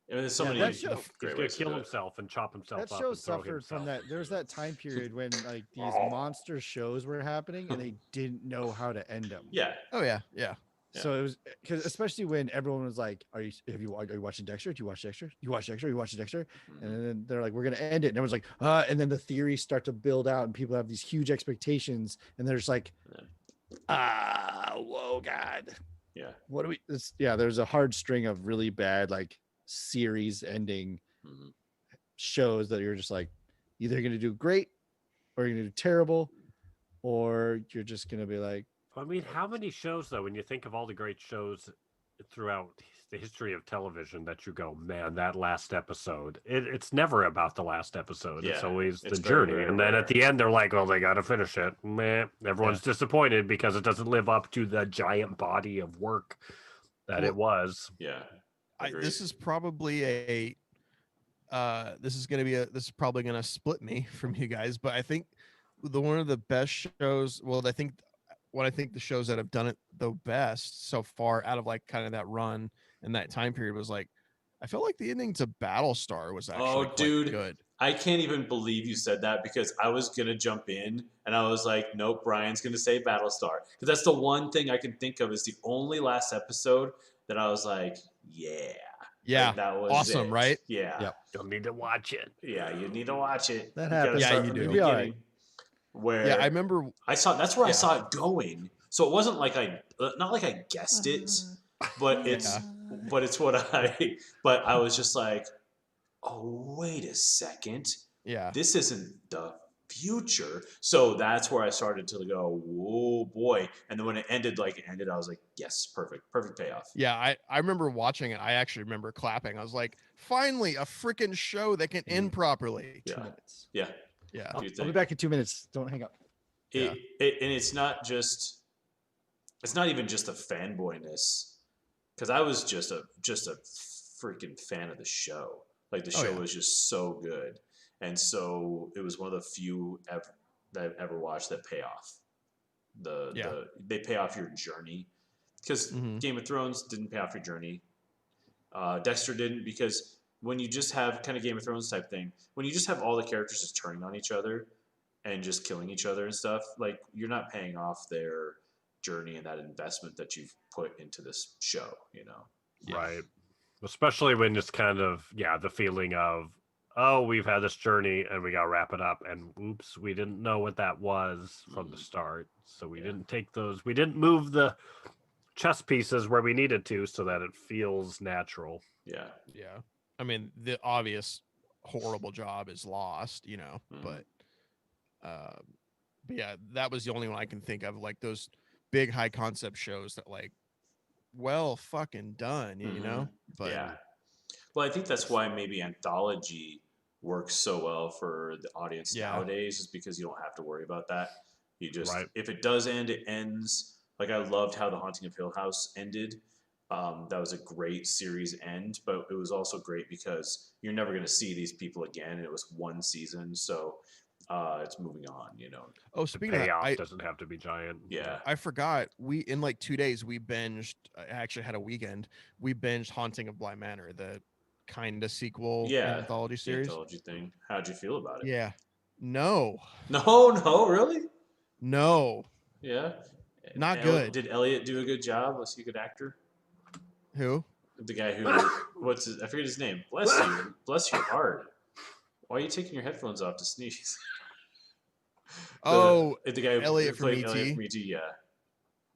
I mean, there's so Yeah, many that show- He's great gonna ways to kill do it. himself and chop himself That up show and throw suffered from himself. that. There was that time period when like these monster shows were happening and they didn't know how to end them. Yeah, Oh yeah, yeah. So it was because especially when everyone was like, are you watching Dexter? Do you watch Dexter? You watch Dexter? You watch Dexter? And then they're like, we're gonna end it. And everyone's like, and then the theories start to build out and people have these huge expectations and they're just like, whoa, God. yeah. What do we there's a hard string of really bad like series ending Mhm. shows that you're just like either gonna do great or you're gonna do terrible or you're just gonna be like, I mean, how many shows though? When you think of all the great shows throughout the history of television, that you go, man, that last episode. It's never about the last episode. It's Yeah, always it's the very, journey, very and then rare. at the end, they're like, "Oh, they got to finish it." Meh. Everyone's disappointed because it doesn't live up to the giant body of work that it was. Yeah. This is probably this is probably gonna split me from you guys, but I think one of the best shows, I think the shows that have done it the best so far out of like kind of that run and that time period was like, I felt like the ending to Battlestar was actually quite dude, good. I can't even believe you said that because I was gonna jump in and I was like, nope, Brian's gonna say Battlestar because that's the one thing I can think of is the only last episode that I was like, yeah, Yeah, like, that was awesome, it. right? Yeah, Yep. You'll need to watch it. yeah, you need to watch it. That You gotta happens. Yeah, start you from do. the You'll be all beginning. Where Yeah, I remember. that's where I Yeah. saw it going. So it wasn't like not like I guessed it, but it's what but I was just like, oh, wait a second. Yeah. This isn't the future. So that's where I started to go, whoa, boy. And then when it ended, I was like, yes, perfect payoff. Yeah, I remember watching it. I actually remember clapping. I was like, finally, a freaking show that can end properly. Yeah. 2 minutes. Yeah. Yeah. What do you I'll be think? back in 2 minutes. Don't hang up. And it's not even just a fanboyness, because I was just a freaking fan of the show. Like the show was just so good, and so it was one of the few that I've ever watched that pay off. They pay off your journey, because Game of Thrones didn't pay off your journey. Dexter didn't, because when you just have kind of Game of Thrones type thing, when you just have all the characters just turning on each other and just killing each other and stuff, like you're not paying off their journey and that investment that you've put into this show, Right. Especially when it's kind of, the feeling of, oh, we've had this journey and we got to wrap it up. And oops, we didn't know what that was from the start. So we didn't we didn't move the chess pieces where we needed to so that it feels natural. Yeah. Yeah. I mean, the obvious horrible job is lost, but but yeah, that was the only one I can think of, like those big high concept shows that like, well, fucking done, you know? But Yeah. Well, I think that's why maybe anthology works so well for the audience yeah, nowadays, is because you don't have to worry about that. You just, Right. if it does end, it ends. Like I loved how The Haunting of Hill House ended. That was a great series end, but it was also great because you're never going to see these people again. And it was one season, so it's moving on. You know. oh, The speaking of that, payoff doesn't have to be giant. Yeah. I forgot, we in like 2 days we binged. I actually had a weekend. We binged Haunting of Bly Manor, the kind of sequel Yeah. anthology The series. anthology thing. How'd you feel about it? Yeah, no, No, no, really? no, Yeah. not good. Did Elliot do a good job? Was he a good actor? Who? The guy who, what's his, I forget his name. Bless you. Bless your heart. Why are you taking your headphones off to sneeze? Oh, The guy who Elliot from played Elliot E.T. from E.T.,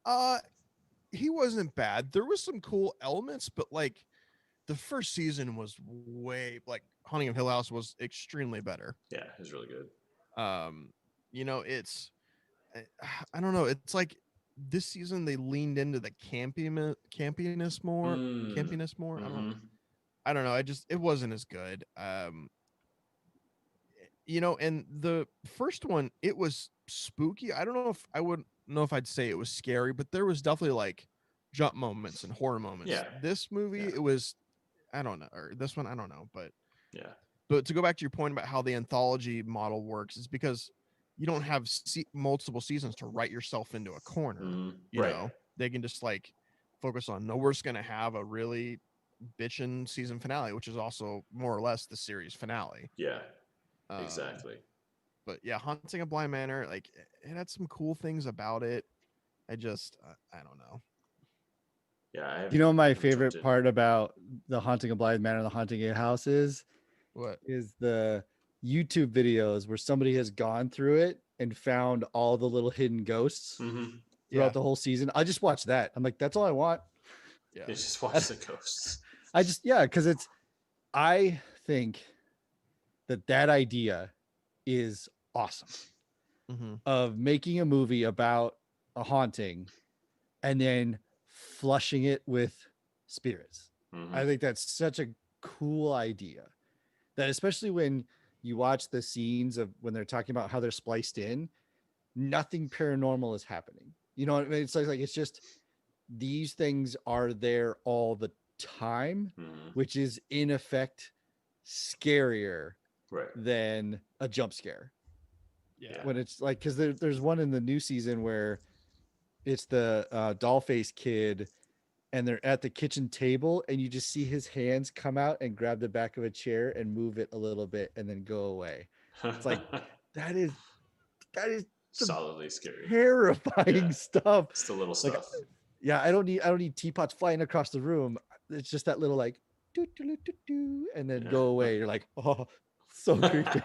yeah. He wasn't bad. There was some cool elements, but like the first season was way like Haunting of Hill House was extremely better. Yeah, it was really good. You know, it's I don't know. It's like this season they leaned into the campiness more. Campiness more. Mm-hmm. I don't know. It wasn't as good. You know, and the first one, it was spooky. I don't know if I would know if I'd say it was scary, but there was definitely like jump moments and horror moments. Yeah. This movie, Yeah. it was, I don't know, or this one, I don't know, but Yeah. But to go back to your point about how the anthology model works, is because you don't have multiple seasons to write yourself into a corner. You Right. know, they can just like focus on, no, we're just going to have a really bitchin' season finale, which is also more or less the series finale. Yeah. Exactly. But yeah, Haunting of Bly Manor, like it had some cool things about it. I don't know. Yeah. You know, my favorite part about the Haunting of Bly Manor and the Haunting of Hill House is What? Is the YouTube videos where somebody has gone through it and found all the little hidden ghosts throughout the whole season. I just watch that. I'm like, that's all I want. Yeah. You just watch the ghosts. Because I think that idea is awesome of making a movie about a haunting and then flushing it with spirits. I think that's such a cool idea. That especially when you watch the scenes of when they're talking about how they're spliced in, nothing paranormal is happening. You know what I mean? It's like it's just these things are there all the time, which is in effect scarier than a jump scare. Yeah. When it's like, because there's one in the new season where it's the doll face kid and they're at the kitchen table and you just see his hands come out and grab the back of a chair and move it a little bit and then go away. It's like that is solidly scary, terrifying stuff. It's the little like, stuff. Yeah, I don't need teapots flying across the room. It's just that little like doo, doo, doo, doo, doo, and then go away. You're like, oh, so creepy.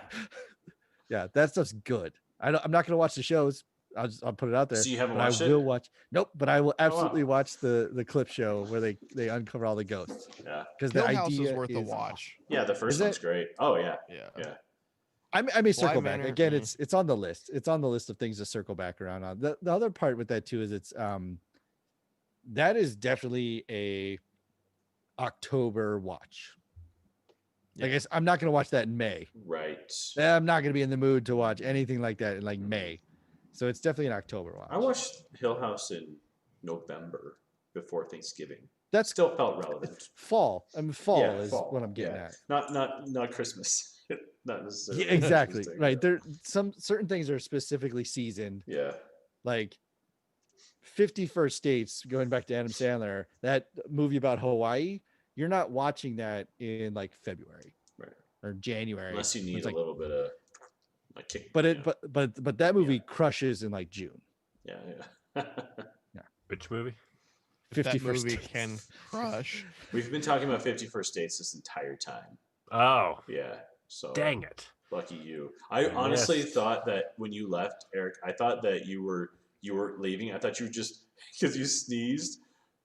Yeah, that stuff's good. I'm not gonna watch the shows. I'll put it out there. So you haven't but watched I will it? watch. Nope, but I will absolutely watch the clip show where they uncover all the ghosts. Yeah, because the Hill House idea is worth a is watch. Yeah, the first one's great. Oh yeah, yeah. I may circle Bly back Manor, again. It's on the list. It's on the list of things to circle back around on. The other part with that too is it's that is definitely a October watch. I guess I'm not going to watch that in May. Right. I'm not going to be in the mood to watch anything like that in like May. So it's definitely an October watch. I watched Hill House in November before Thanksgiving. That still felt relevant. Fall. I mean, fall is what I'm getting at. Not Christmas. Not necessarily. Yeah, exactly. Right. There some certain things are specifically seasoned. Yeah. Like 51st Dates, going back to Adam Sandler, that movie about Hawaii, you're not watching that in like February or January. Unless you need a like, little bit of like kick. But that movie crushes in like June. Yeah. Yeah. Which movie? 51st movie Dates. can crush. We've been talking about 51st Dates this entire time. Oh. Yeah. So dang it. Lucky you. I honestly thought that when you left, Eric, I thought that you were leaving. I thought you were just because you sneezed,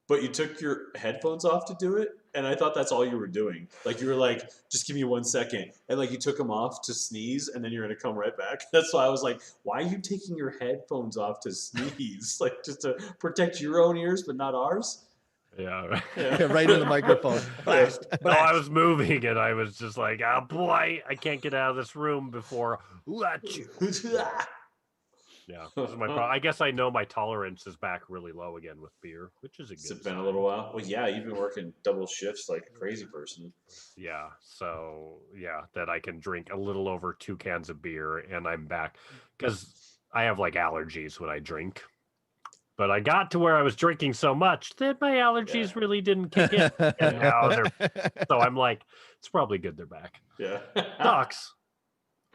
but you took your headphones off to do it. And I thought that's all you were doing. Like you were like, just give me 1 second. And like you took them off to sneeze and then you're going to come right back. That's why I was like, why are you taking your headphones off to sneeze? Like just to protect your own ears, but not ours? Yeah. Right. Yeah. Right in the microphone. Blast. No, I was moving and I was just like, oh boy, I can't get out of this room before you. Yeah, this is my problem. I guess I know my tolerance is back really low again with beer, which is a good Has it been sign. a little while? Well, yeah, you've been working double shifts like a crazy person. Yeah, so yeah, that I can drink a little over 2 cans of beer and I'm back because I have like allergies when I drink. But I got to where I was drinking so much that my allergies really didn't kick in. And now they're, so I'm like, it's probably good they're back. Yeah. Sucks,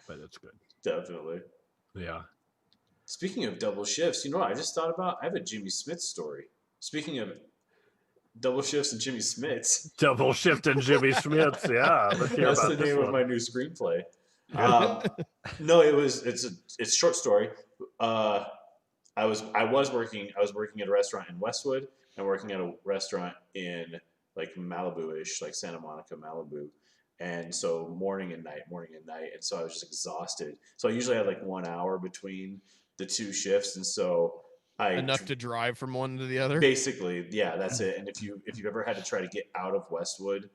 but it's good. Definitely. Yeah. Speaking of double shifts, you know what I just thought about? I have a Jimmy Smith story. Speaking of double shifts and Jimmy Smiths. Double shift and Jimmy Smiths. Yeah. Let's hear That's about the this name one. of my new screenplay. No, it's a short story. I was working at a restaurant in Westwood and working at a restaurant in like Malibu-ish, like Santa Monica, Malibu. And so morning and night. And so I was just exhausted. So I usually had like 1 hour between the 2 shifts. And so Enough to drive from one to the other. basically, yeah, that's it. And if you've ever had to try to get out of Westwood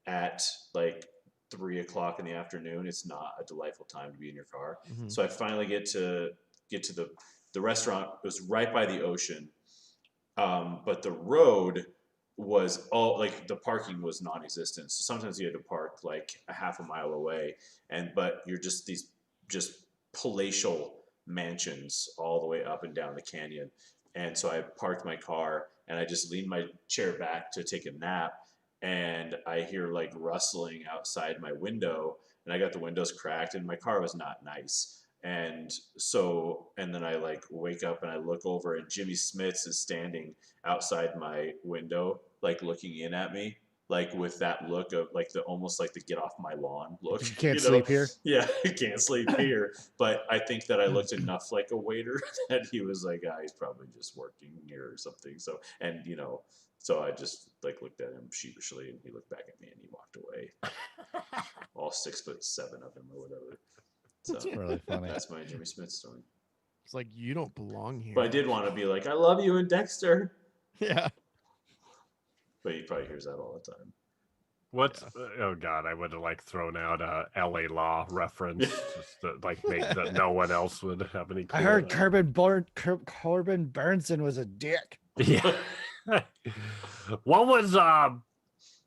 at like 3 o'clock in the afternoon, it's not a delightful time to be in your car. Mhm. So I finally get to the restaurant. It was right by the ocean, but the road was all like the parking was non-existent. So sometimes you had to park like a half a mile away, but you're just these just palatial mansions all the way up and down the canyon. And so I parked my car and I just leaned my chair back to take a nap, and I hear like rustling outside my window, and I got the windows cracked and my car was not nice. And then I like wake up and I look over and Jimmy Smiths is standing outside my window, like looking in at me, like with that look of like almost like the get off my lawn look. You can't know? sleep here. Yeah, you can't sleep here. But I think that I looked enough like a waiter that he was like, he's probably just working here or something. So, and so I just like looked at him sheepishly and he looked back at me and he walked away. All 6'7" of him or whatever. So That's really funny. that's my Jimmy Smith story. It's like, you don't belong here. But I did want to be like, I love you and Dexter. Yeah. But he probably hears that all the time. What's oh god, I would have like thrown out a LA Law reference, just to, like make that no one else would have any clue. I heard Corbin Burnson was a dick. Yeah. What was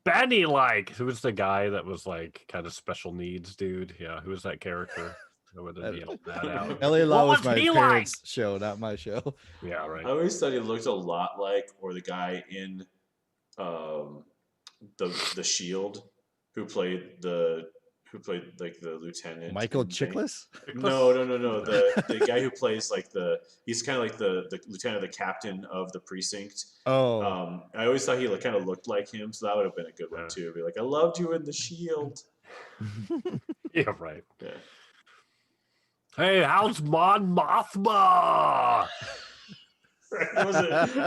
Benny like? Who was the guy that was like kind of special needs dude? Yeah, who was that character? I would have yelled that out. LA Law What was my he parents' show, not my show. Yeah, right. I always thought he looked a lot like, or the guy in the Shield who played like the lieutenant. Michael and thing. Chiklis? No. The guy who plays like he's kind of like the lieutenant, the captain of the precinct. Oh. I always thought he kind of looked like him, so that would have been a good one too. Be like, I loved you in the Shield. Yeah, right. Yeah. Hey, how's Mon Mothma?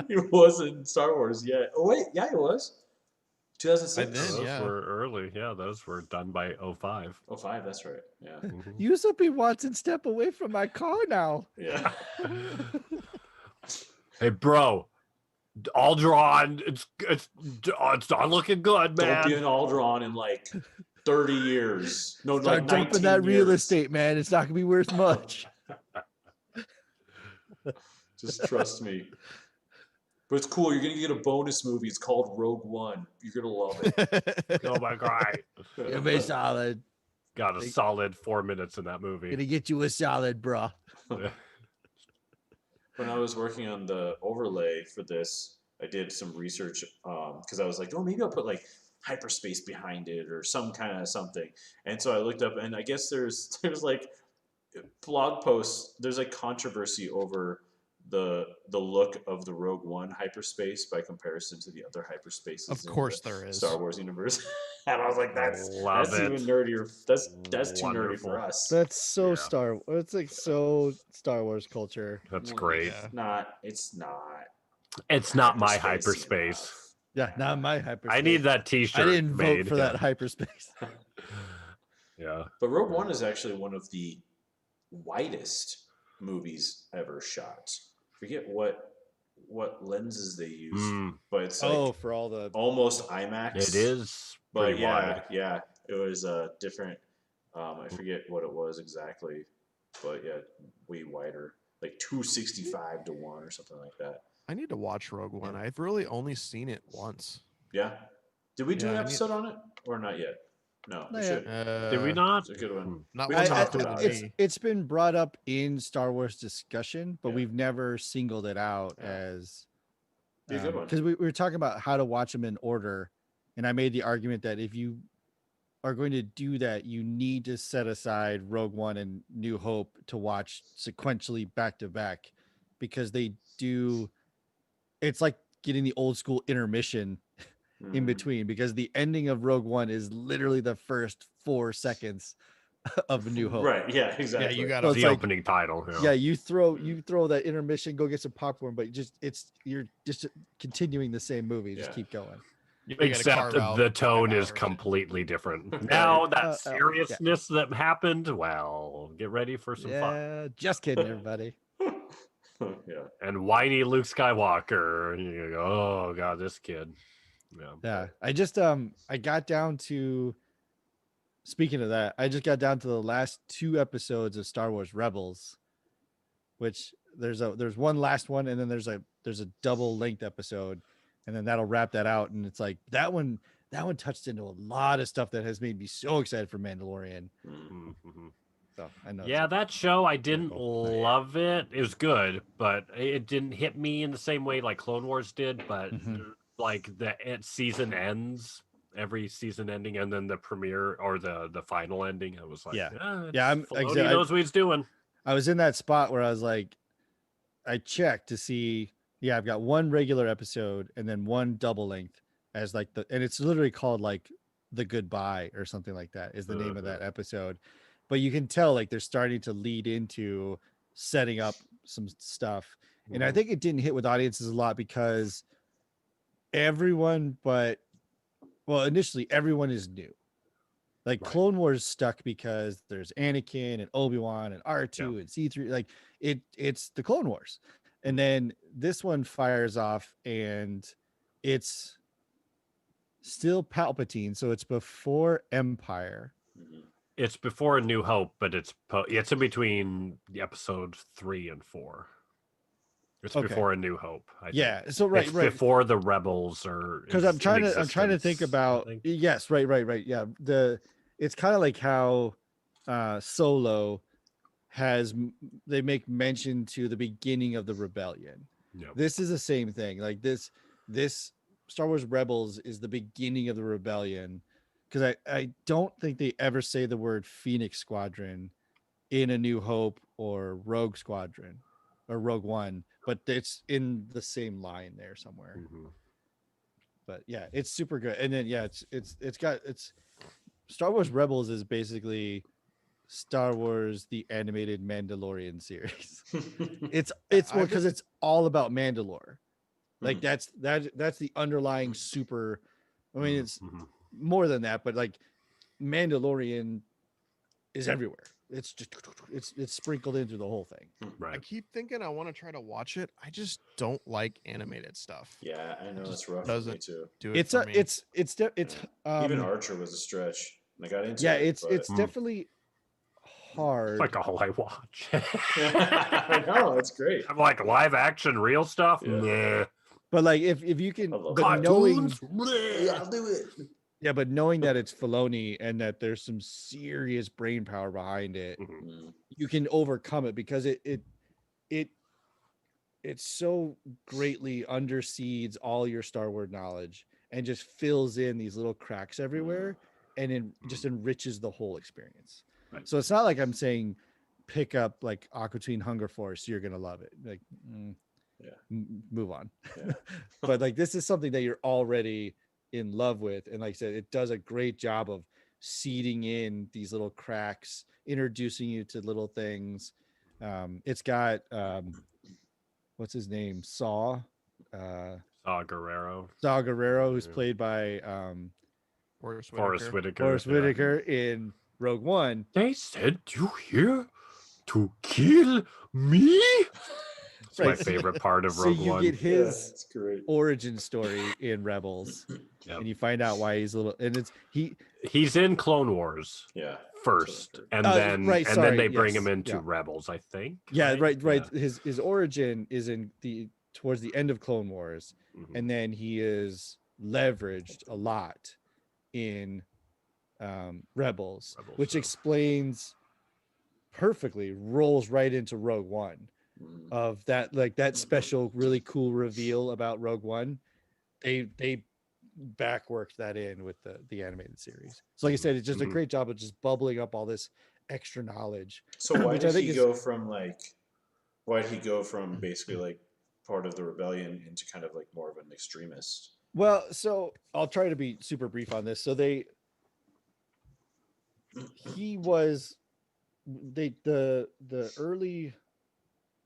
He wasn't Star Wars yet. Oh wait, yeah, he was. 2006. Those Yeah. were early. Yeah, those were done by 05. 05, that's right. Yeah. Mhm. You should be watching Step Away from my car now. Yeah. Hey, bro, Aldron, it's not looking good, man. Don't be an Aldron in like 30 years. No, Start like dumping 19 that real years. estate, man. It's not gonna be worth much. Just trust me. But it's cool. You're gonna get a bonus movie. It's called Rogue One. You're gonna love it. Oh my god. It'll be solid. Got a solid 4 minutes in that movie. Gonna get you a solid, bruh. When I was working on the overlay for this, I did some research because I was like, oh, maybe I'll put like hyperspace behind it or some kind of something. And so I looked up, and I guess there's like blog posts. There's like controversy over the look of the Rogue One hyperspace by comparison to the other hyperspaces. Of course there is. Star Wars universe. And I was like, that's Love it. even nerdier. That's too nerdy Wonderful. for us. That's so Yeah. It's like so Star Wars culture. That's Well, great. Yeah. It's not. It's not my Hyperspace, hyperspace. Yeah, not my hyperspace. I need that T-shirt. I didn't vote made, for that hyperspace. Yeah. But Rogue One is actually one of the widest movies ever shot. Forget what lenses they used, but it's like For all the almost IMAX. It is but pretty wide. yeah, it was a different. I forget what it was exactly, but yeah, way wider, like 265 to 1 or something like that. I need to watch Rogue One. I've really only seen it once. Yeah, did we do Yeah, an I need- episode on it or not yet? No, we Not should. Did we not? It's a good one. Not We one talked that about included it. me. it's been brought up in Star Wars discussion, but Yeah. we've never singled it out Yeah. as Be a good one. because we were talking about how to watch them in order, and I made the argument that if you are going to do that, you need to set aside Rogue One and New Hope to watch sequentially back to back, because they do. It's like getting the old school intermission in Mhm. between, because the ending of Rogue One is literally the first 4 seconds of A New Hope. Right? Yeah, exactly. Yeah, you got So to. it's The like- opening title. Yeah, you throw that intermission, go get some popcorn, but you're just continuing the same movie, just Yeah. keep going. You gotta Except carve out the tone 5 is hours. completely different. Now that yeah. seriousness that happened, well, get ready for some fun. Yeah, just kidding, everybody. Yeah. And whiny Luke Skywalker, and you go, oh god, this kid. Yeah. Yeah, I just I got down to. Speaking of that, I just got down to the last 2 episodes of Star Wars Rebels, which there's one last one, and then there's a double length episode, and then that'll wrap that out. And it's like that one touched into a lot of stuff that has made me so excited for Mandalorian. Mm. Mhm. So I know. Yeah, that show I didn't Cool. love it. It was good, but it didn't hit me in the same way like Clone Wars did. But Mhm. like season ends, every season ending, and then the premiere or the final ending, I was like, Yeah. yeah, Yeah, Filoni knows what he's doing. I was in that spot where I was like, I checked to see. Yeah, I've got one regular episode and then one double length as like and it's literally called like The Goodbye or something like that is the name of that episode. But you can tell like they're starting to lead into setting up some stuff. And I think it didn't hit with audiences a lot because everyone, initially everyone is new. Like Right. Clone Wars stuck because there's Anakin and Obi-Wan and R2 and C3. Like it's the Clone Wars. And then this one fires off and it's still Palpatine. So it's before Empire. Mhm. It's before A New Hope, but it's in between the episodes 3 and 4. It's Okay. before A New Hope. I think. Yeah. So right. It's before the Rebels or Because I'm trying to think about yes, right. Yeah. It's kind of like how Solo they make mention to the beginning of the rebellion. Yep. This is the same thing. Like this Star Wars Rebels is the beginning of the rebellion. Because I don't think they ever say the word Phoenix Squadron in A New Hope or Rogue Squadron or Rogue One, but it's in the same line there somewhere. Mhm. But yeah, it's super good. And then yeah, it's Star Wars Rebels is basically Star Wars the animated Mandalorian series. It's more because it's all about Mandalore. Like that's the underlying super. I mean, it's more than that, but like Mandalorian is everywhere. It's just it's sprinkled into the whole thing. I Right. keep thinking I want to try to watch it. I just don't like animated stuff. Yeah, I know just it's rough for me doesn't too. Do it It's for a me. it's Even Archer was a stretch. And I got into yeah, it. it's definitely hard. It's like all I watch. I know, it's great. I'm like live action, real stuff. Yeah. Nah. But like if you can, I love but knowing Cartoons? Yeah, I'll do it. yeah, but knowing that it's Filoni and that there's some serious brain power behind it, Mhm. Mm. you can overcome it because it so greatly underseeds all your Star Wars knowledge and just fills in these little cracks everywhere and just enriches the whole experience. Right. So it's not like I'm saying pick up like Aqua Teen Hunger Force, you're gonna love it. Like move on. Yeah. But like this is something that you're already in love with, and like I said, it does a great job of seeding in these little cracks, introducing you to little things. It's got what's his name, Saw Saw Gerrero. Saw Gerrero, who's Yeah. played by Forrest Forrest Whitaker. Whitaker. Forrest yeah. Whitaker in Rogue One. They sent you here to kill me? It's my Right. favorite part of So Rogue you One. get his it's great. origin story in Rebels, Yep. and you find out why he's a little. And it's He's in Clone Wars Yeah. first, and then right, and sorry, then they bring yes, him into yeah. Rebels, I think. Yeah, right. Yeah. His origin is in towards the end of Clone Wars, Mhm. and then he is leveraged a lot in Rebels, which so. explains perfectly, rolls right into Rogue One, Mhm. of that, like that special really cool reveal about Rogue One. They backworked that in with the animated series. So like I said, it's just a Mhm. great job of just bubbling up all this extra knowledge. So why which I did think he is go from basically like part of the rebellion into kind of like more of an extremist? well, so I'll try to be super brief on this. So he was the early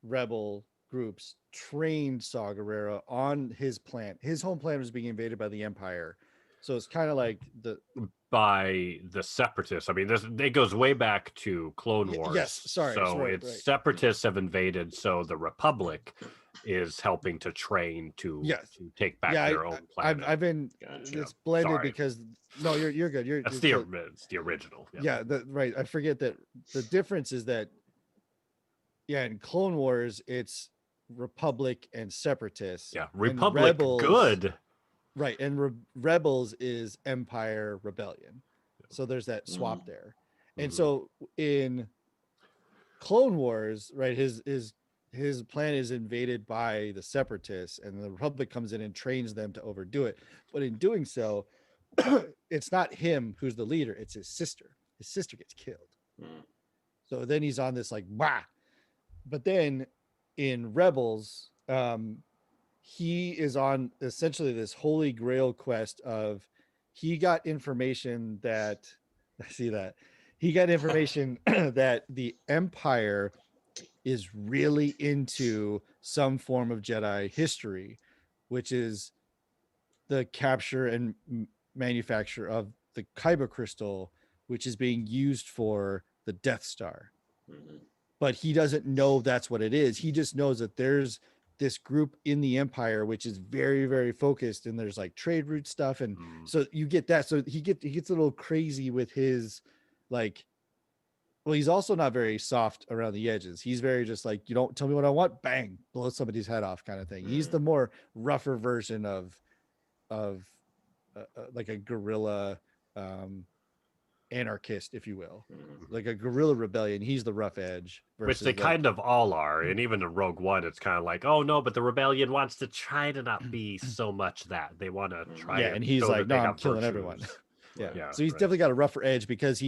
rebel groups trained Saw Gerrera on his plan. His home planet was being invaded by the Empire. So it's kind of like By the Separatists. I mean, it goes way back to Clone Wars. yes, sorry, So right, it's right. Separatists have invaded, so the Republic is helping to train to take back their own planet. I've been Gotcha. it's blended Sorry. because no, you're good. That's it's the original. Yeah, right. I forget that the difference is that in Clone Wars it's Republic and Separatists. Yeah, and Republic Rebels, good. Right, and Rebels is Empire Rebellion. So there's that swap there. And Mhm. so in Clone Wars, right, his plan is invaded by the Separatists, and the Republic comes in and trains them to overdo it. But in doing so, it's not him who's the leader, it's his sister. His sister gets killed. Mm. So then he's on this like, bah. But then in Rebels, he is on essentially this holy grail quest of, he got information that that the Empire is really into some form of Jedi history, which is the capture and manufacture of the Kyber crystal, which is being used for the Death Star. Mhm. But he doesn't know that's what it is. He just knows that there's this group in the Empire which is very, very focused, and there's like trade route stuff, and so you get that. So he gets a little crazy with his, like, well, he's also not very soft around the edges. He's very just like, you don't tell me what I want, bang, blow somebody's head off kind of thing. He's the more rougher version of like a guerrilla anarchist, if you will, like a guerrilla rebellion. He's the rough edge, Which they kind of all are. And even in Rogue One, it's kind of like, oh no, but the rebellion wants to try to not be so much that. They want to try and he's show like, that they no, I'm have killing virtues. everyone. Yeah. So he's definitely got a rougher edge, because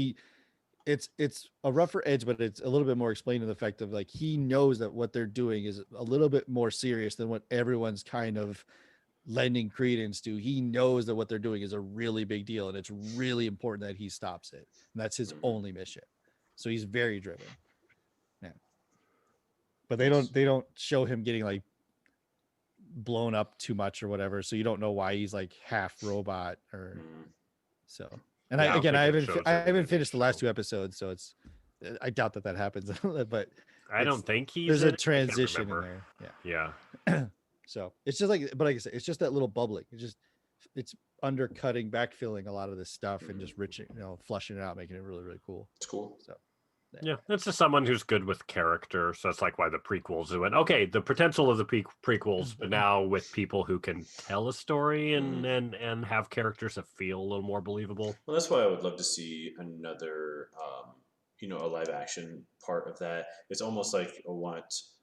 it's a rougher edge, but it's a little bit more explained in the fact of like, he knows that what they're doing is a little bit more serious than what everyone's kind of lending credence to. He knows that what they're doing is a really big deal, and it's really important that he stops it, and that's his only mission. So he's very driven. Yeah. But they don't show him getting like blown up too much or whatever, so you don't know why he's like half robot or so. And I haven't finished the last two episodes, so I doubt that happens. But I don't think there's a transition in there. Yeah. So it's just like, but like I said, it's just that little bubbling. It's undercutting, backfilling a lot of this stuff, and just flushing it out, making it really, really cool. It's cool. So yeah, that's just someone who's good with character. So that's like why the prequels went, okay, the potential of the prequels, but now with people who can tell a story and have characters that feel a little more believable. Well, that's why I would love to see another, a live action part of that. It's almost like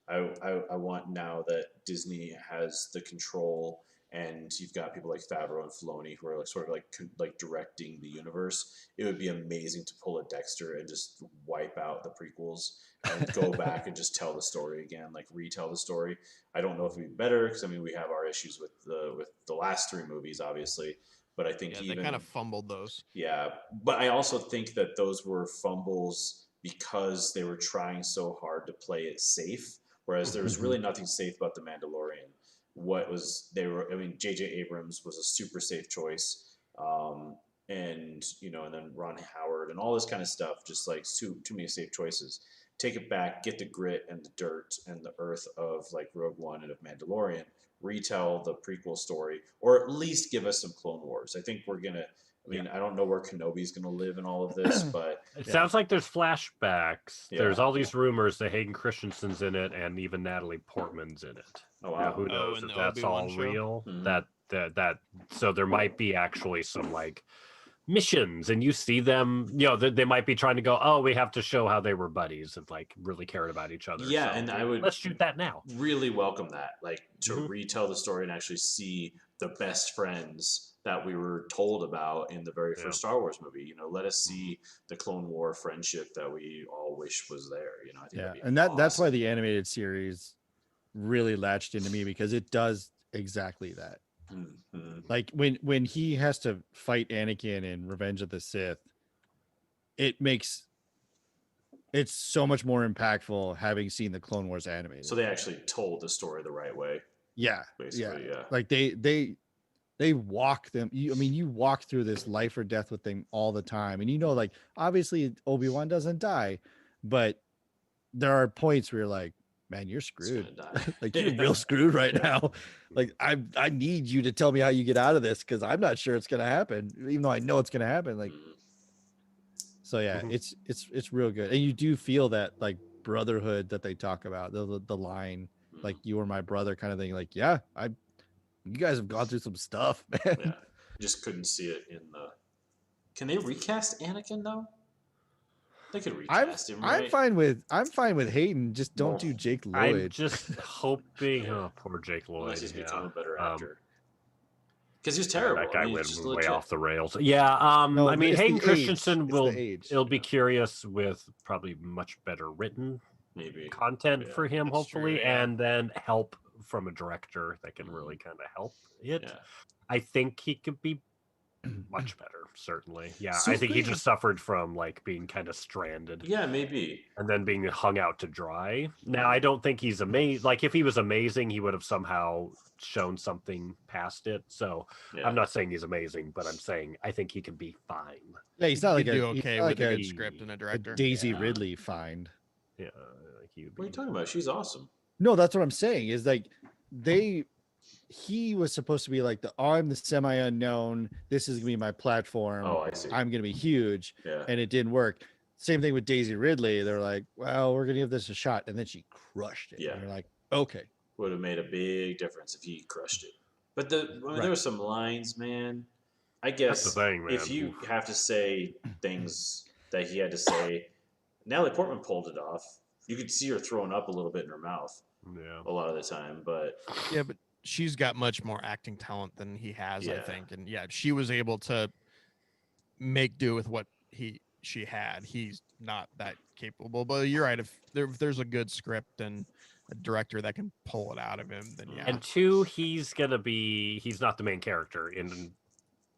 I want now that Disney has the control, and you've got people like Favreau and Filoni who are like sort of like directing the universe. It would be amazing to pull a Dexter and just wipe out the prequels and go back and just tell the story again, like retell the story. I don't know if it'd be better, because I mean, we have our issues with the last three movies, obviously. But I think they kind of fumbled those. Yeah, but I also think that those were fumbles because they were trying so hard to play it safe, whereas there was really nothing safe about The Mandalorian. I mean, J.J. Abrams was a super safe choice. And and then Ron Howard and all this kind of stuff, just like too many safe choices. Take it back, get the grit and the dirt and the earth of like Rogue One and of Mandalorian, retell the prequel story, or at least give us some Clone Wars. I think we're gonna. I mean, I don't know where Kenobi's gonna live in all of this, but it sounds like there's flashbacks. Yeah. There's all these rumors that Hayden Christensen's in it, and even Natalie Portman's in it. oh Now, wow, who knows in if the that's Obi-Wan all show. real? Mhm. That so there might be actually some like missions, and you see them. They might be trying to go, oh, we have to show how they were buddies and like really cared about each other. Yeah, so and I would let's shoot that now. really welcome that, like to Mhm. retell the story and actually see the best friends that we were told about in the very first Star Wars movie. Let us see the Clone War friendship that we all wish was there. I think that'd be and that's why awesome. the animated series really latched into me, because it does exactly that. Mhm. Like when he has to fight Anakin in Revenge of the Sith, it's so much more impactful having seen the Clone Wars animated. So they actually told the story the right way, yeah, basically. Yeah. like they walk them. You walk through this life or death with them all the time, and like obviously Obi-Wan doesn't die, but there are points where you're like, man, you're It's screwed. gonna die. Like you're real screwed right now. Like I need you to tell me how you get out of this, because I'm not sure it's gonna happen, even though I know it's gonna happen. Like, Mhm. so yeah, Mhm. it's real good, and you do feel that like brotherhood that they talk about, the line, like you were my brother kind of thing. Like, yeah, you guys have gone through some stuff, man. Yeah, just couldn't see it in the. Can they recast Anakin though? They could recast him, right? I'm fine with Hayden. Just don't Well, do Jake I'm Lloyd. just hoping. Yeah. Oh, poor Jake Lloyd. Unless he's become a better Um, actor. Because he's Yeah, terrible. that guy I mean, went he's just way legit. off the rails. Yeah, No, I mean, it's the Hayden age. Christensen It's will. the age. It'll be curious with probably much better written Maybe. content Yeah, for him, that's true, hopefully, yeah. and then help from a director that can really kind of help it. Yeah. I think he could be much better, certainly. Yeah, So I think he good. just suffered from like being kind of stranded Yeah, maybe. and then being hung out to dry. Now, I don't think he's amazing. Like, if he was amazing, he would have somehow shown something past it. So Yeah. I'm not saying he's amazing, but I'm saying I think he can be fine. Yeah, he's not You like could do he's okay not with like a a, good script and a a director. Daisy Yeah. Ridley find. Yeah, like he would What are you be. talking about? She's awesome. No, that's what I'm saying. Is like he was supposed to be like I'm the semi unknown. This is gonna be my platform. Oh, I see. I'm gonna be huge, Yeah. and it didn't work. Same thing with Daisy Ridley. They're like, well, we're gonna give this a shot, and then she crushed it. Yeah. And you're like, okay. Would have made a big difference if he crushed it. But there were some lines, man. I guess That's the thing, man. if you have to say things that he had to say, Natalie Portman pulled it off. You could see her throwing up a little bit in her mouth Yeah. a lot of the time, but Yeah, but she's got much more acting talent than he has, I Yeah. think. And yeah, she was able to make do with what she had. He's not that capable. But you're right. If there's a good script and a director that can pull it out of him, then yeah. And two, he's not the main character in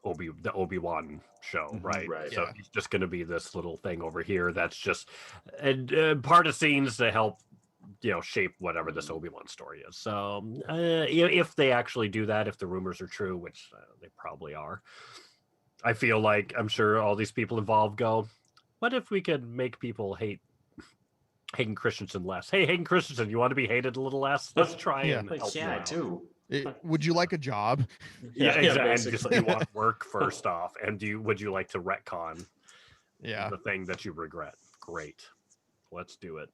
the Obi-Wan show, Mhm. right? Right. So Yeah. he's just going to be this little thing over here that's just part of scenes to help shape whatever this Obi-Wan story is. So if they actually do that, if the rumors are true, which they probably are, I feel like I'm sure all these people involved go, what if we could make people hate Hayden Christensen less? Hey, Hayden Christensen, you want to be hated a little less? Let's try Yeah. and like, help you yeah, I out. do. Would you like a job? Yeah, exactly. And just, basically. you want work first off, and would you like to retcon Yeah. the thing that you regret? Great, let's do it.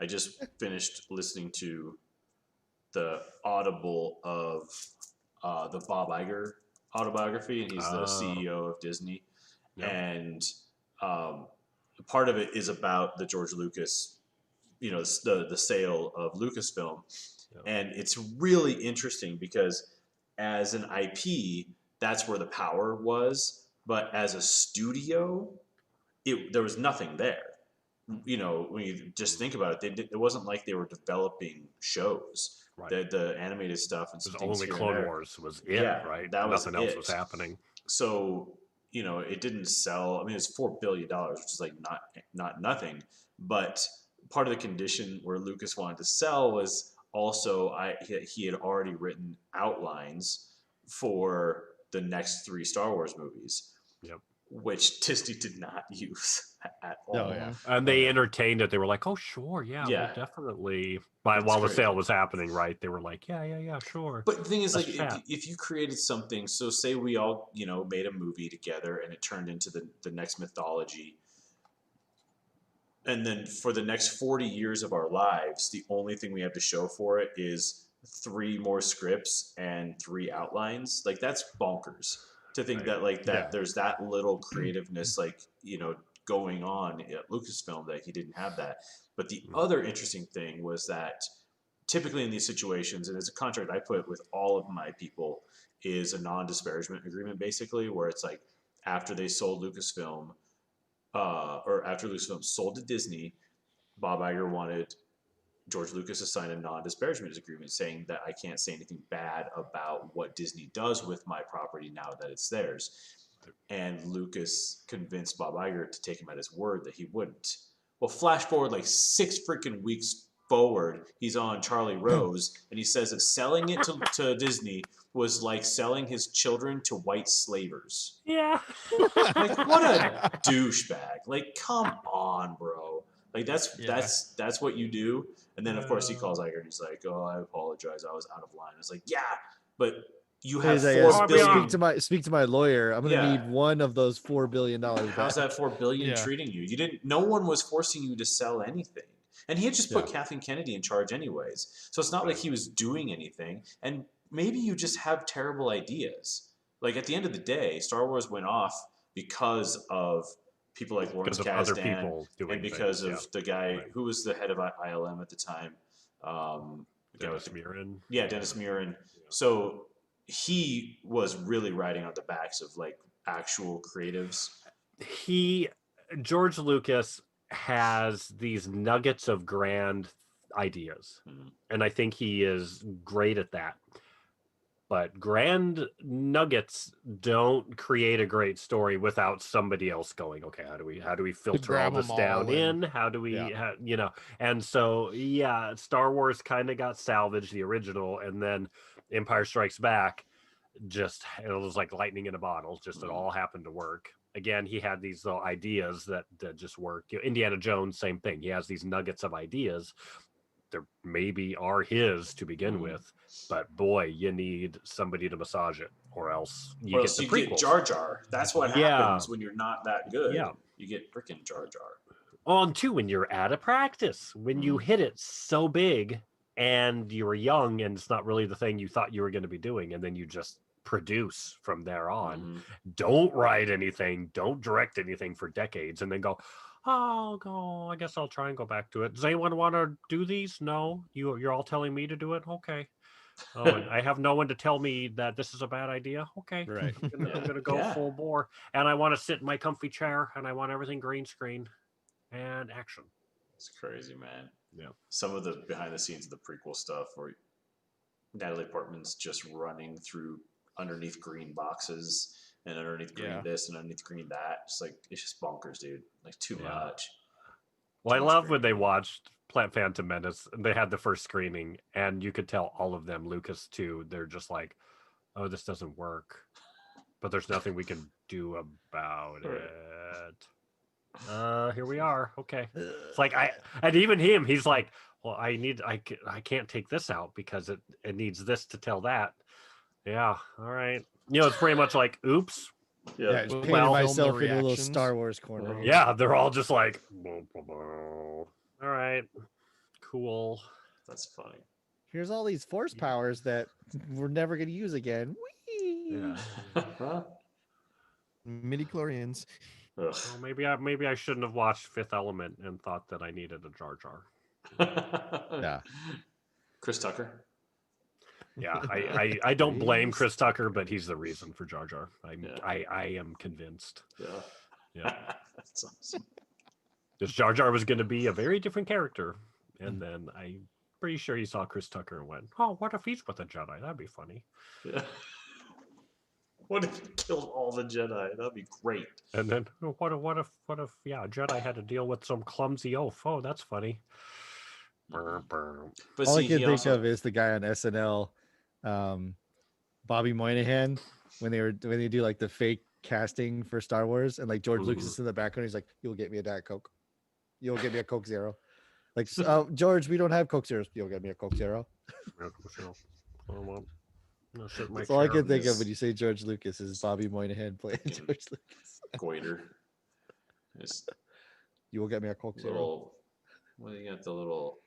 I just finished listening to the audible of the Bob Iger autobiography, and he's the CEO of Disney. Yep. And part of it is about the George Lucas, the sale of Lucasfilm. Yep. And it's really interesting because as an IP, that's where the power was. But as a studio, there was nothing there. When you just think about it, it wasn't like they were developing shows. Right. The animated stuff and It some was things only here and Clone there. Wars was it, Yeah, right? that was Nothing else it. was happening. So it didn't sell. I mean, it's $4 billion, which is like not nothing. But part of the condition where Lucas wanted to sell was also he had already written outlines for the next 3 Star Wars movies. Yep. Which Disney did not use at all. Oh, yeah. And they entertained it. They were like, "Oh, sure, yeah, Yeah. we'll definitely." It's While the crazy. sale was happening, right? They were like, "Yeah, sure." But the thing is, Let's like, chat. if you created something, so say we all, made a movie together and it turned into the next mythology, and then for the next 40 years of our lives, the only thing we have to show for it is 3 more scripts and 3 outlines. Like, that's bonkers to think Right. that, like, that Yeah. there's that little creativeness, like, going on at Lucasfilm, that he didn't have that. But the other interesting thing was that typically in these situations, and it's a contract I put with all of my people, is a non-disparagement agreement, basically, where it's like after they sold Lucasfilm, or after Lucasfilm sold to Disney, Bob Iger wanted George Lucas to sign a non-disparagement agreement saying that I can't say anything bad about what Disney does with my property now that it's theirs. And Lucas convinced Bob Iger to take him at his word that he wouldn't. Well, flash forward like 6 freaking weeks forward, he's on Charlie Rose, and he says that selling it to Disney was like selling his children to white slavers. Yeah. Like, what a douchebag! Like, come on, bro. Like, that's what you do. And then of course he calls Iger and he's like, "Oh, I apologize, I was out of line." It's like, yeah, but you have He's like, $4 billion. speak to my lawyer. I'm gonna Yeah. need one of those $4 billion back. How's that $4 billion Yeah. treating you? No one was forcing you to sell anything. And he had just put Yeah. Kathleen Kennedy in charge anyways. So it's not like he was doing anything. And maybe you just have terrible ideas. Like, at the end of the day, Star Wars went off because of people like Lawrence Because of other Kasdan people doing and because things, of the guy Right. who was the head of ILM at the time. The guy with Dennis Muren. Yeah, Dennis Muren. So he was really riding on the backs of, like, actual creatives. George Lucas has these nuggets of grand ideas, and I think he is great at that. But grand nuggets don't create a great story without somebody else going, okay, how do we filter all grab this 'em down all in? How do we, and so, yeah, Star Wars kind of got salvaged, the original, and then Empire Strikes Back, it was like lightning in a bottle. It all happened to work. Again, he had these little ideas that just worked. Indiana Jones, same thing. He has these nuggets of ideas. There maybe are his to begin with, but boy, you need somebody to massage it, or else you get the prequels. Get Jar Jar. That's what happens when you're not that good. Yeah. You get freaking Jar Jar. On two, when you're out of practice, when you hit it so big and you were young and it's not really the thing you thought you were going to be doing, and then you just produce from there on. Don't write anything, don't direct anything for decades, and then go, oh, I guess I'll try and go back to it. Does anyone want to do these? No, you're all telling me to do it. Okay. Oh, and I have no one to tell me that this is a bad idea. Okay, Right. I'm gonna go full bore, and I want to sit in my comfy chair, and I want everything green screen and action. It's crazy, man. Yeah. Some of the behind the scenes of the prequel stuff where Natalie Portman's just running through underneath green boxes and underneath green this and underneath green that. It's just bonkers, dude. Like, too much. Well, I love when they watched Phantom Menace and they had the first screening, and you could tell all of them, Lucas too, they're just like, oh, this doesn't work, but there's nothing we can do about it. Here we are. Okay. It's like, and even him, he's like, well, I can't take this out because it needs this to tell that. Yeah. All right. It's pretty much like, oops. Yeah, just painted myself into a little Star Wars corner. Yeah, they're all just like, all right, cool. That's funny. Here's all these force powers that we're never going to use again. Whee! Yeah. Midi-chlorians. Well, maybe I shouldn't have watched Fifth Element and thought that I needed a Jar Jar. Yeah. Chris Tucker. Yeah, I don't blame Chris Tucker, but he's the reason for Jar Jar. I am convinced. Yeah. That's awesome. Because Jar Jar was going to be a very different character, and then I'm pretty sure he saw Chris Tucker and went, "Oh, what if he's with a Jedi? That'd be funny." Yeah. What if he killed all the Jedi? That'd be great. And then what if Jedi had to deal with some clumsy oaf? Oh, that's funny. But All I see, can he think also, of is the guy on SNL, Bobby Moynihan, when they do like the fake casting for Star Wars, and like George Lucas is in the background. He's like, "You'll get me a Diet Coke. You'll get me a Coke Zero." Like, George, we don't have Coke Zeros. You'll get me a Coke Zero. That's all I can think of when you say George Lucas is Bobby Moynihan playing George Lucas. goiter. Just You will get me a Coke Zero. little, well, you got the little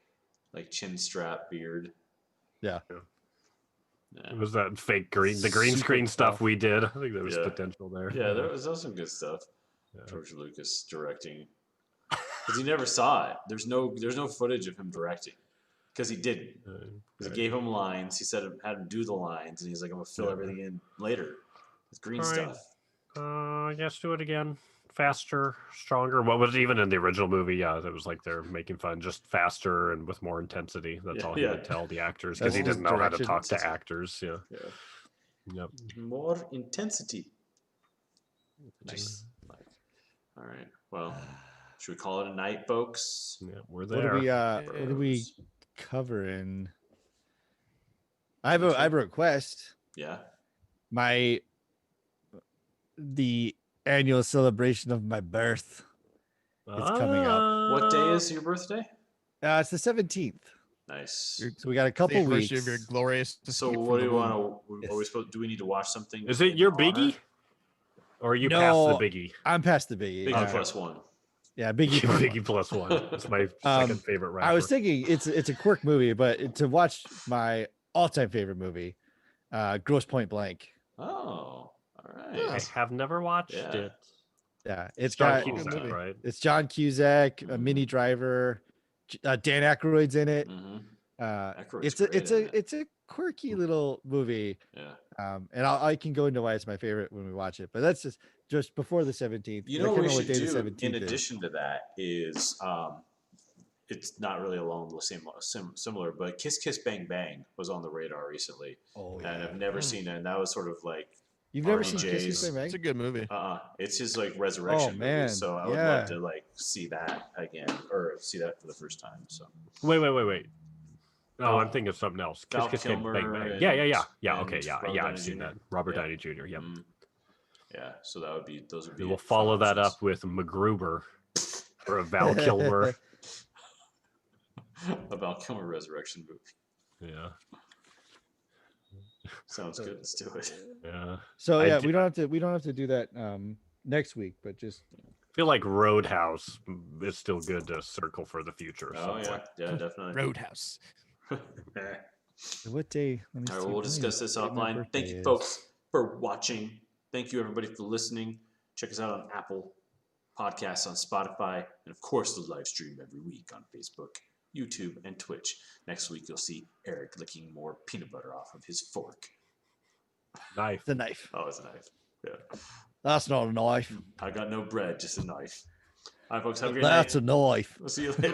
like chin strap beard. Yeah. Yeah. It was that fake green, the green Super screen stuff tough. we did. I think there was Yeah. potential there. Yeah, there was some good stuff. Yeah. George Lucas directing, because he never saw it. There's no footage of him directing, because he didn't. Because he gave him lines. He said had him do the lines, and he's like, "I'm gonna fill everything in later with green All right. stuff." I guess do it again. Faster, stronger. What was even in the original movie? Yeah, it was like they're making fun, just faster and with more intensity. That's all he would tell the actors because he That's didn't his know how to direction. talk to actors. Yeah. Yep. More intensity. Just like, all right. Well, should we call it a night, folks? Yeah, we're What there. do we cover in? I have a request. Yeah. The annual celebration of my birth. It's coming up. What day is your birthday? It's the 17th. Nice. So we got a couple weeks. Of your glorious. So escape what from do the you womb. want to? Are we supposed? Do we need to watch something? Is it in your honor? biggie? Or are you No, past the biggie? I'm past the biggie. Biggie plus one. Yeah, biggie. Biggie plus one. It's my second favorite rapper. I was thinking it's a quirk movie, but to watch my all-time favorite movie, Gross Point Blank. Oh, all right. I have never watched it. Yeah, it's John got Cusack, right? it's John Cusack, a Minnie Driver, Dan Aykroyd's in it. Aykroyd's It's a quirky little movie. Yeah. And I can go into why it's my favorite when we watch it, but that's just before the 17th. You know what we should do in addition to that is it's not really along the same similar, but Kiss Kiss Bang Bang was on the radar recently. Oh, and I've never seen it, and that was sort of like you've never seen RDJ's. Kiss Kiss Bang Bang? It's a good movie. It's his like resurrection Oh, man. movie, so I would love to like see that again or see that for the first time. So Wait. Oh, I'm thinking of something else. Val Kiss Kiss Bang Kilmer Bang. and- Yeah. and Okay, yeah. Robert I've Downey seen Jr. that. Robert Yeah. Downey Jr. Yep. Yeah, so that would be those would be. We will fun follow that options. up with MacGruber or a Val Kilmer. A Val Kilmer resurrection movie. Yeah. Sounds good. Let's do it. Yeah. So I yeah, do- we don't have to do that next week, but just I feel like Roadhouse is still good to circle for the future. Oh somewhat. yeah, definitely. Roadhouse. what day? Let me All right, see well, we'll when discuss this my offline. birthday Thank you, is. folks, for watching. Thank you, everybody, for listening. Check us out on Apple Podcasts, on Spotify, and of course, the live stream every week on Facebook, YouTube, and Twitch. Next week, you'll see Eric licking more peanut butter off of his fork. Knife. The knife. Oh, it's a knife. Yeah. That's not a knife. I got no bread, just a knife. All right, folks, have a great That's night. a knife. We'll see you later.